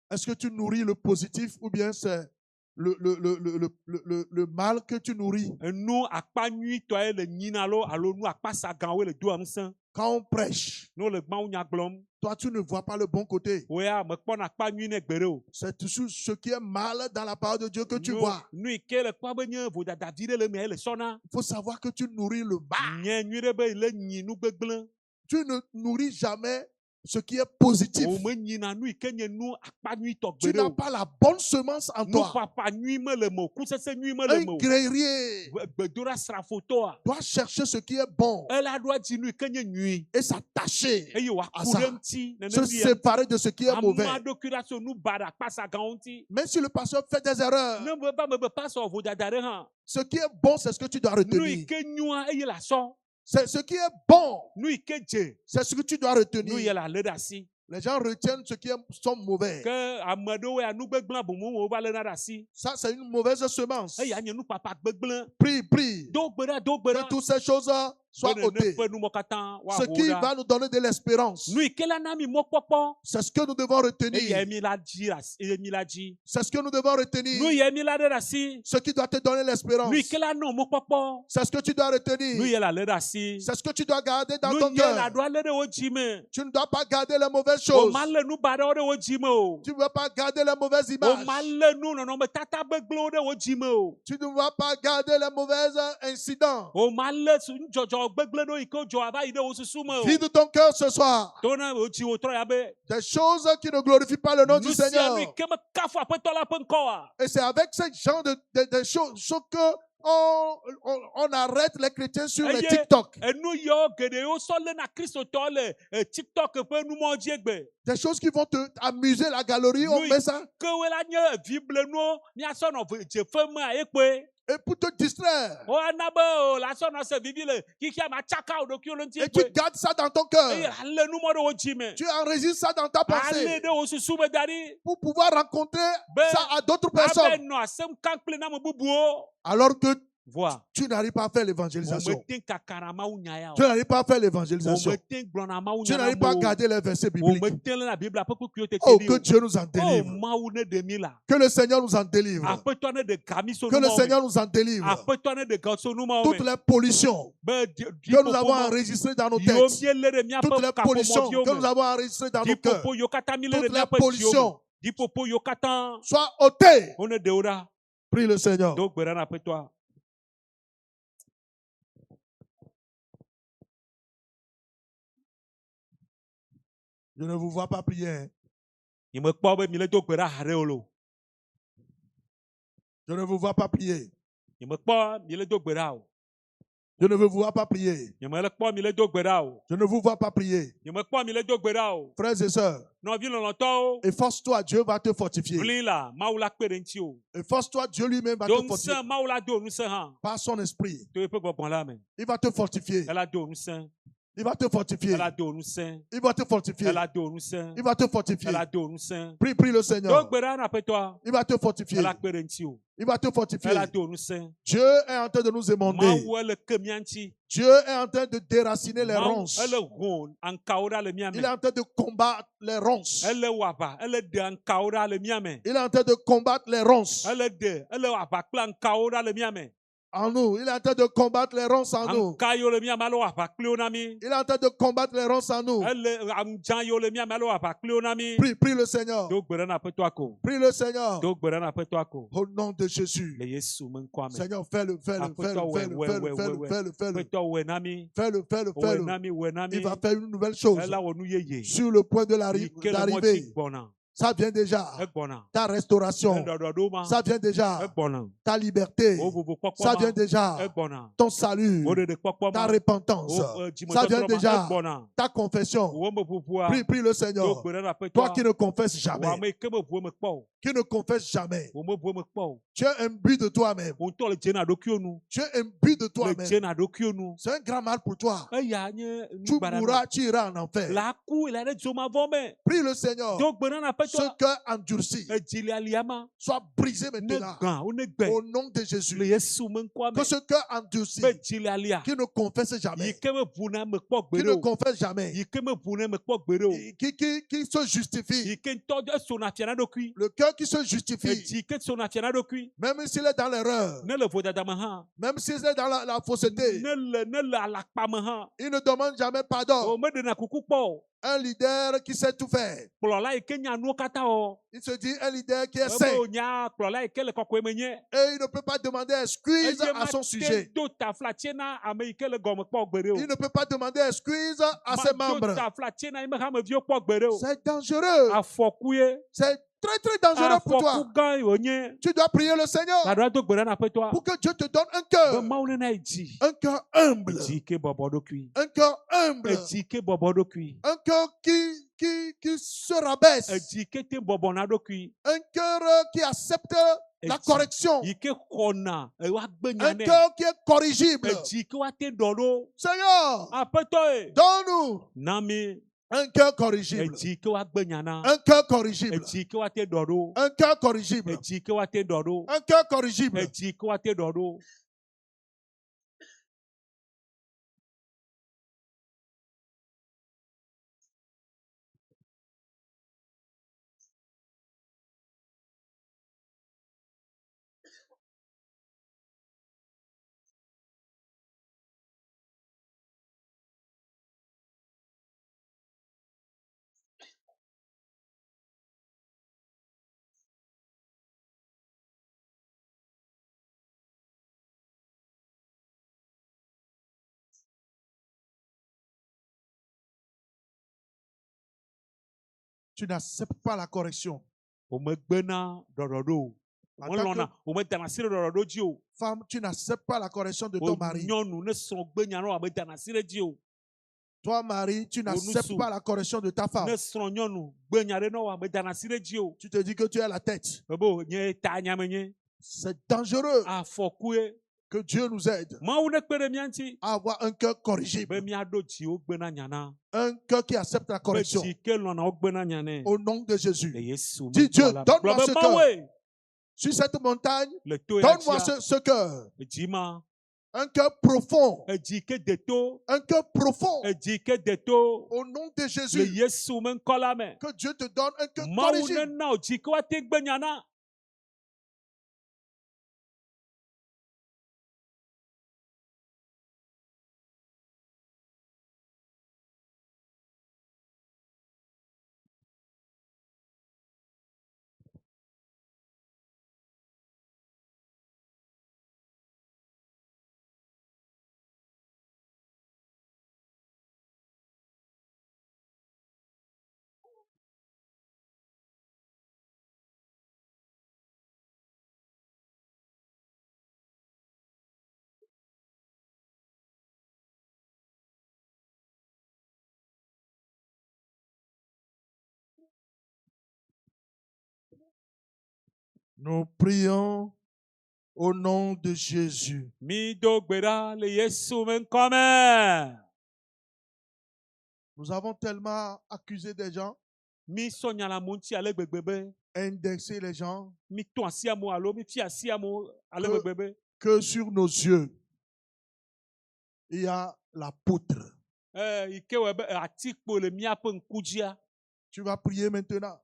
Est-ce que tu nourris le positif ou bien c'est le mal que tu nourris? Enu akpa nyuitɔe le nyina alo nu akpa sagãwoe le doa ŋusẽ. Quand on prêche, Ne wole Mawu nya gblɔm. toi tu ne vois pas le bon côté. Woya mekpɔna akpa nyui ne gbe ɖe o. C'est toujours ce qui est mal dans la parole de Dieu que tu vois. Nu yi ke le kpɔ be nye vodada vi ɖe le mea ele sɔna. Il faut savoir que tu nourris le mal. Nye nyui ɖe be le nyi nu gbegblẽ. Tu ne nourris jamais ce qui est positif. O me nyina nu yi ke nye nu akpa nyuitɔ Tu gbe ɖe n'as o. pas la bonne semence en Nu toi. papa nyui me le me o. Kusese nyui me le Un me o. guerrier Gbedoɖa srafotɔa. doit chercher ce qui est bon Ela ɖo adzi nu yi ke nye nyui. et s'attacher, Eye wòaku Asa. ɖe ŋuti. se séparer de ce qui est mauvais. Amea ɖokui ɖa tso nu baɖa akpa sagãwo ŋuti. Même si le pasteur fait des erreurs, Ne be ba me be pastor vodada ɖe hã. ce qui est bon, c'est ce que tu dois Nu retenir. yi ke nyua eye la sɔ. C'est ce qui est bon, Nu yi ke dze. c'est ce que tu dois Nu retenir. ye la lé ɖe asi. Les gens retiennent ce qui sont mauvais. Ke ame ɖewo ya nu gbegblẽ bomowo va léna ɖe asi. Ça, c'est une mauvaise semence. Eya nye nu papa gbegblẽ. Prie, prie. Do gbe ɖa, do gbe Que ɖa. toutes ces choses soient Be ôtées. ne ƒe numɔ katã Ce woaho qui ɖa. va nous donner de l'espérance, Nu yi ke la na mi mɔkpɔkpɔ. c'est ce que nous devons Eya retenir. mi la dzi ɖe asi. Eye mi la dzi. C'est ce que nous devons Nu retenir. ye mi la ɖe ɖe asi. Ce qui doit te donner l'espérance, Nu yi ke la nɔ mɔkpɔkpɔ. c'est ce que tu dois Nu retenir. ye la lé ɖe asi. C'est ce que tu dois garder dans Nu ton ye la cœur. ɖo alé ɖe wo dzi me. Tu ne dois pas garder les mauvaises O choses. ma lé nu baɖewo ɖe wo dzi me o. Tu ne dois pas garder les mauvaises O images. ma lé nu nɔnɔmetata gbegblẽwo ɖe wo dzi me o. Tu ne dois pas garder les mauvais incidents. O ma lé nudzɔdzɔ gbegblẽ ɖewo yi ke dzɔ va yi ɖe wo susu me o. Vide ton cœur ce soir. Tona o dzi wotrɔ ya be. Des choses qui ne glorifient pas le nom du Nu sia Seigneur. nu yi ke mekafu aƒetɔ la ƒe ŋkɔa. Et c'est avec ce genre de choses que on arrête les chrétiens sur les Eye, TikTok. Enu yiwo geɖewo sɔ léna kristotɔwo le TikTok ƒe numɔ dzi gbe. Des choses qui vont te amuser la galerie, on Oui. met ça. Ke woe la nye viblenuwo míasɔ nɔ dze fem a ekpe. Et pour te distraire. Woana be o la sɔ nɔ se vivi le xixia ma tsaka wo ɖokuiwo le ŋuti Et tu ekpe. gardes ça dans ton Eye cœur. alé numɔ ɖe wo dzi me. Tu enregistres ça dans ta Alé pensée. ɖe wo susu me da ɖi. Pour pouvoir rencontrer Ben, ça à d'autres Abe personnes. nɔ asem kam kple na ame bubuwo. Alors que Voa. tu n'arrives pas à faire Mo l'évangélisation. me te kakana Mawu nya ya Tu o. n'arrives pas à faire Mo l'évangélisation. me te gblɔna Mawu Tu nya na n'arrives pas à amewo. garder les versets Mo me bibliques. te léna Biblia ƒe kukuiwo tete Oh, ɖi que o. Dieu nous en Oh, délivre. Mawu ne ɖe mi la. Que le Seigneur nous en délivre. Aƒetɔ ne ɖe ga mi so Que le numɔwo me. Seigneur nous en délivre. Aƒetɔ ne ɖe ga so numɔwo Toutes me. les pollutions Be que nous avons enregistrées dans nos yiwo têtes. míelé ɖe míaƒe Toutes les pollutions kaƒomɔviwo que nous me. avons enregistrées dans nos cœurs. Ɖiƒoƒo yiwo katã míelé ɖe Toutes les míaƒe dziwo me. pollutions Ɖiƒoƒo yiwo katã soient ôtées. wone ɖe wo ɖa. Prie le Seigneur. Do gbe ɖa na aƒetɔa. Je ne vous vois pas prier. Hein. Nyemekpɔ be mi le do gbe ɖa ha ɖe o lo. Je ne vous vois pas prier. Nyemekpɔ mi le do gbe ɖa o. Je ne vous vois pas prier. Nyemele kpɔ mi le do gbe ɖa o. Je ne vous vois pas prier. Nyemekpɔ mi le do gbe ɖa o. Frères et sœurs, Nɔvi lɔlɔ̃tɔwo. efforce-toi, Dieu va te fortifier. Vli la Mawu la kpe ɖe ŋuti o. Efforce-toi, Dieu lui-même va Do te fortifier. ŋusẽ Mawu la do ŋusẽ hã. Par son esprit, To eƒe gbɔgbɔ la me. il va te fortifier. Ela do ŋusẽ. Il va te fortifier. Ela do ŋusẽ. Il va te fortifier. Ela do ŋusẽ. Il va te fortifier. Ela do ŋusẽ. Prie, prie le Do Seigneur. gbe ɖa na aƒetɔa. Il va te fortifier. Ela kpe ɖe ŋuti o. Il va te fortifier. Ela do ŋusẽ. Dieu est en train de nous émonder. Mawu ele ke mía ŋuti. Dieu est en train de déraciner les Mawu ronces. ele ho ankawo ɖa le mía Il me. est en train de combattre les ronces. Ele wɔ aʋa. Ele ɖe ankawo ɖa le mía me. Il est en train de combattre les ronces Ele wɔ aʋa kple ankawo ɖa le mía me. en nous. Il est en train de combattre les ronces en nous. Anka yiwo le mía me ele wɔ aʋa kpliwo na mí. Il est en train de combattre les ronces en nous. Ele amdzã yiwo le mía me ele wɔ aʋa kpliwo na mí. Prie, prie le Seigneur. Do gbe ɖa na aƒetɔa ko. Prie le Seigneur. Do gbe ɖa na aƒetɔa ko. Au nom de Jésus. Le Yesu me ŋkɔa me. Seigneur, fais-le, fais-le, fais-le, fais-le, fais-le, fais-le, fais-le, fais-le. Aƒetɔ wɔe na mí. Fais-le, fais-le, Wɔe fais-le. na mí, wɔe na mí. Il va faire une nouvelle chose Ela wɔ nu yeye. sur le point de Yi ke le mɔ dzi d'arriver. gbɔna. Ça vient déjà. egbɔna Ta restauration. eɖɔɖɔ ma Ça vient déjà. egbɔna Ta liberté. vovovo Ça kpɔkpɔ vient ma déjà. egbɔna Ton salut. woɖeɖe kpɔkpɔ Ta ma repentance. Ça vient dzimetsɔtrɔ ma déjà. egbɔna Ta confession. wo meʋuʋua Prie, prie le do Seigneur. gbe ɖe na Toi qui aƒetɔa ne confesses wo jamais. ame yi ke meʋue me kpɔ o Qui ne confesse jamais. wo meʋue me kpɔ o Tu es imbu de toi-même. wo ŋutɔ le dze na ɖokuiwo nu Tu es imbu de le toi-même. dze na ɖokuiwo nu C'est un grand mal pour toi. eya nye Tu nugbana mourras, tu iras en enfer. la ku le ɖe dzomavɔ me Prie le Seigneur. do gbe ɖe na Ce aƒetɔa cœur endurci edzilalia ma soit brisé ne maintenant. gbã wo ne gbɛ Au nom de le Jésus. Yesu me ŋkɔa Que me ce cœur endurci be dzilalia qui ne confesse yi jamais. ke meʋuna me kpɔ Qui gbe ɖe ne o confesse jamais. yi ke meʋuna me kpɔ gbe ɖe o Qui se justifie. yi ke ŋutɔ esona fia na ɖokui Le cœur qui se justifie. edzi ke sona fia na ɖokui Même s'il est dans l'erreur. ne le vodada me hã Même s'il est dans la fausseté. ne le alakpa me hã Il ne demande jamais o pardon. meɖena kuku kpɔ o Un leader qui sait tout faire. kplɔla yi ke nya nuwo katã wɔ Il se dit un leader qui est ebe saint. wonya kplɔla yi ke le kɔkɔe me nye Et il ne peut pas demander excuse eye à son sujet. do taflatse na ame yi ke le gɔme kpɔ gbe ɖe o Il ne peut pas demander excuse à ses do membres. taflatse na yi me hameviwo kpɔ gbe ɖe o C'est dangereux. afɔku ye C'est très très dangereux pour toi. afɔku gã yi wònye Tu dois prier le Seigneur gaɖo do gbe ɖe na aƒetɔa pour que Dieu te donne un be cœur. mawu ne na yi dzi Un cœur humble. edzi ke bɔbɔ ɖokui Un cœur humble. edzi ke bɔbɔ ɖokui Un cœur qui se rabaisse. edzi ke te bɔbɔ na ɖokui Un cœur qui accepte la Edzi correction. yi ke xɔna woagbe nya Un nɛ cœur qui est corrigible. edzi ke woate ɖɔ ɖo Seigneur, aƒetɔ ye donne-nous na mi un cœur corrigible. edzi ke woagbe nya na Un cœur corrigible. edzi ke woate ɖɔ ɖo Un cœur corrigible. edzi ke woate ɖɔ ɖo Un cœur corrigible. edzi ke woate ɖɔ ɖo Tu n'acceptes pas la correction. womegbena ɖɔɖɔ ɖo o En tant womelɔna que womedana asi ɖe ɖɔɖɔ ɖo dzi o femme, tu n'acceptes pas la correction de ton mari. nyɔnu ne srɔ̃ gbe nya na womedana asi ɖe dzi o Toi, mari, tu n'acceptes pas la correction de ta femme. ne srɔ̃ nyɔnu gbe nya ɖe na womedana asi ɖe dzi o Tu te dis que tu es la tête. ebe nye ta nyame nye C'est dangereux. afɔku ye Que Dieu nous aide mawu ne kpe ɖe mía ŋuti à avoir un cœur be corrigible. míaɖo dziwo gbena nya na Un cœur qui accepte la be correction. dzi ke lɔna wo gbena nya nɛ Au nom de le Jésus. Yesu Dis Dieu, me donne-moi gblɔ ce be mawoe cœur. Sur cette montagne, le to ya donne-moi dzia ce cœur. edzi ma Un cœur profond. edzi ke de to Un cœur profond. edzi ke de to Au nom de le Jésus. Yesu me ŋkɔ la me Que Dieu te donne un cœur mawu ne corrigible. na wo dzi ke woate gbe nya na Nous prions au nom de Jésus. mi do gbe ɖa le Yesu me ŋkɔ me Nous avons tellement accusé des gens, mi sɔ nya le amewo ŋuti ale gbegbe be indexé les gens, mi tɔ asi amewo alo mi fia asi amewo ale Que- gbegbe be que sur nos yeux, il y a la poutre. yi ke wɔ be atikpo le míaƒe ŋku dzia Tu vas prier maintenant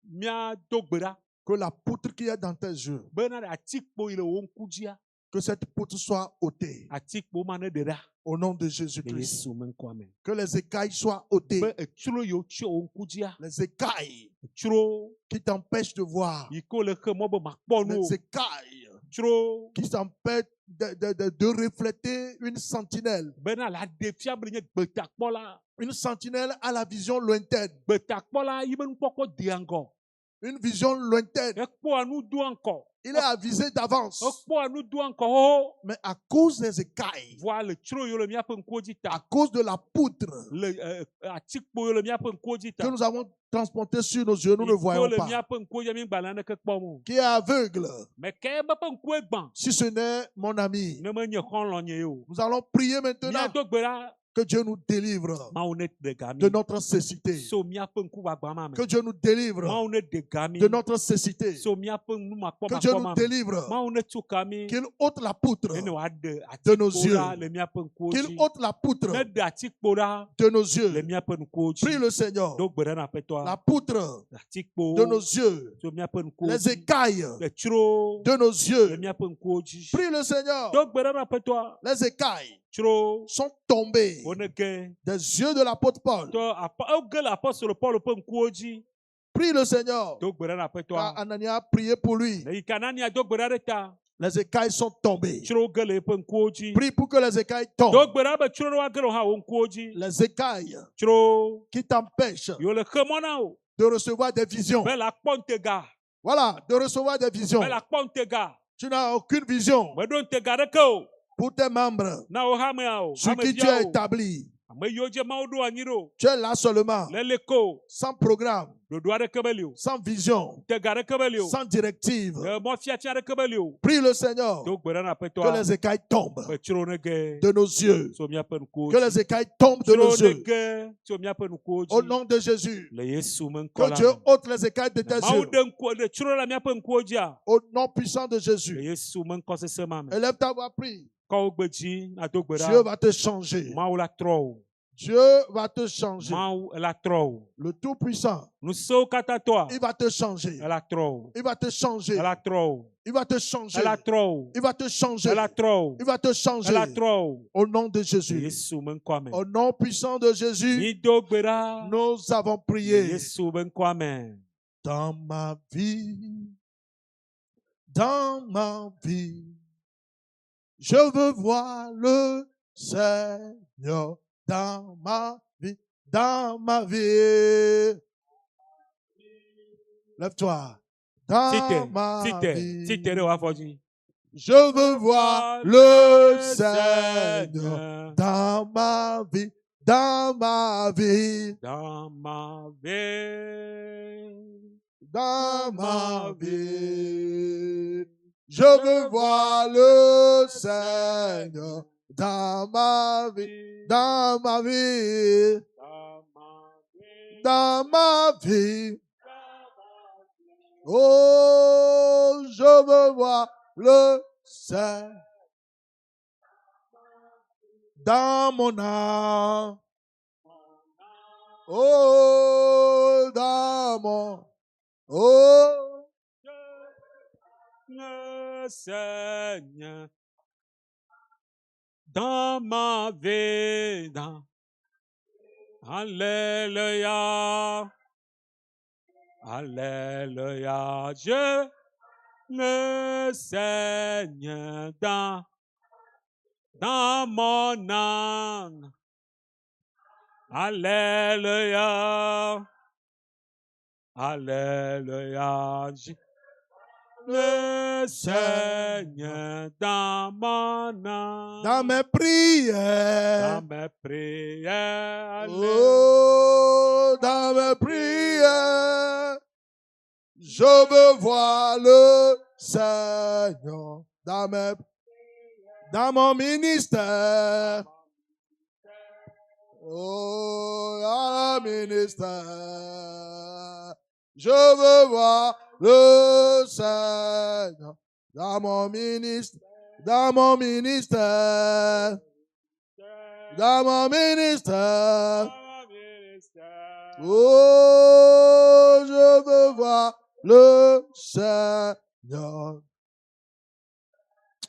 míado gbe ɖa que la poutre qui est dans tes yeux, bena ɖe atikpo yi le wo ŋku dzia que cette poutre soit ôtée atikpo ma ne ɖe ɖa au nom de le Jésus-Christ. Yesu me ŋkɔ me Que les écailles soient ôtées. be etsro yiwo tsyɔ wo ŋku dzia Les écailles etsro qui t'empêchent de voir. yi ke wole xe mɔ be makpɔ nu o Les écailles tsro qui t'empêchent de refléter une sentinelle. bena le aɖe fia be nye gbetakpɔla Une sentinelle a la vision lointaine. Gbetakpɔla yi be nukpɔkpɔ de ŋgɔ. Une vision lointaine. Ekpɔa nu do ŋkɔ. Il est avisé d'avance. Ekpɔa nu do ŋkɔ xoxo. Mais à cause des écailles, Voa le tsro yo le míaƒe ŋkuwo dzi à ta. cause de la poutre Le atikpo yo le míaƒe ŋkuwo dzi ta. que nous avons transportée sur nos yeux, nous ne Yo voyons le pas. míaƒe ŋkuwo dzi mi gbalẽ aɖeke kpɔm o. Qui est aveugle, Mais ke be ƒe ŋkue gbã. si ce n'est mon ami. Ne menye xɔlɔ̃ nye o. Nous allons prier maintenant Míado gbe ɖa. que Dieu nous délivre Mawu ne de ga mi. de notre cécité. So míaƒe ŋkugbagba ma me. Que Dieu nous délivre Mawu ne de ga mi. de notre cécité. So míaƒe Que numakpɔmakpɔ Dieu ma nous me. délivre. Mawu ne tso ka mi. Qu'il ôte la poutre Ne wòaɖe de nos atikpo ɖa yeux. le míaƒe ŋkuwo Qu'il dzi. ôte la poutre Ne ɖe atikpo ɖa de nos le yeux. míaƒe ŋkuwo Prie dzi. le Seigneur. Do gbe ɖa na aƒetɔa. La poutre Atikpo de nos yeux. tso míaƒe ŋkuwo Les dzi. écailles Le tsro de nos le yeux. míaƒe ŋkuwo dzi. Prie le Seigneur. Do gbe ɖa na aƒetɔa. Les écailles Tsro sont tombées wone ge. des yeux de l'apôtre Paul. Ege le apɔstolo Paul ƒe ŋkuwo dzi. Prie le Seigneur. Do gbe ɖa na Car aƒetɔa. Anania a prié pour lui. Ne yi ke Anania do gbe ɖa ɖe ta. Les écailles sont tombées. Tsro ge le eƒe ŋkuwo dzi. Prie pour que les écailles Do tombent. gbe ɖa be tsro ɖe woage le hã wo ŋkuwo dzi. Les écailles Tsro qui t'empêchent yo le xe mɔ na o. de recevoir des visions. Be le akpɔ ŋtega. Voilà, de recevoir des visions. Be le akpɔ ŋtega. Tu n'as aucune vision Meɖo ŋtega ɖeke o. pour tes membres Na wo hamea o. sur qui tu es Hameviawo. établi. Ame yiwo dze Mawu ɖo anyi ɖo. Tu es là seulement, Le le ko. sans programme, Ɖoɖo aɖeke be li o. sans vision, Ŋtega aɖeke be li o. sans directive. Mɔ fiafia aɖeke be li o. Prie le Seigneur Do gbe ɖa na que aƒetɔa. les écailles tombent Be tsro ne ge. de nos yeux. Tso míaƒe ŋkuwo Que dzi. les écailles tombent de Tsro nos ne yeux. ge. Tso míaƒe ŋkuwo Au dzi. nom de Jésus. Le Yesu me ŋkɔ Que la Dieu me. ôte les écailles de tes Mawu yeux. ɖe ŋku ɖe tsro le míaƒe ŋkuwo dzia. Au nom puissant de Le Jésus. Yesu me ŋkɔ sese ma me. Élève ta voix, prie. Kɔ wo gbe dzi na do gbe Dieu ɖa. va te changer. Mawu la trɔ o. Dieu va te changer. Mawu la trɔ o. Le Tout-Puissant, Nu sewo katã tɔa. il va te changer. La trɔ o. Il va te changer. La trɔ o. Il va te changer. La trɔ o. Il va te changer. La trɔ o. Il va te changer. La trɔ o. Au nom de Le Jésus. Yesu me ŋkɔ me. Au nom puissant de Jésus, Mi do gbe ɖa. nous avons Le prié. Yesu me ŋkɔ me. Dans ma vie, je veux voir le Seigneur dans ma vie. Lève-toi. Dans ma Site vie, ɖe wo afɔ dzi. je veux voir le Seigneur dans ma vie, dans ma vie, Dans ma vie. dans ma vie. Je veux voir le Seigneur dans ma vie, dans ma vie, dans ma vie. Oh, je veux voir le Seigneur dans mon âme. Oh, dans mon... Oh, Le Seigneur dans ma vie. Alléluia. Alléluia. Je le Seigneur dans mon âme. Alléluia. Alléluia. Le Seigneur dans mon âme. dans mes prières. Dans mes prières. Oh, dans mes prières. Je veux voir le Seigneur dans mon ministère. Oh, dans le ministère. Je veux voir le Seigneur dans mon ministère. Dans mon ministère. Dans mon ministère. Oh, je veux voir le Seigneur.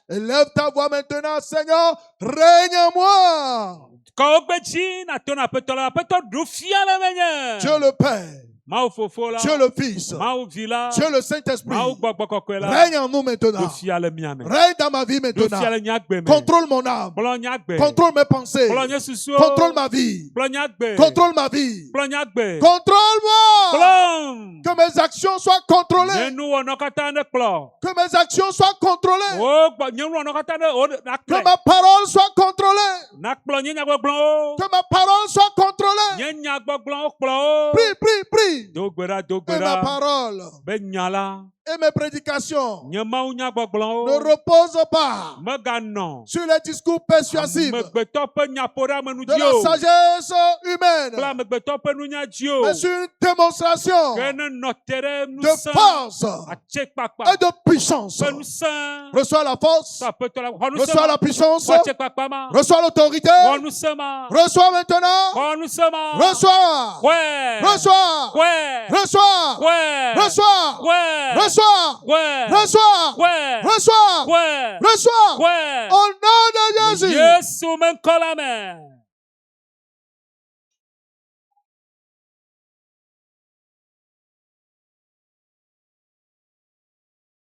Élève ta voix maintenant, Seigneur, règne en moi. Kɔ gbe dzi na to na aƒetɔ la aƒetɔ ɖo fia le menye. Dieu le Père, Mau fofo la. Dieu le Fils, Mau vila. Dieu le Saint-Esprit, Mau gbɔgbɔ kɔkɔe la. règne en nous maintenant. Do fia le mia me. Règne dans ma vie Do maintenant. fia le nyagbe me. Contrôle mon âme. Kplɔ nyagbe. Contrôle mes pensées. Kplɔ nye susuwo. Contrôle ma vie. Kplɔ nyagbe. Contrôle ma vie. Kplɔ nyagbe. Contrôle-moi. Kplɔm. Que mes actions soient contrôlées. Nye nuwɔnɔ katã ne kplɔ. Que mes actions soient contrôlées. O gbɔ nye nuwɔnɔ katã ne o na Que kplɔe. ma parole soit contrôlée. Na kplɔ nye nyagbɔgblɔwo. Que ma parole soit contrôlée. Nye nyagbɔgblɔwo kplɔ wo. Prie, prie, prie. Do gbe ɖa do gbe Et ma ɖa. parole Be nya la. et mes prédications Nye mawu ne nyagbɔgblɔwo. reposent pas Meganɔ. sur les discours persuasifs Amegbetɔ ƒe nyaƒoɖeamenu de dzi la o. sagesse Kple humaine, amegbetɔ ƒe nunya dzi o. mais sur une démonstration Ke ne nɔ te ɖe de nusẽ. force Atsekpakpa. et de puissance. Ƒe nusẽ. Reçois la force, Sɔ aƒetɔ la. Xɔ nusẽ reçois la ma. puissance, Xɔ atsekpakpa ma. reçois l'autorité, Xɔ nusẽ ma. reçois maintenant, Xɔ nusẽ ma. reçois, Xɔe. reçois, Xɔe. reçois, Xɔe. reçois, Xɔe. reçois, Xɔe. reçois, Xɔe. reçois, Xɔe. reçois, Xɔe. au nom de Jésus. Yesu me ŋkɔ la me.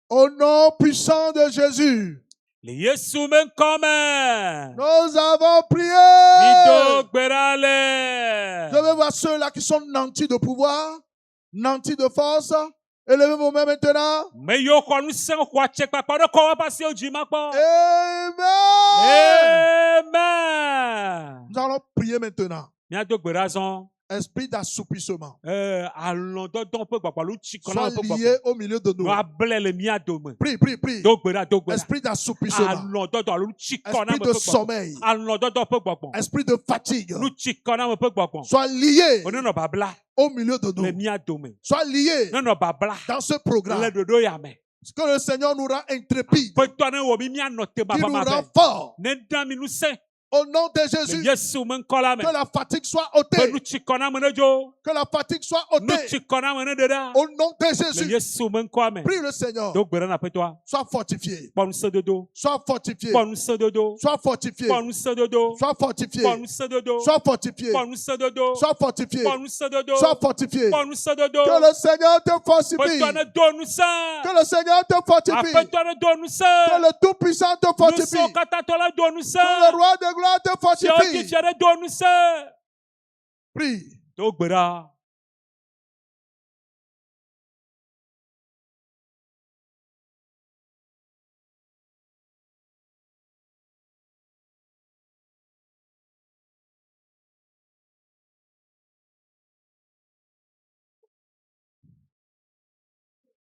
Au nom puissant de Jésus, Le Yesu me ŋkɔ me. nous avons prié. Mido gbe ɖa le. Je vais voir ceux-là qui sont nantis de pouvoir, nantis de force. Élevez vos mains maintenant. Me yiwo xɔ nusẽ xɔ atsekpakpa ɖe kɔ woƒe asiwo dzi ma kpɔ. Amen. Amen. Nous allons prier maintenant. Míado gbe ɖa zɔ. Esprit d'assouplissement, Alɔdɔdɔ ƒe gbagba tsi kɔ na sois ƒe gbagba. lié au milieu de nous. No ablɛ le mía dome. Prie, prie, prie. Do gbe ɖa do gbe ɖa. Esprit d'assouplissement, Alɔdɔdɔ alo tsi kɔ na esprit me de ƒe gbagba. sommeil, Alɔdɔdɔ ƒe gbagba. esprit de fatigue, Nu tsi kɔ na me ƒe gbagba. sois lié Onenɔ babla au milieu de le nous. mía dome. Sois lié Nenɔ babla dans ce le programme. ɖoɖo ya me. Que le Seigneur nous rend intrépides, Ƒetɔ ne wɔ mi míanɔ te qu'il nous rend babama forts. ne da mi ŋusẽ. Au nom de Le Jésus, Yesu me ŋkɔ la me. que la fatigue soit Be ôtée. nu tsi kɔ na me ne dzo. Que la fatigue soit Nu ôtée. tsi kɔ na me ne ɖe ɖa. Au nom de Le Jésus, Yesu me ŋkɔ me. prie le Seigneur. Do gbe ɖa na ƒetɔa. Sois fortifié. Kpɔ ŋusẽdodo. Sois fortifié. Kpɔ ŋusẽdodo. Sois fortifié. Kpɔ ŋusẽdodo. Sois fortifié. Kpɔ ŋusẽdodo. Sois fortifié. Kpɔ ŋusẽdodo. Sois fortifié. Kpɔ ŋusẽdodo. Sois fortifié. Kpɔ ŋusẽdodo. Que le Seigneur te fortifie. Ƒetɔ ne do ŋusẽ. Que le Seigneur te fortifie. Aƒetɔ ne do Que ŋusẽ. le Tout-Puissant te fortifie. Ŋusẽwo katã tɔ la do Que le ŋusẽ. Roi de gloire te Fiawo di fortifie. fia ɖe do ŋusẽ. Prie. Do gbe ɖa.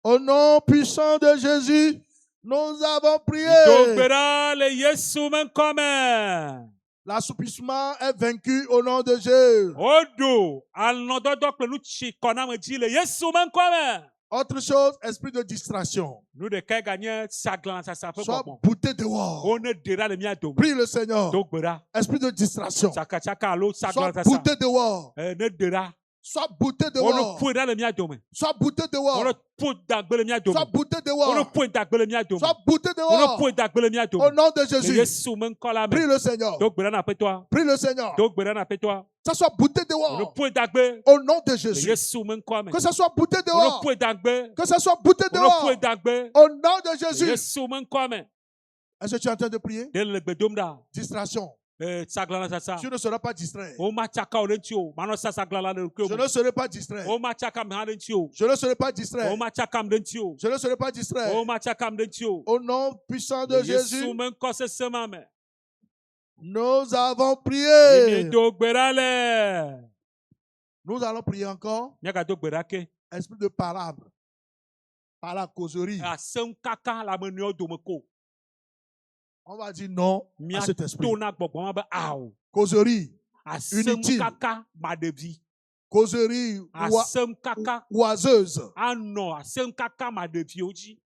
Au nom puissant de Jésus, nous avons prié. Do gbe ɖa le Yesu me ŋkɔ me. L'assouplissement est vaincu au nom de Jésus. Woɖo alɔdɔdɔ kple nu tsi kɔ na me dzi le Yesu me ŋkɔ me. Autre chose, esprit de distraction. Nu ɖeka ganye saglansasa ƒe Sois gbɔgbɔ. bouté dehors. Wo ne ɖe ɖa le mía dome. Prie le Seigneur. Do gbe ɖa. Esprit de distraction. Tsakatsaka alo Sois saglansasa. bouté dehors. Ne ɖe ɖa. Sois bouté Wo ne dehors. ƒoe ɖa le mía dome. Sois bouté Wo dehors. ne ƒoe dagbe le mía dome. Sois bouté Wo ne dehors. ƒoe dagbe le mía dome. Sois bouté Wo ne dehors. ƒoe dagbe le mía Au dome. nom de Le Jésus. Yesu me ŋkɔ la me. Prie le Seigneur. Do gbe ɖa na aƒetɔa. Prie le Seigneur. Do gbe ɖa na aƒetɔa. Que ça soit bouté Wo ne dehors. ƒoe dagbe. Au nom de Le Jésus. Yesu me ŋkɔ me. Que ça soit bouté Wo ne dehors. ƒoe dagbe. Que ça soit bouté Wo ne dehors. ƒoe dagbe. Au nom de Le Jésus. Yesu me ŋkɔ me. Est-ce que tu es en train de prier? Ɖe le gbe dom ɖa. Distraction. Saglansasa. Tu ne seras pas distrait. Womatsaka wo ɖe ŋuti o. Manɔ sa saglala ɖe ɖokuiwo Je me. ne serai pas distrait. Womatsaka me hã ɖe ŋuti o. Je ne serai pas distrait. Womatsakam ɖe ŋuti o. Je ne serai pas distrait. Womatsakam ɖe ŋuti o. Au nom puissant de Le Yesu Jésus, me ŋkɔ sesẽ ma me. nous avons prié. Miedo gbe ɖa le. Nous allons prier encore. Míagado gbe ɖa ke. Esprit de parable. Par la causerie. Asẽ ŋu kaka le ame nɔewo dome ko. On va dire non à cet esprit. Míato na gbɔgbɔ ma be awo. Causerie. Asẽ ŋu Inutile. kaka maɖevi. Causerie Asẽ ŋu kaka oiseuse. anɔ asẽ ŋu kaka maɖeviwo dzi.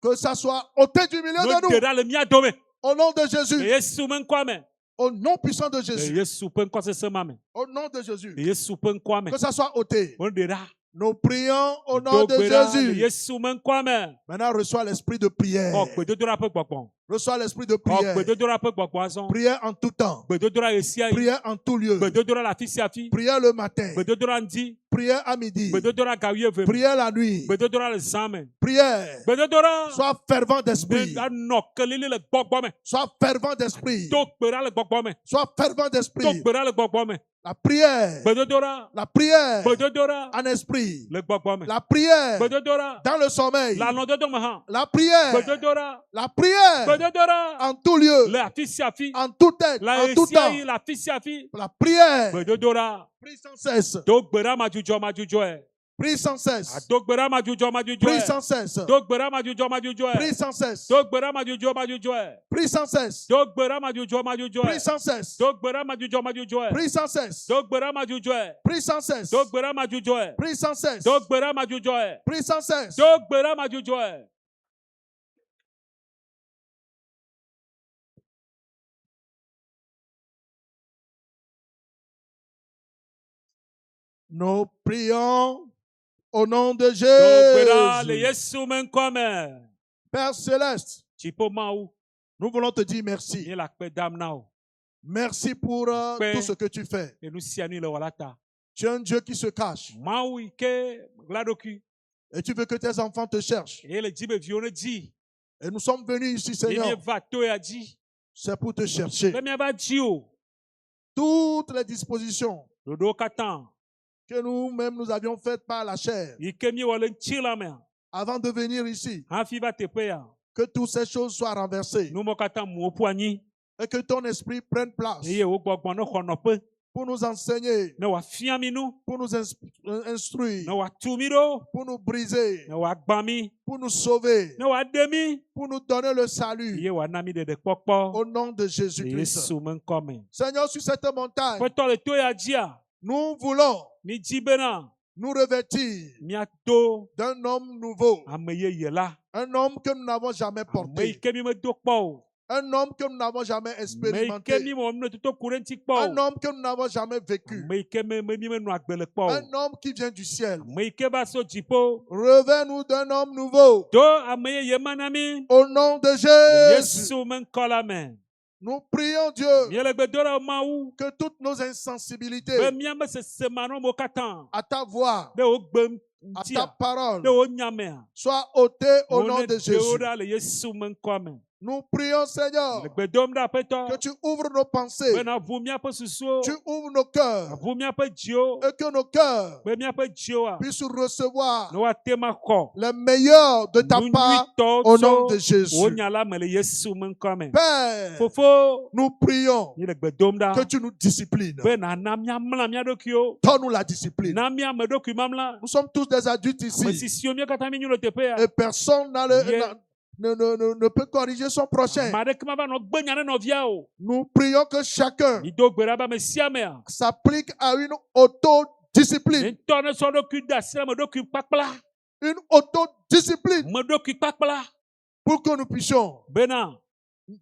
Que ça soit ôté du milieu No de ɖe nous. ɖa le mía dome. Au nom de Le Jésus. Yesu me ŋkɔ me. Au nom puissant de Le Jésus. Yesu ƒe ŋkɔ sesẽ ma me. Au nom de Jésus. Le Yesu ƒe ŋkɔ me. Que ça soit ôté. Wo ɖe ɖa. Nous prions au nom de Dogbera le Jésus. Yesu me ŋkɔme. Maintenant, reçois l'esprit de prière. Xɔ gbedodoɖa ƒe gbɔgbɔ. Reçois l'esprit de Xɔ prière. gbedodoɖa ƒe gbɔgbɔ azɔ. Prière en tout temps. Gbedodoɖa ɣe sia ɣi. Prière en tout lieu. Gbedodoɖa le afi sia afi. Prière le matin. Gbedodoɖa ŋdi. Prière à midi. Gbedodoɖa ga wuieve me. Prière la nuit. Gbedodoɖa le zã me. Prière. Gbedodoɖa. Sois fervent d'esprit. Anɔ kelili le gbɔgbɔ me. Sois fervent d'esprit. Do gbeɖa le gbɔgbɔ me. Sois fervent Do d'esprit. gbeɖa le gbɔgbɔ me. La prière. Gbedodoɖa. La prière Gbedodoɖa en esprit. le gbɔgbɔ me. La prière Gbedodoɖa. dans le sommeil. Le anɔdodo me hã. La prière. Gbedodoɖa. La prière Gbedodoɖa. en tout lieu. Le afi sia afi. En tout temps. Le En ɣe tout sia temps. ɣi le afi sia afi. La prière. Gbedodoɖa. Prie sans cesse. Do gbeɖa madzudzɔ madzudzɔe. Prie sans cesse. Do gbeɖa madzudzɔ Prie madzudzɔe. sans cesse. Do gbeɖa madzudzɔ madzudzɔe. Prie sans cesse. Do gbeɖa madzudzɔ madzudzɔe. Prie sans cesse. Do gbeɖa madzudzɔ madzudzɔe. Prie sans cesse. Do gbeɖa madzudzɔ madzudzɔe. Prie sans cesse. Do gbeɖa madzudzɔe. Prie sans cesse. Do gbeɖa madzudzɔe. Prie sans cesse. Do gbeɖa madzudzɔe. Prie sans cesse. Do gbeɖa madzudzɔe. Nous prions au nom de Do gbeɖa le Jésus. Yesu me ŋkɔme. Père céleste, Dziƒo Mawu, nous voulons te dire merci. míele akpe dam na wo. Merci pour Père. tout ce que tu fais. Le nu sia nu le wɔ la ta. Tu es un Dieu qui se cache Mawu yi ke ɣla ɖokui. et tu veux que tes enfants te cherchent. Eye le dzi be viwo ne dzi. Et nous sommes venus ici, Ye Seigneur, míeva to ya dzi. c'est pour te chercher. Be míava dzi o. Toutes les dispositions Ɖoɖowo katã. que nous-mêmes nous avions faites par la chair Yi ke míewɔ le ŋuti la mea. avant de venir ici, Hafi va teƒe ya. que toutes ces choses soient renversées Nu mawo katã mu woƒu anyi. et que ton esprit prenne place Eye wo gbɔgbɔ ne xɔ nɔƒe. pour nous enseigner, Ne wòafia mi nu. pour nous instruire, Ne wòatu mi ɖo. pour nous briser, Ne wòagbã mi. pour nous sauver, Ne wòaɖe mi. pour nous donner le salut Eye wòana mi ɖeɖekpɔkpɔ. au nom de Le Jésus-Christ. Yesu me ŋkɔme. Seigneur, sur cette montagne, Ƒetɔ le to ya dzia. nous voulons Mi dzi bena nous revêtir miato d'un homme nouveau, ame yeye la. un homme que nous n'avons jamais Ame porté, yi ke mi medo kpɔ o. un homme que nous n'avons jamais Ame yi ke expérimenté, mi wɔ nu toto ku ɖe ŋuti kpɔ un o. homme que nous n'avons jamais vécu, Ame yi ke mi menɔ agbe le kpɔ un o. homme qui vient du ciel. Ame yi ke va so dziƒo. Revêt-nous d'un homme nouveau, Do ame yeye ma na mi. au nom de Le Jésus. Yesu me ŋkɔ la me. Nous prions Dieu Míele gbe do ɖe Mawu. que toutes nos Be insensibilités míame sesemanɔmewo katã. à ta voix, Ɖe wo gbe à ŋutia. ta parole, Ɖe wo nyamea. soient ôtées au Wo nom ne de ɖe wo Jésus. ɖa le Yesu me ŋkɔ me. Nous prions, Seigneur, Le gbe dom ɖe Aƒetɔ. que tu ouvres nos pensées, Bena ʋu míaƒe susuwo. tu ouvres nos cœurs, Ʋu míaƒe dziwo. et que nos cœurs Be míaƒe dziwoa. puissent recevoir Ne woate ma xɔ. le meilleur de ta Nu part nyuitɔwo au nom tso de Jésus. wo nya la me le Yesu me ŋkɔ me. Père, Fofo, nous prions míele gbe dom que ɖa. tu nous disciplines. Be nàna míamlã mía ɖokuiwo. Donne-nous la discipline. Na míame ɖokui mamlã. Nous sommes tous des adultes Me ici sisiwo mía katã mí nyo le teƒe ya. et personne Yeah. ne peut corriger son prochain. Ame aɖeke mava nɔ gbe nya ɖe nɔvia o. Nous prions que chacun Mido gbe ɖa be ame sia amea. s'applique à une autodiscipline. Ŋutɔ ne sɔ ɖokui de asi le me ɖokui kpakpla. Une autodiscipline Me ɖokui kpakpla. pour que nous puissions Bena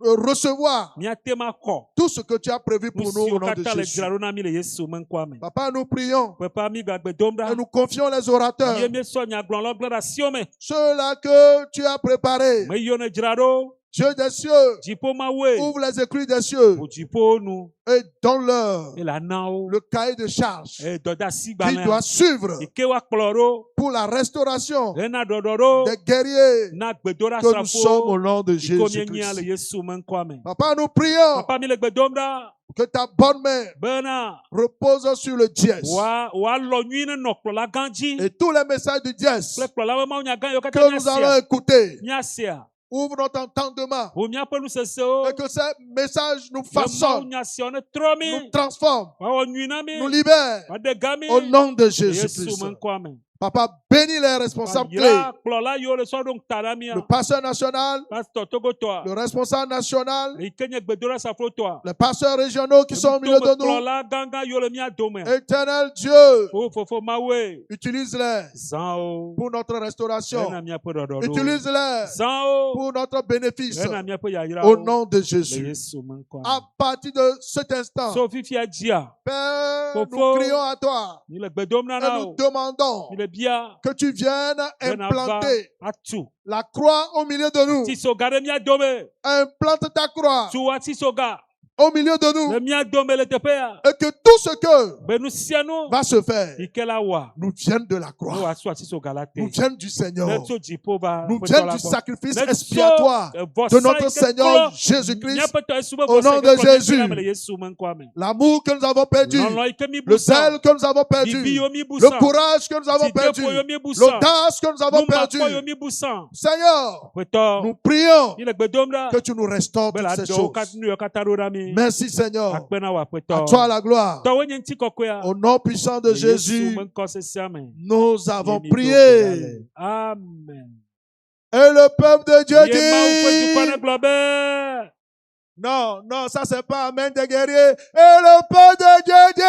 recevoir míate ma xɔ. tout ce que tu as prévu Nu pour nous siwo au nom de katã le Jésus. dzra ɖo na mi le Yesu me ŋkɔa me. Papa, nous prions Papa mi gagbe dom et ɖa. nous confions les orateurs, Ye míesɔ nyagblɔlɔ gblẽ ɖe asiwo me. ceux-là que tu as préparés. Me yiwo ne dzra ɖo. Dieu des cieux, Dziƒo Mawue. ouvre les écrits des cieux Wo dziƒowo nu. et donne-leur Ele ana wo. le cahier de charge Dɔdeasi qui doit gbalẽ. suivre Yi ke woakplɔ ɖo. pour la restauration Hena ɖɔɖɔ ɖo. des guerriers Na gbedoɖa que nous sommes au srafowo. nom de Yi ko míenyia le Jésus-Christ. Yesu me ŋkɔa me. Papa, nous prions Papa mi le gbe dom ɖa. que ta bonne main Bena repose sur le dièse woalɔ nyui ne nɔ kplɔla gã dzi. et tous les messages du dièse Kple kplɔla be mawunya gã yiwo katã que nous allons écouter. míasea. Ouvre notre entendement Ʋu míaƒe nusesewo. et que ces messages nous Be façonnent, mawunya siawo ne trɔ mi. nous transforment, Woawɔ nyui na mi. nous libèrent Woaɖe ga mi. au nom de Yesu Jésus-Christ. me ŋkɔa me. Papa, bénis les responsables clés, Yra kplɔla yiwo le sɔ ɖo ŋuta ɖa mia. le pasteur national, Pasteur togotɔa. le responsable national, Yi ke nye gbedoɖa safrotɔa. les pasteurs régionaux qui sont au milieu de nous. Kplɔla gãgã yiwo le mía dome. Éternel Dieu, O fofo Mawue. utilise-les Zã wo. pour notre restauration. Hena míaƒe ɖɔɖɔ ɖo. Utilise-les Zã wo. pour notre bénéfice. Hena míaƒe yayra Au wo. nom de Le Jésus. Yesu me ŋkɔa À me. partir de cet instant, So fifia dzia. Père, Fofo. nous crions à toi Mi le gbe dom na et na nous o. demandons Mi le bia que tu viennes bena va implanter atu la croix au milieu de nous. tisoga ɖe mía dome Implante ta croix tu tisoga au milieu de le nous. mía dome le teƒea Et que tout ce que be nu sia nu va se faire yi ke la wɔa nous vienne de la ne croix. wòasu atisoga la te Nous vienne du ne Seigneur. tso dziƒo va Nous Aƒetɔ vienne la du gbɔ. sacrifice Ne tso expiatoire vɔsa de notre yi ke Seigneur klɔ Jésus-Christ. míaƒe tɔ Yesu be Au vɔsa nom yi de ke klɔ Jésus. míaƒe le Yesu me ŋkɔa me. L'amour que nous avons perdu, Lɔlɔ yi ke mi bu le san, zèle que nous avons perdu, bibi yo mi bu le san, courage que nous avons perdu, dzideƒo yo mi bu san, l'audace que nous avons perdu. numakpɔ yo mi bu san. Seigneur, Aƒetɔ, nous prions mi le gbe dom ɖa que tu nous restaures be toutes la ces dɔ wo choses. nu yawo katã ɖo ɖa mi. Merci Seigneur. Akpe na wò À Aƒetɔ. toi la gloire. Tɔwoe nye ŋutikɔkɔea. Au nom puissant de Le Yesu Jésus, me ŋkɔ sesea me. nous avons Ye mi do gbe prié. ɖa le. Amen. Et le peuple de Dieu Ye Mawu ƒe dukɔ ne dit, gblɔ be non, non, ça c'est pas Amen des guerriers. Et le peuple de Dieu dit,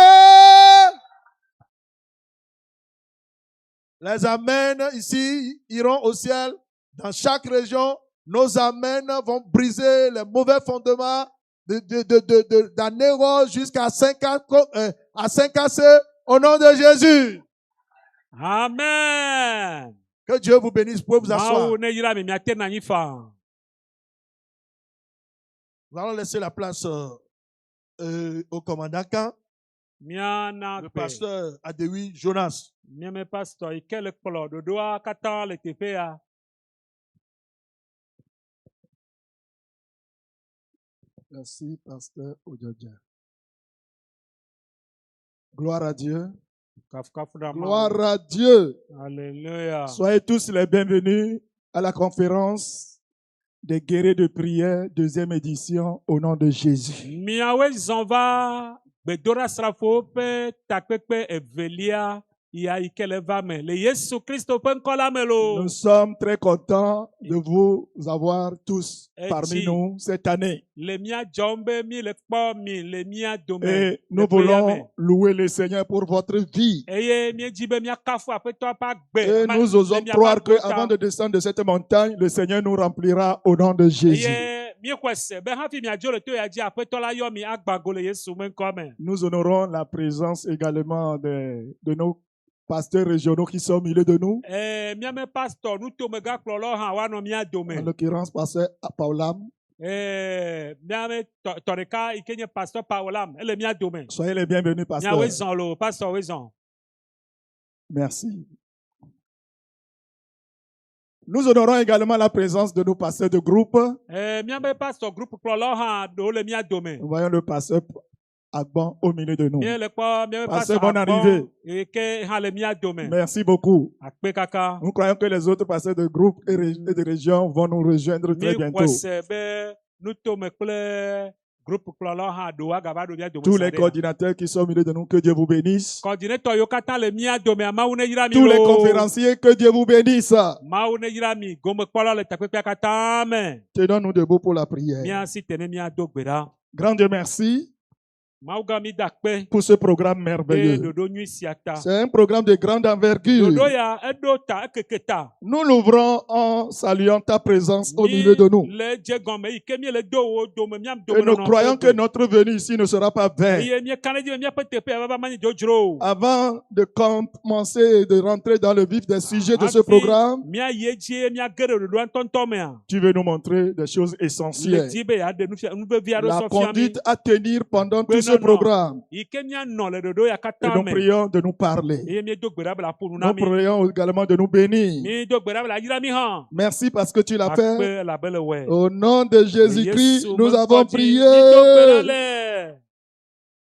les Amen ici iront au ciel. Dans chaque région, nos Amen vont briser les mauvais fondements d'Anéro jusqu'à 5AC au nom de Jésus. Amen. Que Dieu vous bénisse. Vous pouvez vous asseoir. Mawu ne yra mi miate na anyi faa. Nous allons laisser la place au commandant Khan, Miana le gbe. pasteur Adewi Jonas. Miame pastor yi ke le kplɔ ɖoɖoa katã le teƒea. Merci, pasteur Odjodja. Gloire à Dieu. Kafukafu ɖa Mawu. Gloire à Dieu. Alléluia. Soyez tous les bienvenus à la conférence des guerriers de prière, deuxième édition, au nom de Jésus. Miawoe zɔn va gbedoɖasrafowo ƒe takpekpe evelia ya yi ke le va me le Yesu Kristo ƒe ŋkɔ la me lo. Nous sommes très contents de vous avoir tous parmi nous cette année. Le mía dzɔm be mi le kpɔ mi le mía dome. Et nous le ƒea voulons me. louer le Seigneur pour votre vie. Eye míedzi be míakafu Aƒetɔ ƒe agbe. Et nous osons croire qu'avant de descendre de cette montagne, le Seigneur nous remplira au nom de Jésus. Eye míexɔe se be hafi miadzo le to ya dzi Aƒetɔ la yɔ mi agbago le Yesu me ŋkɔ me. Nous honorons la présence également de nos pasteurs régionaux qui sont au milieu de nous. Míame pastor nutomegakplɔlawo hã woanɔ mía En dome. l'occurrence, pasteur Paulam. Míame tɔ ɖeka yi ke nye pastor Paulam ele mía dome. Soyez les bienvenus, pasteur. Míawoe zɔn lo pastor woe zɔn. Merci. Nous honorons également la présence de nos pasteurs de groupe. Míame pastor groupe kplɔlawo hã ɖewo le mía dome. Nous voyons le pasteur Agban au milieu de nous. Mie le kpɔ míabe Pasteur, pastor bonne arrivée. yi ke hã le mía dome. Merci beaucoup. Akpe kaka. Nous croyons que les autres pasteurs de groupe et de région vont nous rejoindre très bientôt. Míexɔe se be nutome kple groupe kplɔlawo hã ɖewo agava ɖo mía dome. Tous les coordinateurs qui sont au milieu de nous, que Dieu vous bénisse. Coordinateur yiwo katã le mía dome Mawu ne yra mi Tous les lo. conférenciers, que Dieu vous bénisse. Mawu ne yra mi gomekpɔlawo le takpekpea katã me. Tenons-nous debout pour la prière. Míasi te ne míado gbe ɖa. Grand Dieu, merci Mawu gã mi da akpe pour ce programme ɖe merveilleux. ɖoɖo nyui sia ta. C'est un programme de grande envergure. Ɖoɖo ya eɖo ta ekeke ta. Nous l'ouvrons en saluant ta présence au milieu de nous. Le dze gɔme yi ke míele do wo dome míam Et dome nous nɔnɔ croyons que ƒe gbe. notre venue ici ne sera pas vaine. Eye míekana dzi be míaƒe teƒe vava manyi dzodzro o. Avant de commencer et de rentrer dans le vif des sujets de ce Hafi programme, míayi edzi eye míage ɖe ɖoɖoa ŋutɔŋutɔ mea. tu veux nous montrer des choses Le essentielles. dzi be yeaɖe nuvevi aɖewo La sɔ fia mi. conduite à tenir pendant tout ce non, non. programme. Yi ke míanɔ le ɖoɖo ya Et katã nous me. prions de nous parler. Eye míedo gbe ɖa be la ƒo nu na Nous mi. prions également de nous bénir. Míedo gbe ɖa be la yra mi hã. Merci parce que tu l'as fait. Akpe la be le wɔe. Au nom de Jésus-Christ, Yesu nous me avons ŋkɔ dzi, prié. míedo gbe ɖa le.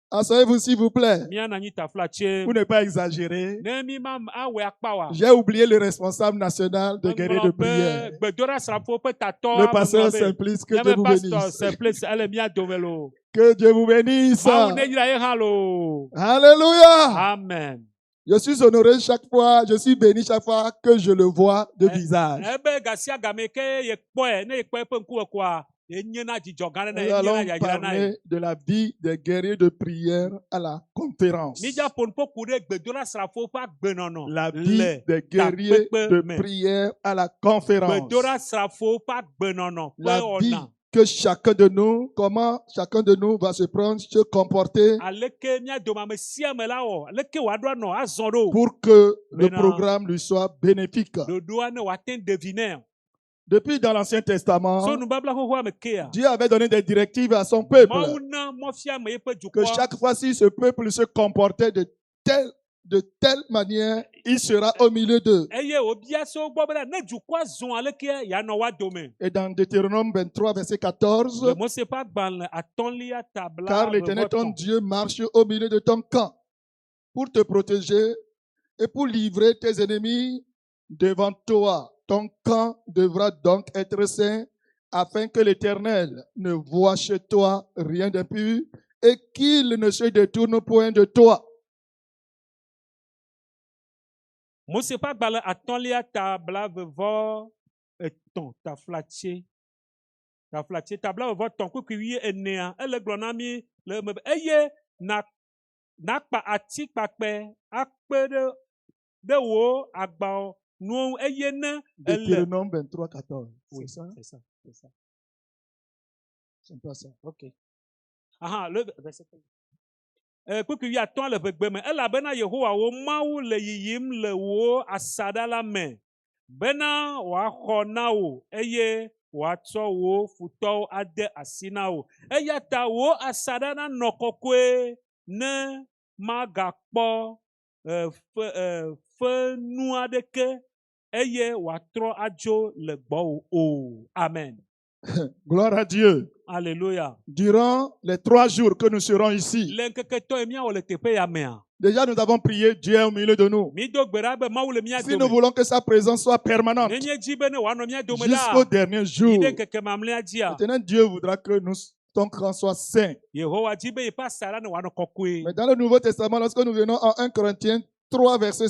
Asseyez-vous s'il vous plaît. Míanɔ anyi tafla tse. Pour ne pas exagérer, Ne mi ma awɔe akpa wa. j'ai oublié le responsable national des guerriers de prière, Gbedoɖasrafowo ƒe tatɔ. le pasteur Simplice. Que Dieu vous pastor bénisse. Simplice ele mía dome lo. Que Dieu vous bénisse. Mawu ne yra ye hã lo. Alléluia. Amen. Je suis honoré chaque fois, je suis béni chaque fois que je le vois de visage. Ebe gasia game ke ye kpɔe ne ye kpɔ eƒe ŋkume koa yenye na dzidzɔ gã aɖe na Nous ye nye allons na yayra na ye. parler de la vie des guerriers de prière à la conférence. Mídza ƒo nuƒo ku ɖe gbedoɖasrafowo ƒe agbenɔnɔ La vie le des guerriers takpekpe de me. prière à la conférence. Gbedoɖasrafowo ƒe agbenɔnɔ ƒe La vie wɔna. que chacun de nous, comment chacun de nous va se prendre, se comporter aleke míadome ame sia ame la wɔ aleke wòaɖo anɔ azɔ ɖo pour que le Maintenant, programme lui soit bénéfique. ɖoɖoa ne wòate ŋu devinɛ Depuis dans l'Ancien so Testament, nubabla xoxoa me kea Dieu avait donné des directives à son peuple Mawu na mɔfia ame yeƒe que dukɔa chaque fois si ce peuple se comportait de telle manière, il sera au milieu d'eux. eye wòbia se wo gbɔ bena ne dukɔa zɔ alekea yeanɔ woa dome Et dans Deutéronome 23, verset 14, le Mose ƒe agbalẽ atɔ̃lia tabla car l'Éternel ton 23. Dieu marche au milieu de ton camp pour te protéger et pour livrer tes ennemis devant toi. Ton camp devra donc être saint afin que l'Éternel ne voie chez toi rien d'impur et qu'il ne se détourne point de toi. Mose ƒe agbalẽ atɔ̃lia tabla vevɔ etɔ̃ taflatse tabla vevɔ tɔ̃ kpukpui wi enea ele gblɔ na mi le eme be eye nakpa atikpakpɛ akpe ɖe wò agbawo nuwo ŋu eye ne ele Deutéronome 23, 14. Oui, C'est ça? c'est ça. C'est pas ça. Ok. Aha, le verset. Kpukpui wi atɔ̃ le ʋegbe me elabena Yehowa wo Mawu le yiyim le wò asaɖa la me bena wòaxɔ na wò eye wòatsɔ wò futɔwo ade asi na wò eya ta wò asaɖa nanɔ kɔkɔe ne magakpɔ fenu aɖeke eye wòatrɔ adzo le gbɔwò o. Amen. Gloire à Dieu. Alléluia. Durant les 3 jours que nous serons ici, Le ŋkeke tɔ ye míawɔ le teƒe ya mea, déjà nous avons prié Dieu est au milieu de nous. mído gbe ɖa be Mawu le mía Si nous dome. voulons que sa présence soit permanente Nenye dzi be ne wòanɔ mía dome jusqu'au ɖa dernier yi jour, ɖe ŋkeke mamlɛa dzia, maintenant Dieu voudra que ton camp soit saint. Yehowa dzi be yeƒe asaɖa ne wòanɔ kɔkɔe. Mais dans le Nouveau Testament, lorsque nous venons en 1 Corinthiens 3, verset Ne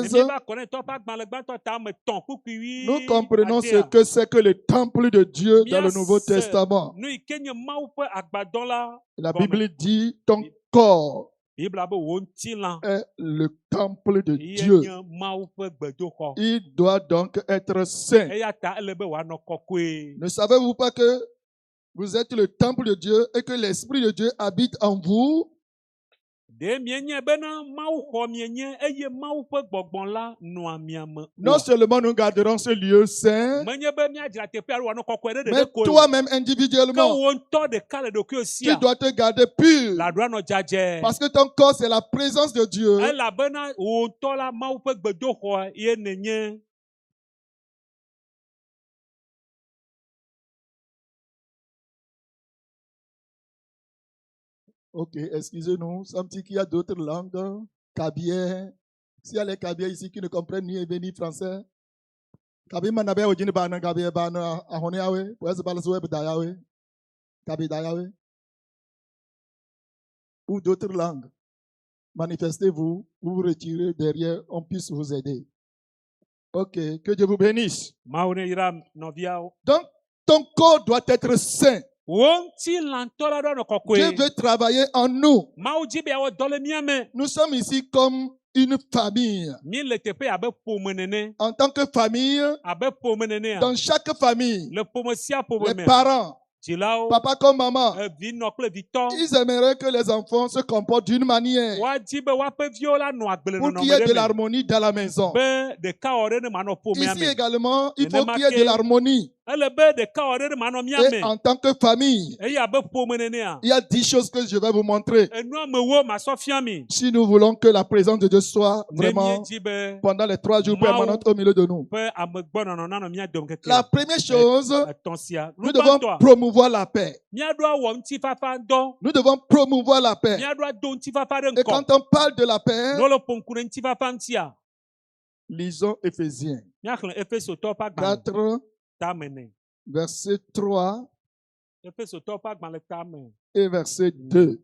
16, míeva Korintɔwo ƒe agbalẽ gbãtɔ tame tɔ̃ kpukpui wi nous comprenons ce adea. que c'est que le temple de Dieu dans le Nouveau Míase Testament. nu yi ke nye Mawu ƒe agbadɔ la La gɔme. Bible dit ton corps Bibla be wò ŋutilã est le temple de ye Dieu. nye Mawu ƒe gbedoxɔ. Il doit donc être saint. Eya ta ele be wòanɔ kɔkɔe. Ne savez-vous pas que vous êtes le temple de Dieu et que l'Esprit de Dieu habite en vous? Ɖe mienye bena Mawu xɔ mienye eye Mawu ƒe gbɔgbɔ la nɔa mia me. Non seulement nous garderons ce lieu saint, Menye be míadzra teƒe alo wòanɔ kɔkɔe ɖe mais ɖeɖe ko o. toi-même Ke individuellement, wò ŋutɔ ɖeka le ɖokuiwò tu sia dois te garder pur. la ɖo anɔ dzadze. Parce que ton corps, c'est la présence de Dieu. Elabena wò ŋutɔ la Mawu ƒe gbedoxɔ ye nenye. Ok, excusez-nous, nous sommes qu'il y a d'autres langues. Kabier. S'il y a les Kabiers ici qui ne comprennent ni hébreu ni français. Kabi manabe ojini bana kabier bana ahone yawe. Pour être balasoué dayawe. Kabi dayawe. Ou d'autres langues. Manifestez-vous, vous vous retirez derrière, on puisse vous aider. Ok, que Dieu vous bénisse. Mawu ne yra nɔviawo. Donc, ton corps doit être saint. Wò ŋutilãtɔ la ɖo anɔ Dieu kɔkɔe. veut travailler en nous. Mawu dzi be yeawɔ dɔ le mía me. Nous sommes ici comme une famille. Mí le teƒe abe ƒome nene. En tant que famille, Abe ƒome nenea. dans chaque famille, Le ƒome sia ƒome les me. parents, Dzilawo, papa comme maman, vinɔ kple vitɔ. ils aimeraient que les enfants se comportent d'une manière Woadi be woaƒe viwo la nɔ pour agblenɔnɔ qu'il y ait de ɖe me. l'harmonie dans la maison. Be ɖeka wɔ ɖe ne manɔ ƒomea Ici me. également, il faut Nenema qu'il y ait ke- de l'harmonie. Ele be ɖeka wɔ ɖe ne manɔ mía Et me. en tant que famille, Eye abe ƒome nenea. il y a 10 choses que je vais vous montrer. Enua me wo masɔ fia mi. Si nous voulons que la présence de Dieu soit Ne vraiment míedzi be pendant les 3 jours Mau- permanentes au milieu de nous. ƒe amegbɔnɔnɔ nanɔ mía dome keke. La première chose, Etɔ̃ sia. nous devons Nugbãtɔa, promouvoir la paix. míaɖo awɔ ŋutifafa dɔ. Nous devons promouvoir la paix. Míaɖo ado ŋutifafa ɖe Et ŋkɔ. quand on parle de la paix, Ne le ƒom ku ɖe ŋutifafa ŋutia, lisons Éphésiens míaxlẽ Efesotɔwo ƒe agbalẽ 4, tame nɛ. verset 3 Efesotɔwo ƒe agbalẽ tame. et verset 2.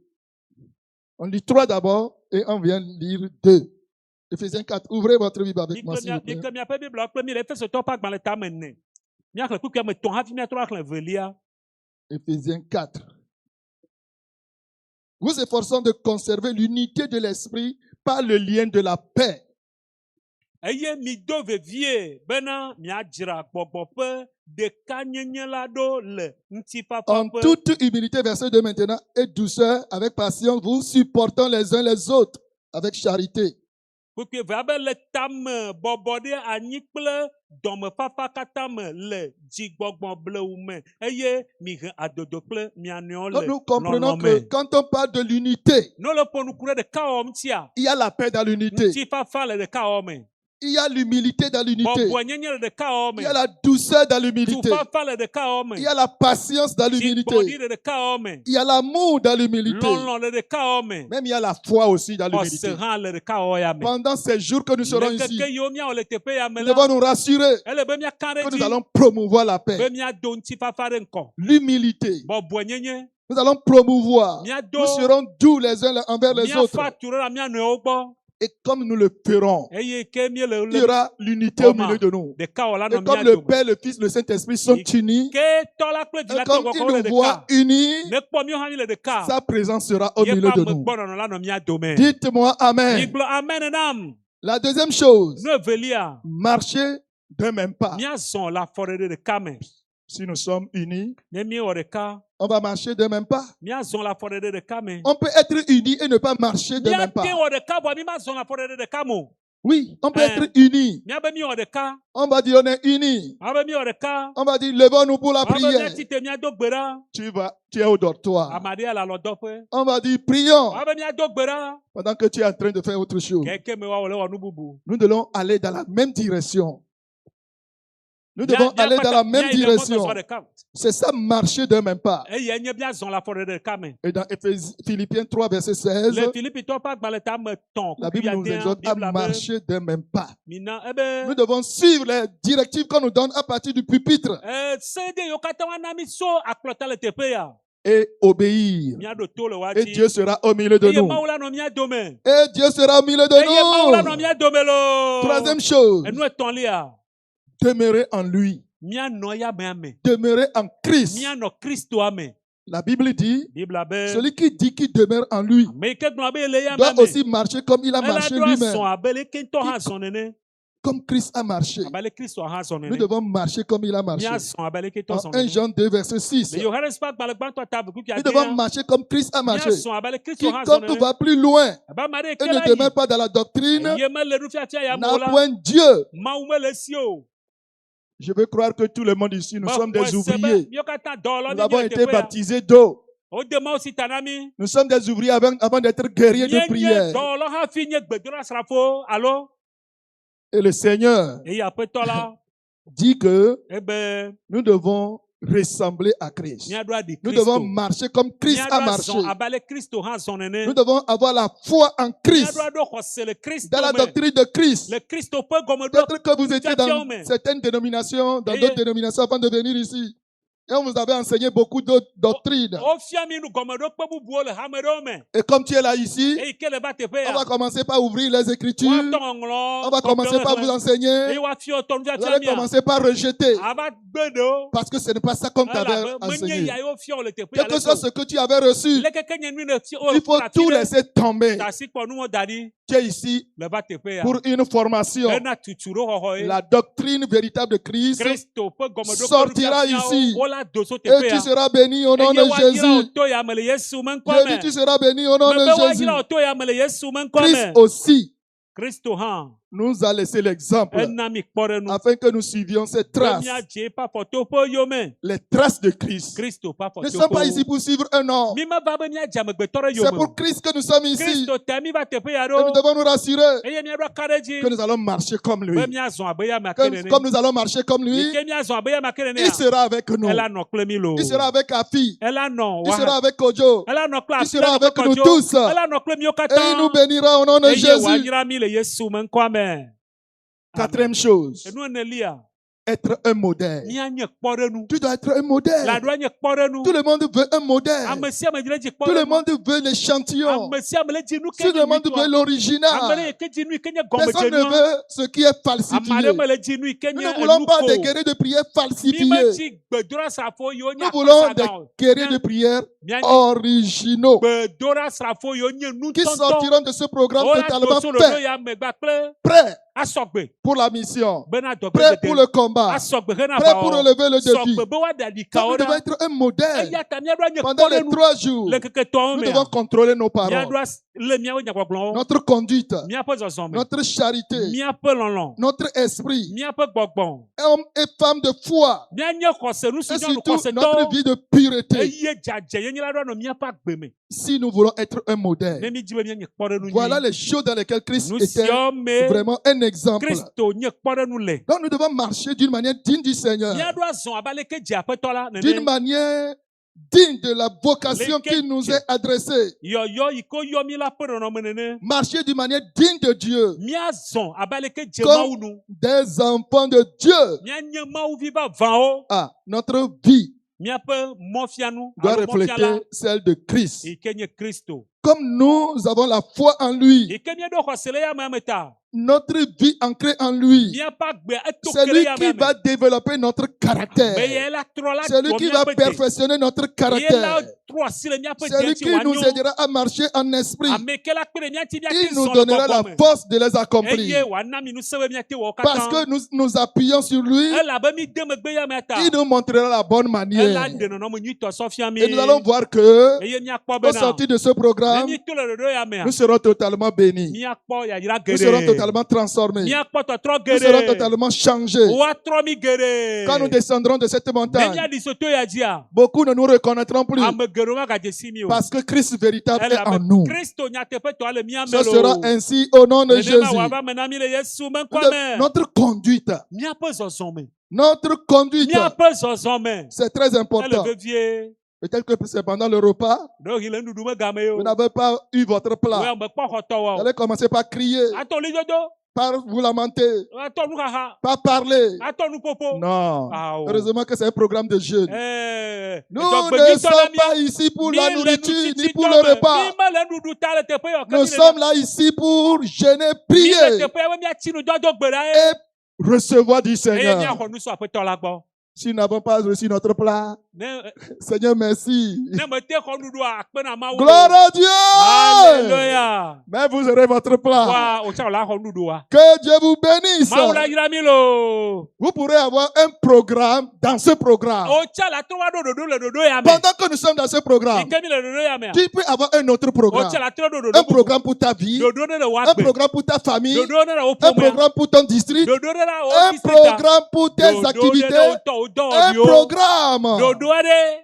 On lit 3 d'abord et on vient lire 2. Éphésiens 4. Ouvrez votre Bible avec moi, s'il vous plaît. Mike miaƒe Biblia kple mi le Efesotɔwo ƒe agbalẽ tame nɛ. Míaxlẽ kpukpui ame etɔ̃ hafi míatrɔ axlẽ evelia. Éphésiens 4. Vous efforçons de conserver l'unité de l'esprit par le lien de la paix. Eye mido vevie bena miadzra gbɔgbɔ ƒe ɖeka nyenye la ɖo le ŋutifafa En ƒe toute humilité, verset 2 maintenant, et douceur, avec patience, vous supportant les uns les autres, avec charité. kpekpe vea be le tame bɔbɔ ɖe anyi kple dɔmefafa katã me le dzigbɔgbɔ blewu me eye mihe adodo kple mia nɔewo Donc le nous comprenons lɔlɔ̃ que me. quand on parle de l'unité, Ne le ƒo nuku ɖe ɖeka wɔm tia, il y a la paix dans l'unité, ŋutifafa le ɖeka wɔ me, il y a l'humilité dans l'unité, bɔbɔenyenye le ɖeka wɔ il me, y a la douceur dans l'humilité, tufafa le ɖeka wɔ me, il y a la patience dans dzigbɔɖi l'humilité, le ɖeka wɔ me, il y a l'amour dans l'humilité, lɔlɔ̃ le ɖeka wɔ me, même il y a la foi aussi dans xɔse l'humilité. hã le ɖeka wɔ ya me. Pendant ces jours que nous serons Le ici, keke yiwo míawɔ le teƒe ya me nous la, devons nous rassurer ele be míaka ɖe que nous dzi allons promouvoir la paix, be míado ŋutifafa ɖe ŋkɔ, l'humilité. bɔbɔenyenye, Nous allons promouvoir. míado Nous serons doux les uns envers les autres. míafa tu ɖe la mía nɔewo gbɔ Et comme nous le ferons, eye ke míele il y le aura l'unité au milieu de nous. ɖeka wɔla Et nɔ comme mía le dome. Père, le Fils, le Saint-Esprit sont unis, Ke tɔ la kple vi et la comme kple ils gbɔgbɔ le nous voient ɖeka. unis, Ne kpɔ míawo hã mí le ɖeka. sa présence sera au milieu Yeƒe de ame nous. gbɔnɔnɔ la nɔ mía dome. Dites-moi Amen. Migblɔ amen nam. La deuxième chose, Nu evelia, marcher d'un même pas. míazɔ le afɔɖeɖe ɖeka me. Si nous sommes unis, Ne míewɔ ɖeka, on va marcher d'un même pas. míazɔ le afɔɖeɖe ɖeka me. On peut être unis et ne pas marcher d'un même Míate pas. wɔ ɖeka vɔa mí mazɔ le afɔɖeɖe ɖeka me o. Oui, on peut Hein. être unis. Míabe míwɔ ɖeka, On va dire on est unis. abe míwɔ ɖeka, On va dire levons-nous pour la abe prière. míati te míado gbe ɖa. Tu es au dortoir. Ame aɖe le alɔdɔƒe. On va dire prions Abe míado gbe ɖa. pendant que tu es en train de faire autre chose. Keke me woawɔ le wɔ nu bubu. Nous devons aller dans la même direction. Nous devons aller dans la même direction. C'est ça, marcher d'un même pas. Eye nye míazɔ le afɔɖeɖe ɖeka me. Et dans Philippiens 3, verset 16, Le Philippitɔwo ƒe agbalẽ ta me tɔn. la Bible nous exhorte à marcher d'un même pas. Mina ebe. Nous devons suivre les directives qu'on nous donne à partir du pupitre Sede yiwo katã woana mí so akplɔta le teƒe ya. et obéir. Míaɖo to le Et woadzi. Dieu sera au milieu de Eye nous. Mawu la nɔ mía dome. Et Dieu sera au milieu de Eye Mawu la nɔ nous. mía dome lo. Troisième chose, Enu etɔ̃lia, demeurer en lui. míanɔ yamea me. Demeurer en Christ. Míanɔ Kristoa me. La Bible dit, Bibla be. celui qui dit qu'il demeure en lui Ame yi ke gblɔ be le yamea doit me. aussi marcher comme il a Ela marché ɖo lui-même. azɔ abe le ke ŋutɔ hã zɔ nene. Comme Christ a marché. Abe le Kristo hã zɔ Nous nene. devons marcher comme il a marché. Míazɔ abe le ke tɔ En zɔ 1 nene. Jean 2, verset 6. Le Yohanes ƒe agbalẽ gbãtɔ ta veku Nous devons fiadea. marcher comme Christ a marché. Míazɔ abe le Kristo hã zɔ Quiconque nene. va plus loin Abe ame aɖe yi et ke ne la demeure yi. pas dans la doctrine Ye mele nufiafia ya me n'a o la. point Dieu. Mawu mele si o. Je veux croire que tout le monde ici, nous sommes des ouvriers. Míawo katã dɔwɔlawo Nous avons míele été teƒe ya. baptisés d'eau. Wode Mawu si ta na mí. Nous sommes des ouvriers avant d'être guerriers de Míenye prière. dɔwɔlawo hafi nye gbedoɖasrafo alo. Et le Seigneur Eye aƒetɔ la dit que ebe nous devons ressembler à Christ. míaɖo aɖi Nous Kristo. devons marcher comme Christ a Míaɖo marché. azɔ abe ale Kristo hã zɔ nene. Nous devons avoir la foi en Christ, Míaɖo aɖo xɔse le Kristo dans la me. doctrine de Christ. Le Kristo ƒe gɔmeɖokpe. Peut-être que vous étiez dans Mais- certaines dénominations, dans Et- d'autres dénominations avant de venir ici. Et on vous avait enseigné beaucoup d'autres doctrines. Wofia mí nu gɔmeɖokpe bubuwo le hame ɖewo me. Et comme tu es là ici, Eyi ke le va teƒe on ya. va commencer par ouvrir les Écritures. Woatɔ ŋɔŋlɔ. On va commencer par vous Eye enseigner. woafiɔ tɔ Vous nufiafia allez mía. commencer par rejeter. Ava gbe ɖewo. Parce que ce n'est pas ça qu'on t'avait Elabe menye enseigné. ya yewo fiɔ le teƒe ya Quel que le soit to. ce que tu avais reçu, Le keke nye nu ne fi o il faut tout laisser tomber. tasi kpɔ numɔ da ɖi Tu es ici le va teƒe ya. pour une formation. Ena tutu ɖo xɔxɔ ye. La doctrine véritable de Christ. Kristo ƒe gɔmeɖokpe sortira nufiafiawo, ici. wola do so Et teƒe tu ya. seras béni au nom Eye de woadzra wo Jésus. to ya me le Yesu me Je ŋkɔ dis, me. tu seras béni au nom Mebe de Jésus. woadzra wo to ya me le Yesu me ŋkɔ Christ me. aussi Kristo hã nous a laissé l'exemple ena mi kpɔ ɖe nu. afin que nous suivions ses Be traces. míadze eƒe afɔto ƒe yome. Les traces de Christ. Kristo ƒe Nous ne sommes pas ici afɔto. pour suivre un homme. Mi meva be míadze amegbetɔ ɖe C'est yome. pour o. Christ que nous sommes ici. Kristo te mi va teƒe ya Et nous ɖo. devons nous rassurer Eye míaɖo aka ɖe dzi. que nous allons marcher comme lui. Be míazɔ abe ya me ake Comme nene. nous allons marcher comme lui, Yi ke míazɔ abe ya me ake nene il ya. sera avec nous. Ela nɔ kple mi lo. Il sera avec Afi. Ela nɔ Il sera wa. avec Kojo. Ela nɔ kple Il afi sera ela nɔ avec kple nous kɔdzo. tous. Ela nɔ kple míwo Et il nous katã. bénira au nom de Eye Jésus. woadzra mi le Yesu me ŋkɔa me. Quatrième chose, Enu enelia. être un modèle. Míanye kpɔɖenu. Tu dois être un modèle. Laɖoa nye kpɔɖenu. Tout le monde veut un modèle. Ame sia ame dzre dzi Tout le kpɔɖenu. monde veut l'échantillon. Ame sia ame le dzi nu ke Tout nye le monde veut nyuitɔa. Ame ɖe l'original. yi ke dzi nu yi ke nye Personne ne gɔmedzenua. veut ce qui est Ame falsifié. aɖe me le dzi nu yi ke Nous nye ne voulons pas des enuko. guerriers de prière Mi falsifiés. metsi gbedoɖasrafo yiwo nye Nous voulons des akpasagawo. guerriers de prière Míanye originaux gbedoɖasrafo yiwo nye nu qui tɔntɔ. sortiront de ce programme Wola totalement do so ɖoɖo fait, ya me gbakple prêts asɔgbe pour la mission, bena dɔgbe prêt pour le combat, asɔgbe hena prêt pour aʋawɔwɔ relever le défi. sɔgbe be woaɖe Donc, adikawo nous devons ɖa être un modèle. eya ta míaɖo nye Pendant les kpɔɖenu 3 jours, le ŋkeketɔwo nous mea devons contrôler nos paroles, míaɖo le míawo nyagbɔgblɔwo notre conduite, míaƒe zɔzɔme notre charité, míaƒe lɔlɔ notre esprit, míaƒe gbɔgbɔ hommes et femmes de foi, míanye xɔsenu et si nyɔnu surtout notre xɔsetɔwo vie de pureté. eye dzadze yenye la ɖo anɔ míaƒe agbe me Si nous voulons être un ne modèle, mídzi be míanye kpɔɖenu voilà nyui les choses dans lesquelles Christ nu était siawo me vraiment un exemple. kristo nye kpɔɖenu le Donc nous devons marcher d'une manière digne du Seigneur, míaɖo azɔ abe aleke dze aƒetɔ la d'une nene manière digne de la vocation qui nous est adressée. yɔyɔ yi ke yɔ mí la ƒe nɔnɔme nene Marcher d'une manière digne de Dieu, míazɔ abe aleke dze Comme- mawu nu des enfants de Dieu. míanye mawuvi ƒe avãwo Ah, notre vie míaƒe mɔfianu doit alo mɔfiala refléter celle de Christ. yi ke nye kristo Comme nous avons la foi en lui, yi ke míeɖo xɔse le yame me ta notre vie ancrée en lui, míaƒe agbe eto c'est ke lui le qui yame va développer notre me caractère. ye la trɔ la C'est lui tɔ qui va míaƒe de perfectionner notre ye la caractère. trɔ asi le míaƒe C'est lui de qui ŋuti nous wòanyo aidera à marcher en esprit. ame ke la kpe ɖe míati Il míate nous zɔ le donnera la gbɔgbɔ me force de les eye accomplir. wòana mi nusẽ be míate wɔ Parce katã que nous appuyons sur lui, elabe mi de megbe ya mea ta il nous montrera la bonne ela manière. ɖe nɔnɔme nyuitɔ sɔ fia mi Et nous allons voir que, eye míakpɔ au bena sortir de ce ne programme, mi to le ɖoɖo ya mea nous serons totalement bénis. míakpɔ yayra Nous serons geɖe totalement transformés. míakpɔ tɔtrɔ Nous serons geɖe totalement changés. woatrɔ mi geɖe Quand nous descendrons de cette ne montagne, míaɖi so to ya dzia beaucoup ne nous reconnaîtront plus ame geɖewo magadze si mi o parce que Christ véritable est en elabe nous. kristo nyateƒetɔ le mía me Ce sera lo ainsi au nom de nenema Jésus. wòava me na mi le yesu me ŋkɔ me Notre conduite, míaƒe zɔzɔme notre conduite, míaƒe zɔzɔme c'est très ele important. vevie Peut-être que c'est pendant le repas, ɖewohi le nuɖuɖu megame yo vous n'avez pas eu votre wo plat. ame kpɔ xɔtɔ Vous wa o allez commencer par crier, atɔ li dodo par vous lamenter, atɔ nuxaxa par parler. atɔ nuƒoƒo Non. Awo. Heureusement que c'est un programme de jeûne. Nous ne Dɔgbenyitɔ sommes na pas ici pour mi la le nourriture ni nutsitsi pour tɔ le me. repas. Mi mele nuɖuɖu ta le teƒe yɔ ke Nous mi le sommes là ici pour jeûner, mi le prier teƒe be míatsi nu dɔdɔ gbe ɖa ye et recevoir du eye Seigneur. míaxɔ nu sɔ aƒetɔ la gbɔ Si nous n'avons pas reçu notre plat, ne Seigneur, merci. ne mete xɔ nuɖua akpe na mawu Gloire à Dieu. Alléluia Mais vous aurez votre plat. wa o tsɛ la xɔ nuɖua Que Dieu vous bénisse. mawu la yra mi lo Vous pourrez avoir un programme dans ce programme. o tsɛ la trɔ wa ɖo ɖoɖo le ɖoɖo ya me Pendant que nous sommes dans ce programme, yi ke mi le ɖoɖo ya mea tu peux avoir un autre o programme. tsɛ la trɔ ɖo Un ɖoɖo bubu programme pour ta vie, ɖoɖo ne le wo un agbe programme pour ta famille, ɖoɖo ne le wo un ƒomea programme pour ton district, ɖoɖo ne le wo un districta programme pour tes ɖoɖo ne le activités, wo tɔ wo un dɔwɔviwo programme. ɖoɖo aɖe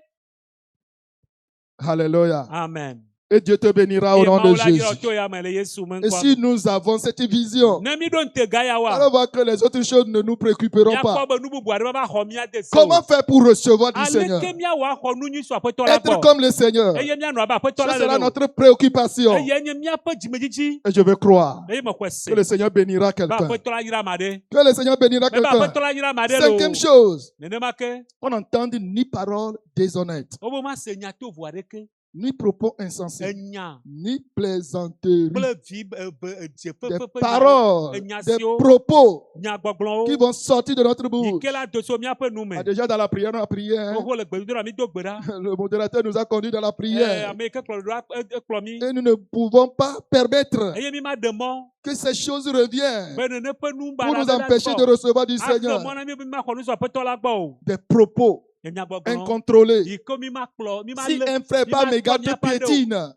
Alléluia. amen Et Dieu te bénira au eye nom de mawu la yira Jésus. to ya me le yesu me Et si ŋkɔ nous avons cette vision, ne mi ɖo ntega ya wa allons voir que les autres choses ne nous préoccuperont míakpɔ pas. be nu bubu aɖe va xɔ mía de se o Comment faire pour recevoir du Seigneur? aleke míawɔ axɔ nu nyui sɔ aƒetɔ la Être gbɔ comme le Seigneur. eye míanɔ abe aƒetɔ Ce la sera nene o notre préoccupation. eye nye míaƒe dzimedzidzi Et je veux croire eye mexɔe se que le Seigneur bénira be quelqu'un. aƒetɔ la yra ma ɖe Que le Seigneur bénira be quelqu'un. aƒetɔ la yra ma ɖe lo Cinquième chose, nenema ke on n'entende ni parole déshonnête, wo be ma se nya tovo aɖeke ni propos insensés, enya ni plaisanterie. kple vi dze Des ƒeƒeƒe paroles, enya des siwo propos nyagbɔgblɔwo qui vont sortir de notre yi bouche. ke la do so míaƒe nu me Ah, déjà dans la prière, on a prié. Hein? xoxo le gbedodoɖa mi do gbe ɖa Le modérateur nous a conduits dans la prière. ame yi ke kplɔ ɖoɖo ekplɔ mi Et nous ne pouvons pas permettre eye mi ma ɖe mɔ que ces choses reviennent be nene ƒe nu pour nous baɖa empêcher de recevoir du axe Seigneur. mɔ na mi be mi ma xɔ nu sɔ aƒetɔ la gbɔ o Des propos nye nyagbɔgblɔ incontrôlés. yi ke mi ma kplɔ mi ma Si lé un frère il pas m'a méga pas te mis à part d'eau. pétine,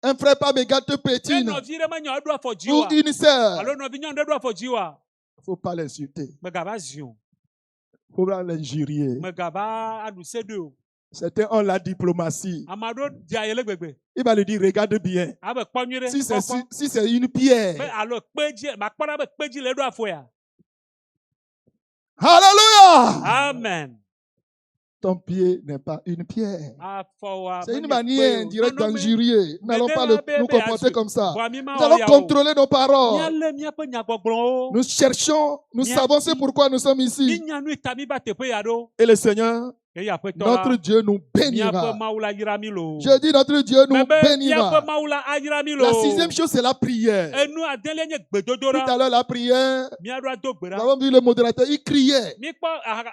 un frère pas méga te ne pétine, nɔvi ɖe menye eɖo afɔ dzi ou wa une sœur, alo nɔvi nyɔnu ɖe ɖo afɔ dzi wa il ne faut pas l'insulter. megava zi o Il faut pas l'injurier. megava aɖu se ɖoe o Certains ont la diplomatie. ame aɖewo di aye le gbegbe Il va lui dire, regarde bien. abe kpɔ nyui Si ɖe c'est kpɔkpɔ si c'est une be pierre. alo kpe dzi makpɔ ɖa be kpe dzi le eɖo afɔ ya Alléluia! amen Ton pied n'est pas une pierre. afɔwa C'est une manière indirecte d'injurier. Nous n'allons pas nous comporter comme ça. bɔn mi ma Nous allons wɔ ya o contrôler nos paroles. míalé míaƒe nyagbɔgblɔwo Nous cherchons, nous savons c'est pourquoi nous sommes mi ici. nya nu ta mi va teƒe ya ɖo Et le Seigneur Eye aƒetɔ Notre la, Dieu nous miaƒe bénira. Mawu la yra mi loo. Je dis notre Dieu nous Mais be miaƒe bénira. Mawu la ayra mi La loo. sixième chose, c'est la prière. Enu adelia nye Tout à gbedodoɖa. l'heure, la prière, Miaɖo ado gbe nous ɖa. avons vu le modérateur, il criait. Mikpɔ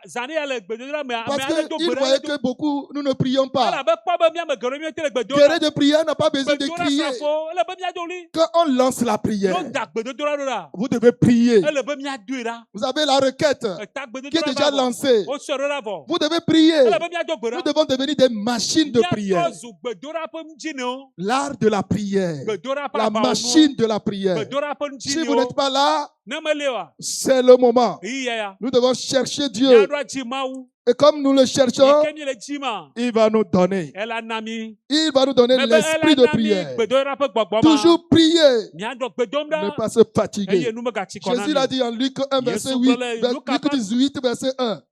zãne ya le gbedodoɖa me Parce ame aɖe do qu'il gbe voyait ɖa que beaucoup, nous ne prions pas. elabe kpɔ be miame geɖe míete le gbedoɖa. Guerre de prière n'a pas besoin de Gbedoɖa crier. srafo ele be miado li. Quand on lance la prière, No da gbedodoɖa ɖo ɖa. vous devez prier. Ele be miadoe ɖa. Vous avez la requête Eta qui est gbedodoɖa déjà va vɔ. lancée. Wosɔ ɖo ɖa vɔ. Vous devez prier. Ele be miado gbe Nous ɖa. devons devenir des machines de prière. Miatɔ zu gbedoɖa ƒe ŋdzinewo. L'art de la prière. Gbedoɖa ƒe La aʋawɔnuwo. machine de la prière. Gbedoɖa ƒe Si vous n'êtes ŋdzinewo. pas là, Ne meli oa, c'est le moment. ɣeyiɣia ya. Nous devons chercher Dieu. Miaɖo adzi Mawu. Et comme nous le cherchons, Yike mi le dzi ma. il va nous donner. Ela na mi. Il va nous donner Me be l'esprit de ela na mi prière. gbedoɖa ƒe gbɔgbɔ ma. Toujours prier. Miaɖo gbedomɖa. Ne pas se Eye fatiguer. nu megatsi kɔ na Jésus l'a mi. dit en Luc 1, verset Yesu 8, kple Luka Luc ƒe- 18, verset 1.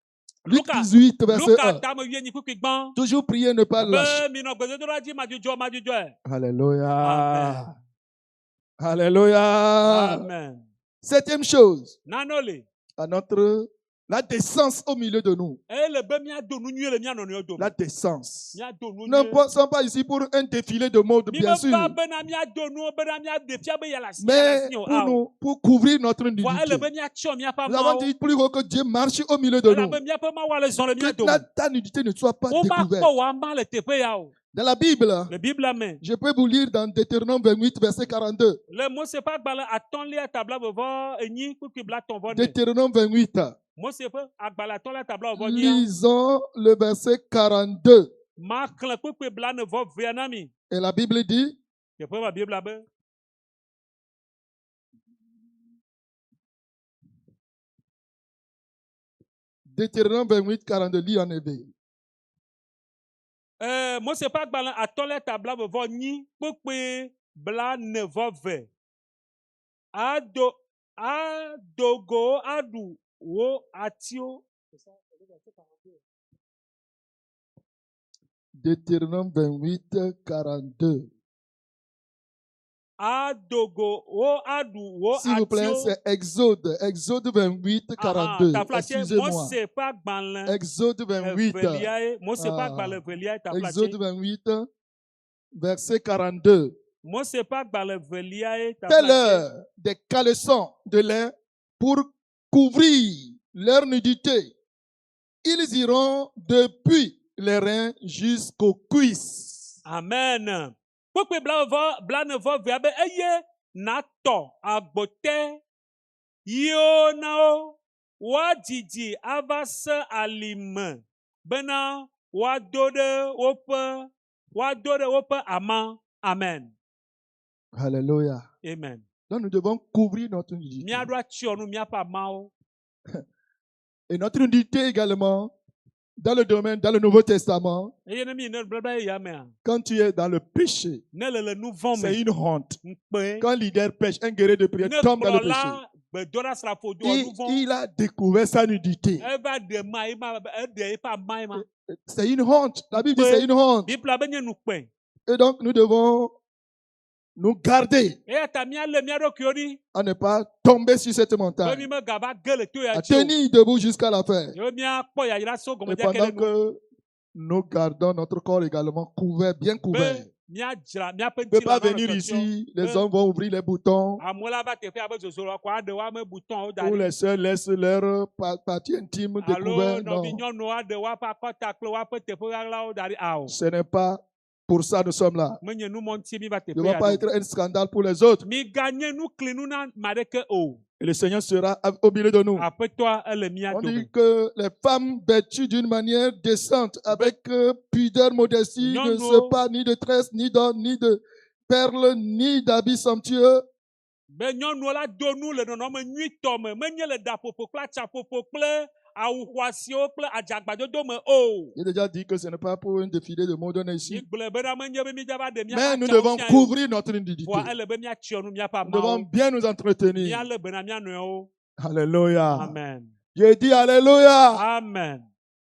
Luc Luka- 18, verset Luka 1. tame wienyi kpukpui gbã. Toujours prier, ne pas lâcher. Be minɔ gbedodoɖa dzi madzudzɔe. Alléluia. Amen. Alléluia. Amen. Septième chose, Nano le. à la décence au milieu de nous. Ele be miado nu nyuie le mia nɔnɔewo dome. La décence. Miado nu Nous nyuie. ne sommes pas ici pour un défilé de mode, Mi bien me sûr, va bena miado nuwo bena miaɖe fia be yala si mais o. pour nous, pour couvrir notre Wa nudité. ele be miatsyɔ miaƒe Nous avons amawo. dit plus haut que Dieu marche au milieu de nous. Elabe miaƒe mawu ale zɔ le mia Que dome. ta nudité ne soit pas Wova découverte. kpɔ wò ama le teƒe ya o. Dans la Bible, Le Biblia me. je peux vous lire dans Deutéronome 28, verset 42. Le Mose ƒe agbalẽ atɔ̃lia tabla vɔvɔ enyi kpukpui blatɔ vɔ ne. Deutéronome 28. Mose ƒe agbalẽ atɔ̃lia tabla vɔvɔ nyia. Lisons le verset 42. Ma xlẽ kpukpui blanevɔ vea na mi. Et la Bible dit, Teƒe ma Biblia be. Deutéronome 28, 42, lis en éveil. Mose ƒe agbalẽ atɔ̃lia tabla vɔvɔ nyi kpukpui blanevɔ ve. Adogo aɖu wo atiwo. Deutéronome 28, 42. Adogo wo aɖu wo S'il vous plaît, atiwo. c'est Exode. Exode 28, 42. Excusez-moi. Mose ƒe agbalẽ Exode 28. eveliae. Mose ƒe Ah. agbalẽ eveliae Exode taflatse. 28, verset 42. Mose ƒe agbalẽ eveliae taflatse. Fais-leur des caleçons de lin pour couvrir leur nudité. Ils iront depuis les reins jusqu'aux cuisses. Amen. Kpukpui blanevɔ vea be eye natɔ agbote yiwo na wo woadidi ava se alime bena woado ɖe woƒe ama. Amen. Alléluia. Amen. Donc nous devons couvrir notre nudité. Miaɖo atsyɔ nu miaƒe amawo. Et notre nudité également, dans le domaine, dans le Nouveau Testament, Eye ne mi ne blabla eya mea. quand tu es dans le péché, Ne le nu vɔ c'est me. une honte. Ŋkpe. Quand un leader pêche, un guerrier de prière Ne tombe dans le péché. kplɔla gbedoɖa srafo do nu vɔ. Il a découvert sa nudité. Eva ɖe ma eɖe eƒe ama ye ma. C'est une honte. La Bible dit c'est une honte. Biblia be nye nukpe. Et donc nous devons nous garder Eya ta míalé mía ɖokuiwo ɖi. à ne pas tomber sur cette Be montagne, mi megava ge le to ya à dzi o. tenir debout jusqu'à la fin. Yewo míakpɔ yayra so Et gɔmedzake pendant ɖe nu. que nous gardons notre corps également couvert, bien couvert. Be míadzra míaƒe On ne peut ŋutilã pas va venir le ici, les Ouais. hommes vont ouvrir les boutons, Amewo la va teƒe abe zozoro ko aɖewo ame butɔwo da ou ɖi. les sœurs laissent leur partie intime Alo découverte. nɔvi Non, nyɔnuwo aɖe woaƒe akɔta kple woaƒe teƒe ɣaɣlawo da ɖi. Ao. ce n'est pas pour ça que nous sommes là. Menye nu mɔ ŋuti mi va Ne teƒe va ya pas ɖo. être un scandale pour les autres. Mi ganye nu klinu na ame aɖeke o. Et le Seigneur sera au milieu de nous. Aƒetɔa ele mía On dome. dit que les femmes vêtues d'une manière décente, avec pudeur, modestie, ne Nyɔnuwo- se pas ni de tresse, ni d'or, ni de perles, ni d'habits somptueux, Be nyɔnuwo la do nu le nɔnɔme nyuitɔ me, menye le ɖaƒoƒo kple atsaƒoƒo kple awu xɔasiwo kple adzagbadodo me o. j'ai déjà dit que ce n'est pas pour un défilé de mode on est ici. Migblɔe bena menye be mídzava ɖe Mais nous míaƒe devons atsawo fia couvrir notre nudité. yo. Vɔa ele be míatsyɔ nu míaƒe Nous devons amawo. bien nous entretenir. Míalé be na mía nɔewo. Alléluia. Amen. J'ai dit Alléluia. Amen.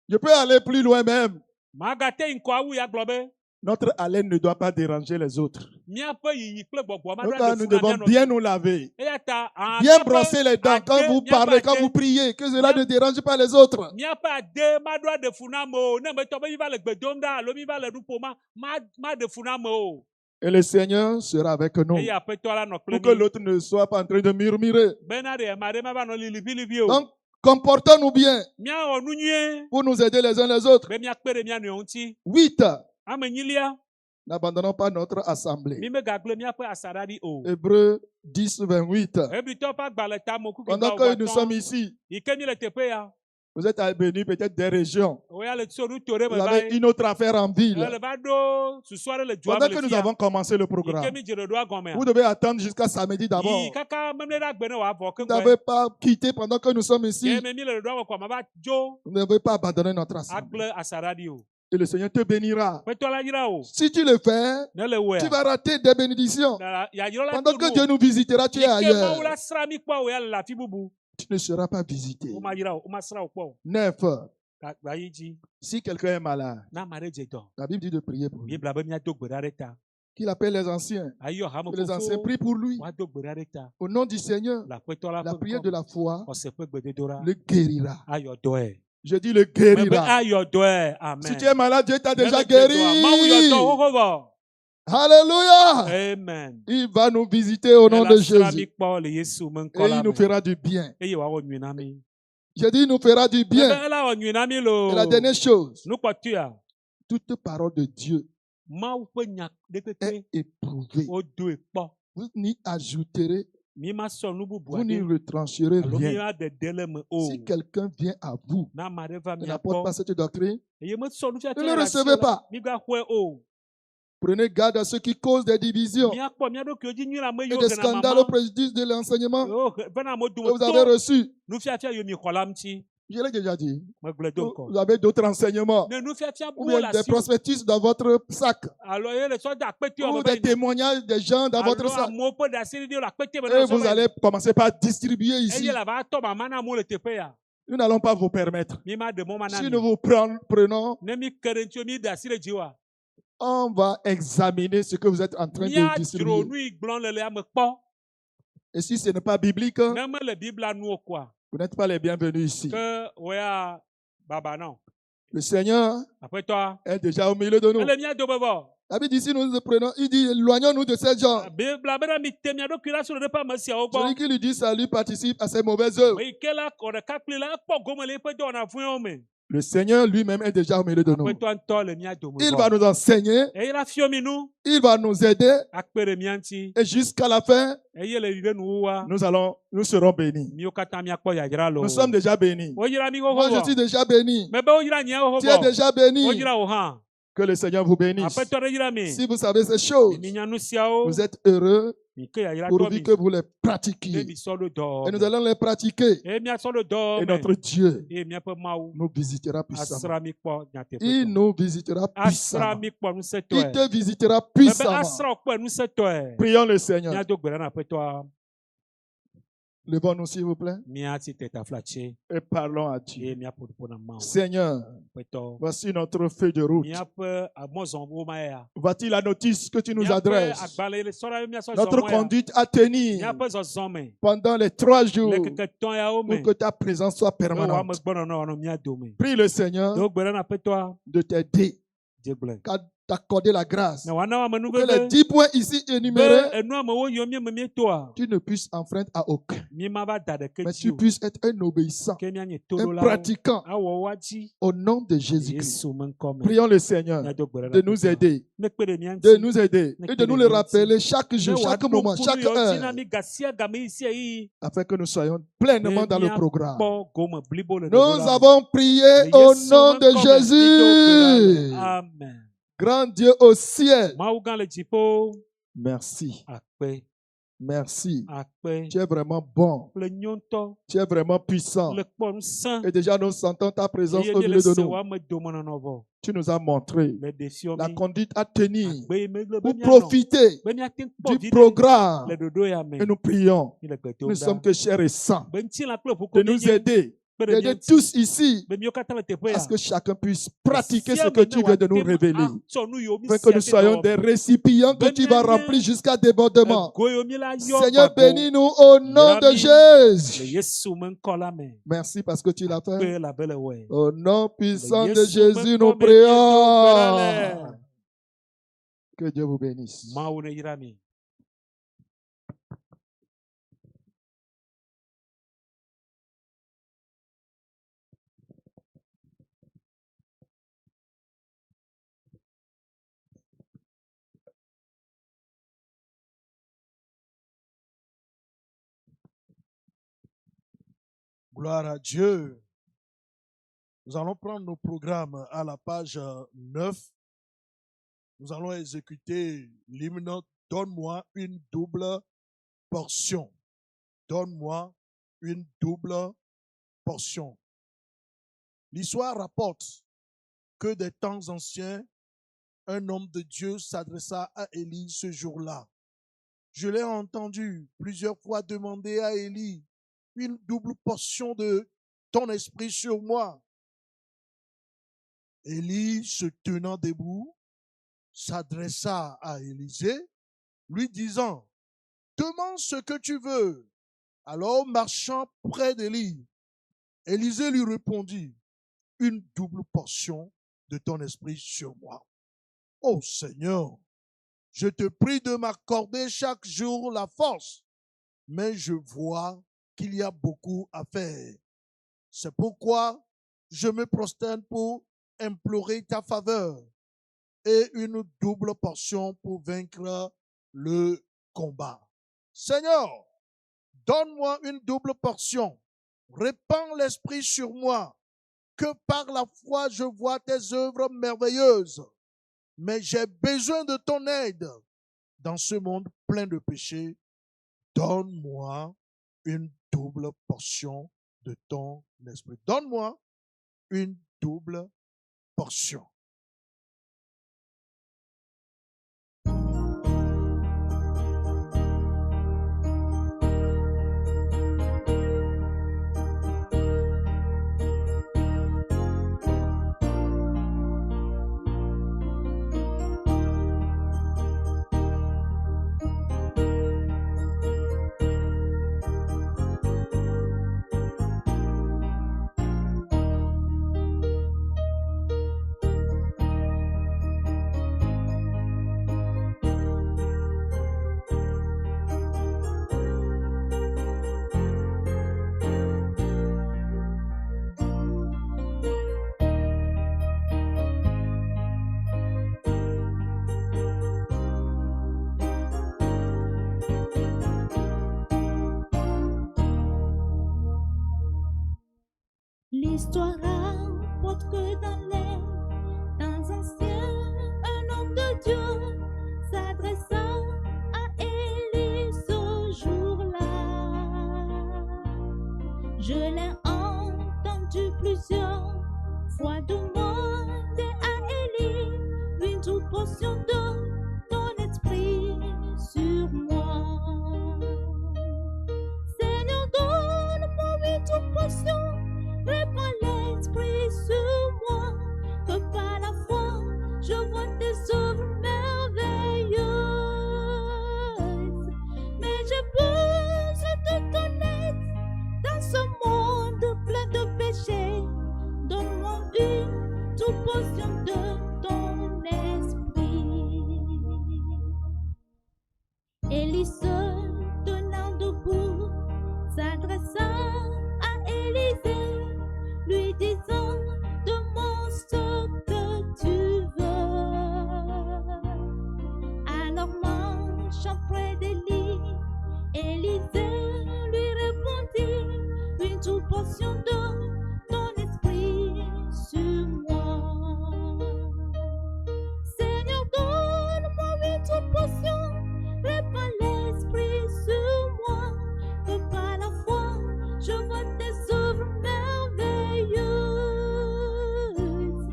Je peux aller plus loin même. Magate ŋkɔ awu ya gblɔ be Notre haleine ne doit pas déranger les autres. Míaƒe yiyi kple gbɔgbɔ ma Donc, ɖo nous ɖe fu na devons mía bien nɔvi. nous laver, Eya ta, bien brosser les dents quand vous parlez, quand vous priez, que cela ne dérange pas les autres. Míaƒe ade ma ɖo aɖe fu na ame o. Ne metɔ be mi va le gbe dom ɖa alo mi va le nu ƒom ma ɖe fu na ame o. Et le Seigneur sera avec nous. Eye Aƒetɔ la nɔ Pour kple que mi. l'autre ne soit pas en train de murmurer. Bena ɖe ame aɖe mava nɔ liliʋiliʋi o. Donc, comportons-nous bien Míawɔ nu nyuie pour nous aider les uns les autres. be míakpe ɖe mía nɔewo ŋuti. 8. Ame enyilia, N'abandonnons pas notre assemblée. mi megagblẽ míaƒe asaɖaɖi o. Hébreux 10, 28. Hebritɔwo ƒe agbalẽ ta mo kuku Pendant que nous sommes ici, yi ke mi le teƒe ya, vous êtes venus peut-être des régions. woya le tso nuto ɖe Vous me va avez ye. une autre affaire en ville. Ele va ɖo susu aɖe le dua Pendant me que le nous fia. avons commencé le Yi ke programme, mi dze ɖoɖoa gɔmea. vous devez attendre jusqu'à samedi d'abord. Yi kaka memle ɖe agbe ne wòavɔ Vous keŋ n'avez pas quitté pendant que nous sommes ici. Ye me mi le ɖoɖoa wɔ kɔ ma va dzo Vous ne devez pas abandonner notre assemblée. agble asaɖaɖi o. Et le Seigneur te bénira. Aƒetɔ la yra o. Si tu le fais, Ne le wɔa. tu vas rater des bénédictions. Yayra la Pendant que to Dieu mo. nous visitera, tu es Yi ke Mawu ailleurs. la sra mi kpɔ o ya le afi bubu. Tu ne seras pas visité. Woma yra o, woma sra o kpɔ o. 9. Gba yi dzi. Si quelqu'un est malade, Na ame aɖe dze dɔ. la Bible dit de prier pour lui. Bibla be míado gbe ɖa ɖe ta. Qu'il appelle les anciens. Ayɔ hame Que les anciens fofo. prient pour lui. Woado gbe ɖa ɖe ta. Au nom du Seigneur, Le Aƒetɔ la la ƒe prière de ŋkɔ la foi me. Xɔse ƒe gbedodoɖa. le guérira. Ayɔ dɔe. Je dis le Me be guérira. ayɔ dɔe. Amen. Si tu es malade, Dieu t'a déjà Ne me dze guéri. dɔa, Mawu yɔ dɔ xoxo vɔ. Alléluia. Amen. Il va nous visiter au nom Ela de sra mi Jésus. kpɔ le Yesu ƒe Et ŋkɔ il la nous me. fera du bien. Eye wòawɔ nyui na mi. Je dis, il nous fera du Ebe bien. ela wɔ nyui na mi lo. Et la dernière chose, Nu kpɔtɔea. toute parole de Dieu Mawu ƒe nya ɖe est keke éprouvée. wodoe kpɔ. Vous n'y ajouterez, Mi ma sɔ nu bubu vous n'y aɖe retrancherez alo mi rien. ma ɖeɖe le me o. Si quelqu'un vient à vous Na ame aɖe va et mia n'apporte pas gbɔ cette doctrine, eye mesɔ nufiafia ne le ɖe asi recevez o la, pas. mi gaxɔe o. Prenez garde à ceux qui causent des divisions Míakpɔ mía ɖokuiwo dzi nyuie le ame et yiwo des hena scandales au mama. préjudice de l'enseignement Vena amewo que vous dome avez to reçu. nufiafia yiwo mi xɔ la ŋuti. Je l'ai déjà dit. Megblɔe do Vous ŋkɔ. avez d'autres enseignements Ne nufiafia ou buwo bien le des asi o. prospectus dans votre sac Alo ye le sɔ de akpete ou me des va yina. témoignages des gens dans votre Alo sac. amewo ƒe ɖaseɖiɖiwo le akpete me Et ne vous sɔ va allez yina. commencer par distribuer ici. Eye la va tɔ mama na amewo le teƒe ya. Nous n'allons pas vous permettre. Mi ma ɖe mɔ ma na Si mi. nous vous prenons, Ne mi ke ɖe ŋuti mi ɖe asi ɖe dziwoa. on va examiner ce que vous êtes en train de Míadzro distribuer. nu yi gblɔm le ame kpɔ. Et si ce n'est pas biblique, Ne mele Biblia nu o koa. vous n'êtes pas les bienvenus ici. Ke woya baba na o. Le Seigneur Aƒetɔa. est déjà au milieu de nous. Ele mía dome vɔ. La Bible dit, si nous nous prenons, il dit, éloignons-nous de ces gens. Bibla bena mi te mia ɖokui la sro ɖe ƒe ame siawo Celui gbɔ. qui lui dit salut participe à ses mauvaises œuvres. Me yi ke la kɔ ɖeka kpli la ekpɔ gome le eƒe dɔwɔnavɔ̃ewo me. Le Seigneur lui-même est déjà au milieu de nous. Aƒetɔ ŋutɔ le mía dome Il va vɔ. nous enseigner, Eye la fiɔ mi nu. il va nous aider Akpe ɖe mía ŋuti. et jusqu'à la fin, Eye le yi ɖe nuwuwa. nous serons bénis. Míwo katã míakpɔ yayra lo. Nous sommes déjà bénis. Woyra mi Moi, xoxo je suis vɔ. déjà béni. Me be woyra nyia xoxo Tu es vɔ. déjà béni. Woyra wo hã. Que le Seigneur vous bénisse. Aƒetɔ ɖe yra mi. Si vous savez ces choses, Mi nya nu siawo. vous êtes heureux Mi ke yayra tɔ pourvu mi. que vous les Ne pratiquiez. mi sɔ ɖo dɔ Et nous me. allons les pratiquer. Eye míasɔ ɖo dɔ Et me. notre Dieu Eye míaƒe Mawu. nous visitera puissamment. Asra mi kpɔ nyateƒe Il tɔ. nous visitera Asra puissamment. mi kpɔ Il nusetɔe. te visitera Mebe puissamment. asra kpɔe nusetɔe. Prions le Seigneur. Míado gbe ɖa na Aƒetɔa. Levons-nous, s'il vous plaît, Míatsi te taflatse. et parlons à Dieu. Eye míaƒo ƒo na Mawu. Seigneur, Aƒetɔ. voici notre feuille de route. Míaƒe amɔzɔ̃wo ma ya. Voici la notice que tu nous Míaƒe adresses. agbalẽ le sɔ ɖa be míasɔ Notre zɔ mɔ ya. conduite à tenir Míaƒe zɔzɔme. pendant les 3 jours Le keke etɔ̃ yawo me. pour que ta présence soit Be wòame permanente. gbɔnɔnɔ wòanɔ mía dome. Prie le Seigneur Do gbe ɖa na Aƒetɔa. de t'aider, Dzegblẽ. d'accorder la grâce. Ne wòana wòame nu Que les veve. 10 points ici Be énumérés, enu amewo yiwo míeme míetoa. tu ne puisses enfreindre à aucun. Mi ma va da ɖeke Mais dzi tu o. puisses être un obéissant, Ke míanye un todolawo. pratiquant Awɔ woa dzi. au nom de Jésus-Christ. Yesu me ŋkɔ me. Prions le Seigneur Míado gbe ɖa na de nous Aƒetɔa. aider, Ne kpe ɖe mía de ŋuti. nous aider et de nous le rappeler chaque Ne jour, chaque wòaɖo moment, ŋku chaque nu yiwo dzi na heure, mi ga sia game yi sia yi. afin que nous soyons pleinement dans le programme. Kpɔ gome blibo le Nous ɖoɖo la me. avons prié Le au Yesu nom me de ŋkɔ me. Mido Jésus. gbe ɖa le. Amen. Grand Dieu au ciel. Mawu gã le dziƒo. Merci. Akpe. Merci. Akpe. Tu es vraiment bon. Le nyɔntɔ. Tu es vraiment puissant. Le kpɔ ŋusẽ. Et déjà, nous sentons ta présence Eye au míele milieu de se nous. wòame domenɔnɔ vɔ. Tu nous as montré Le ɖefiɔ la mi. conduite à tenir Agbe yi me gble be pour míanɔ. profiter Be míate ŋu kpɔ du viɖe programme. le ɖoɖo ya me. Et nous prions. Mi le gbe Nous dom sommes ɖa. que chair et sang Be ŋutilã kple ʋu de ko nous míenye. aider d'aider tous ici, Bemio kata le teƒe à ya. ce que chacun puisse pratiquer ce Sia que me tu ne viens de nous wate ma- révéler. ah, so nu yo mi Afin que sia nous te soyons dɔ. des récipients que tu vas remplir jusqu'à débordement. Ego yo mi la yɔ Seigneur, gbagbo. bénis-nous au nom de Yra mi le Jésus. Yesu me ŋkɔ la me. Merci parce que tu l'as fait. Kpe la be le wɔe. Au nom puissant Le de Yesu me Jésus, ŋkɔ nous me mie do kpe la prions. le. Que Dieu vous bénisse. Mawu ne yra mi. Gloire à Dieu. Nous allons prendre nos programmes à la page 9. Nous allons exécuter l'hymne « Donne-moi une double portion ». Donne-moi une double portion. L'histoire rapporte que des temps anciens, un homme de Dieu s'adressa à Élie ce jour-là. Je l'ai entendu plusieurs fois demander à Élie une double portion de ton esprit sur moi. Élie, se tenant debout, s'adressa à Élisée, lui disant, « Demande ce que tu veux. » Alors, marchant près d'Élie, Élisée lui répondit, « Une double portion de ton esprit sur moi. » « Ô Seigneur, je te prie de m'accorder chaque jour la force, mais je vois qu'il y a beaucoup à faire. C'est pourquoi je me prosterne pour implorer ta faveur et une double portion pour vaincre le combat. Seigneur, donne-moi une double portion. Répands l'esprit sur moi, que par la foi je vois tes œuvres merveilleuses. Mais j'ai besoin de ton aide dans ce monde plein de péchés. Donne-moi une double portion de ton esprit. Donne-moi une double portion. L'histoire rapporte que dans les temps anciens, un homme de Dieu s'adressa à Élie ce jour-là. Je l'ai entendu plusieurs fois demander à Élie une double portion de ton esprit sur moi. Seigneur, donne-moi une double portion. Répands l'esprit sur moi, que par la foi je vois tes œuvres merveilleuses. Mais j'ai besoin de ton aide dans ce monde plein de péchés. Donne-moi une double portion de ton esprit. Élie se tenant debout s'adressa à Élisée, lui disant, demande ce que tu veux. Alors marchant près d'Élie, Élisée lui répondit, une double portion de ton esprit sur moi. Seigneur, donne-moi une double portion, répands l'esprit sur moi, que par la foi je vois tes œuvres merveilleuses.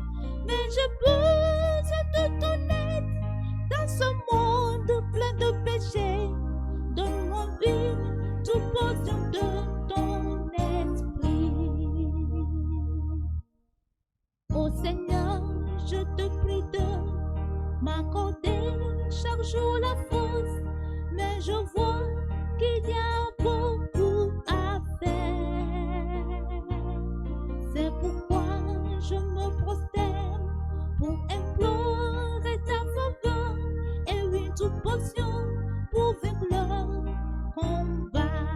Mais j'ai besoin de ton aide dans ce monde plein de péchés. Donne-moi une double portion de ton esprit. toujours la force, mais je vois qu'il y a beaucoup à faire. C'est pourquoi je me prosterne pour implorer ta faveur et une toute portion pour vaincre le combat.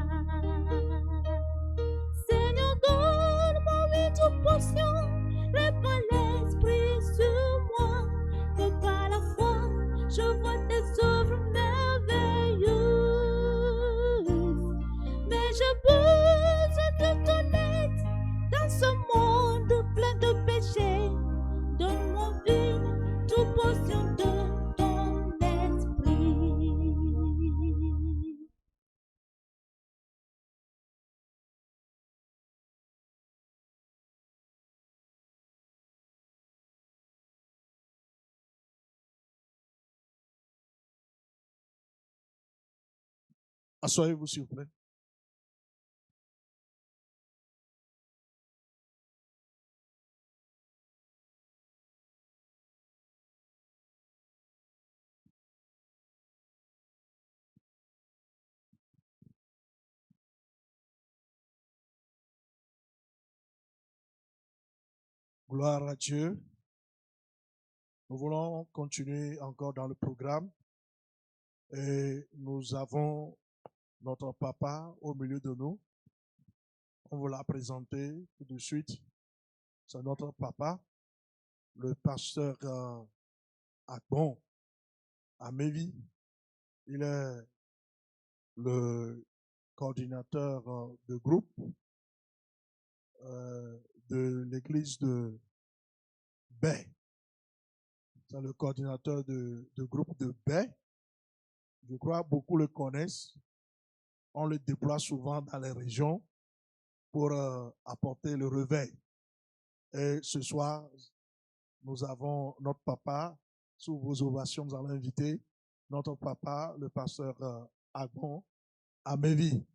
Seigneur, donne-moi une toute portion, répands l'esprit sur moi, que par la foi je vois tes œuvres merveilleuses. Mais j'ai besoin de ton aide dans ce monde plein de péchés. Donne-moi une toute portion de ton esprit. Asseyez-vous, s'il vous plaît. Gloire à Dieu. Nous voulons continuer encore dans le programme. Et nous avons notre papa au milieu de nous. On vous l'a présenté tout de suite. C'est notre papa, le pasteur Agbon Amevi. Il est le coordinateur de groupe de l'église de Baie. C'est le coordinateur de groupe de Baie. Je crois que beaucoup le connaissent. On le déploie souvent dans les régions pour apporter le réveil. Et ce soir, nous avons notre papa. Sous vos ovations, nous allons inviter notre papa, le pasteur Agbon Amevi.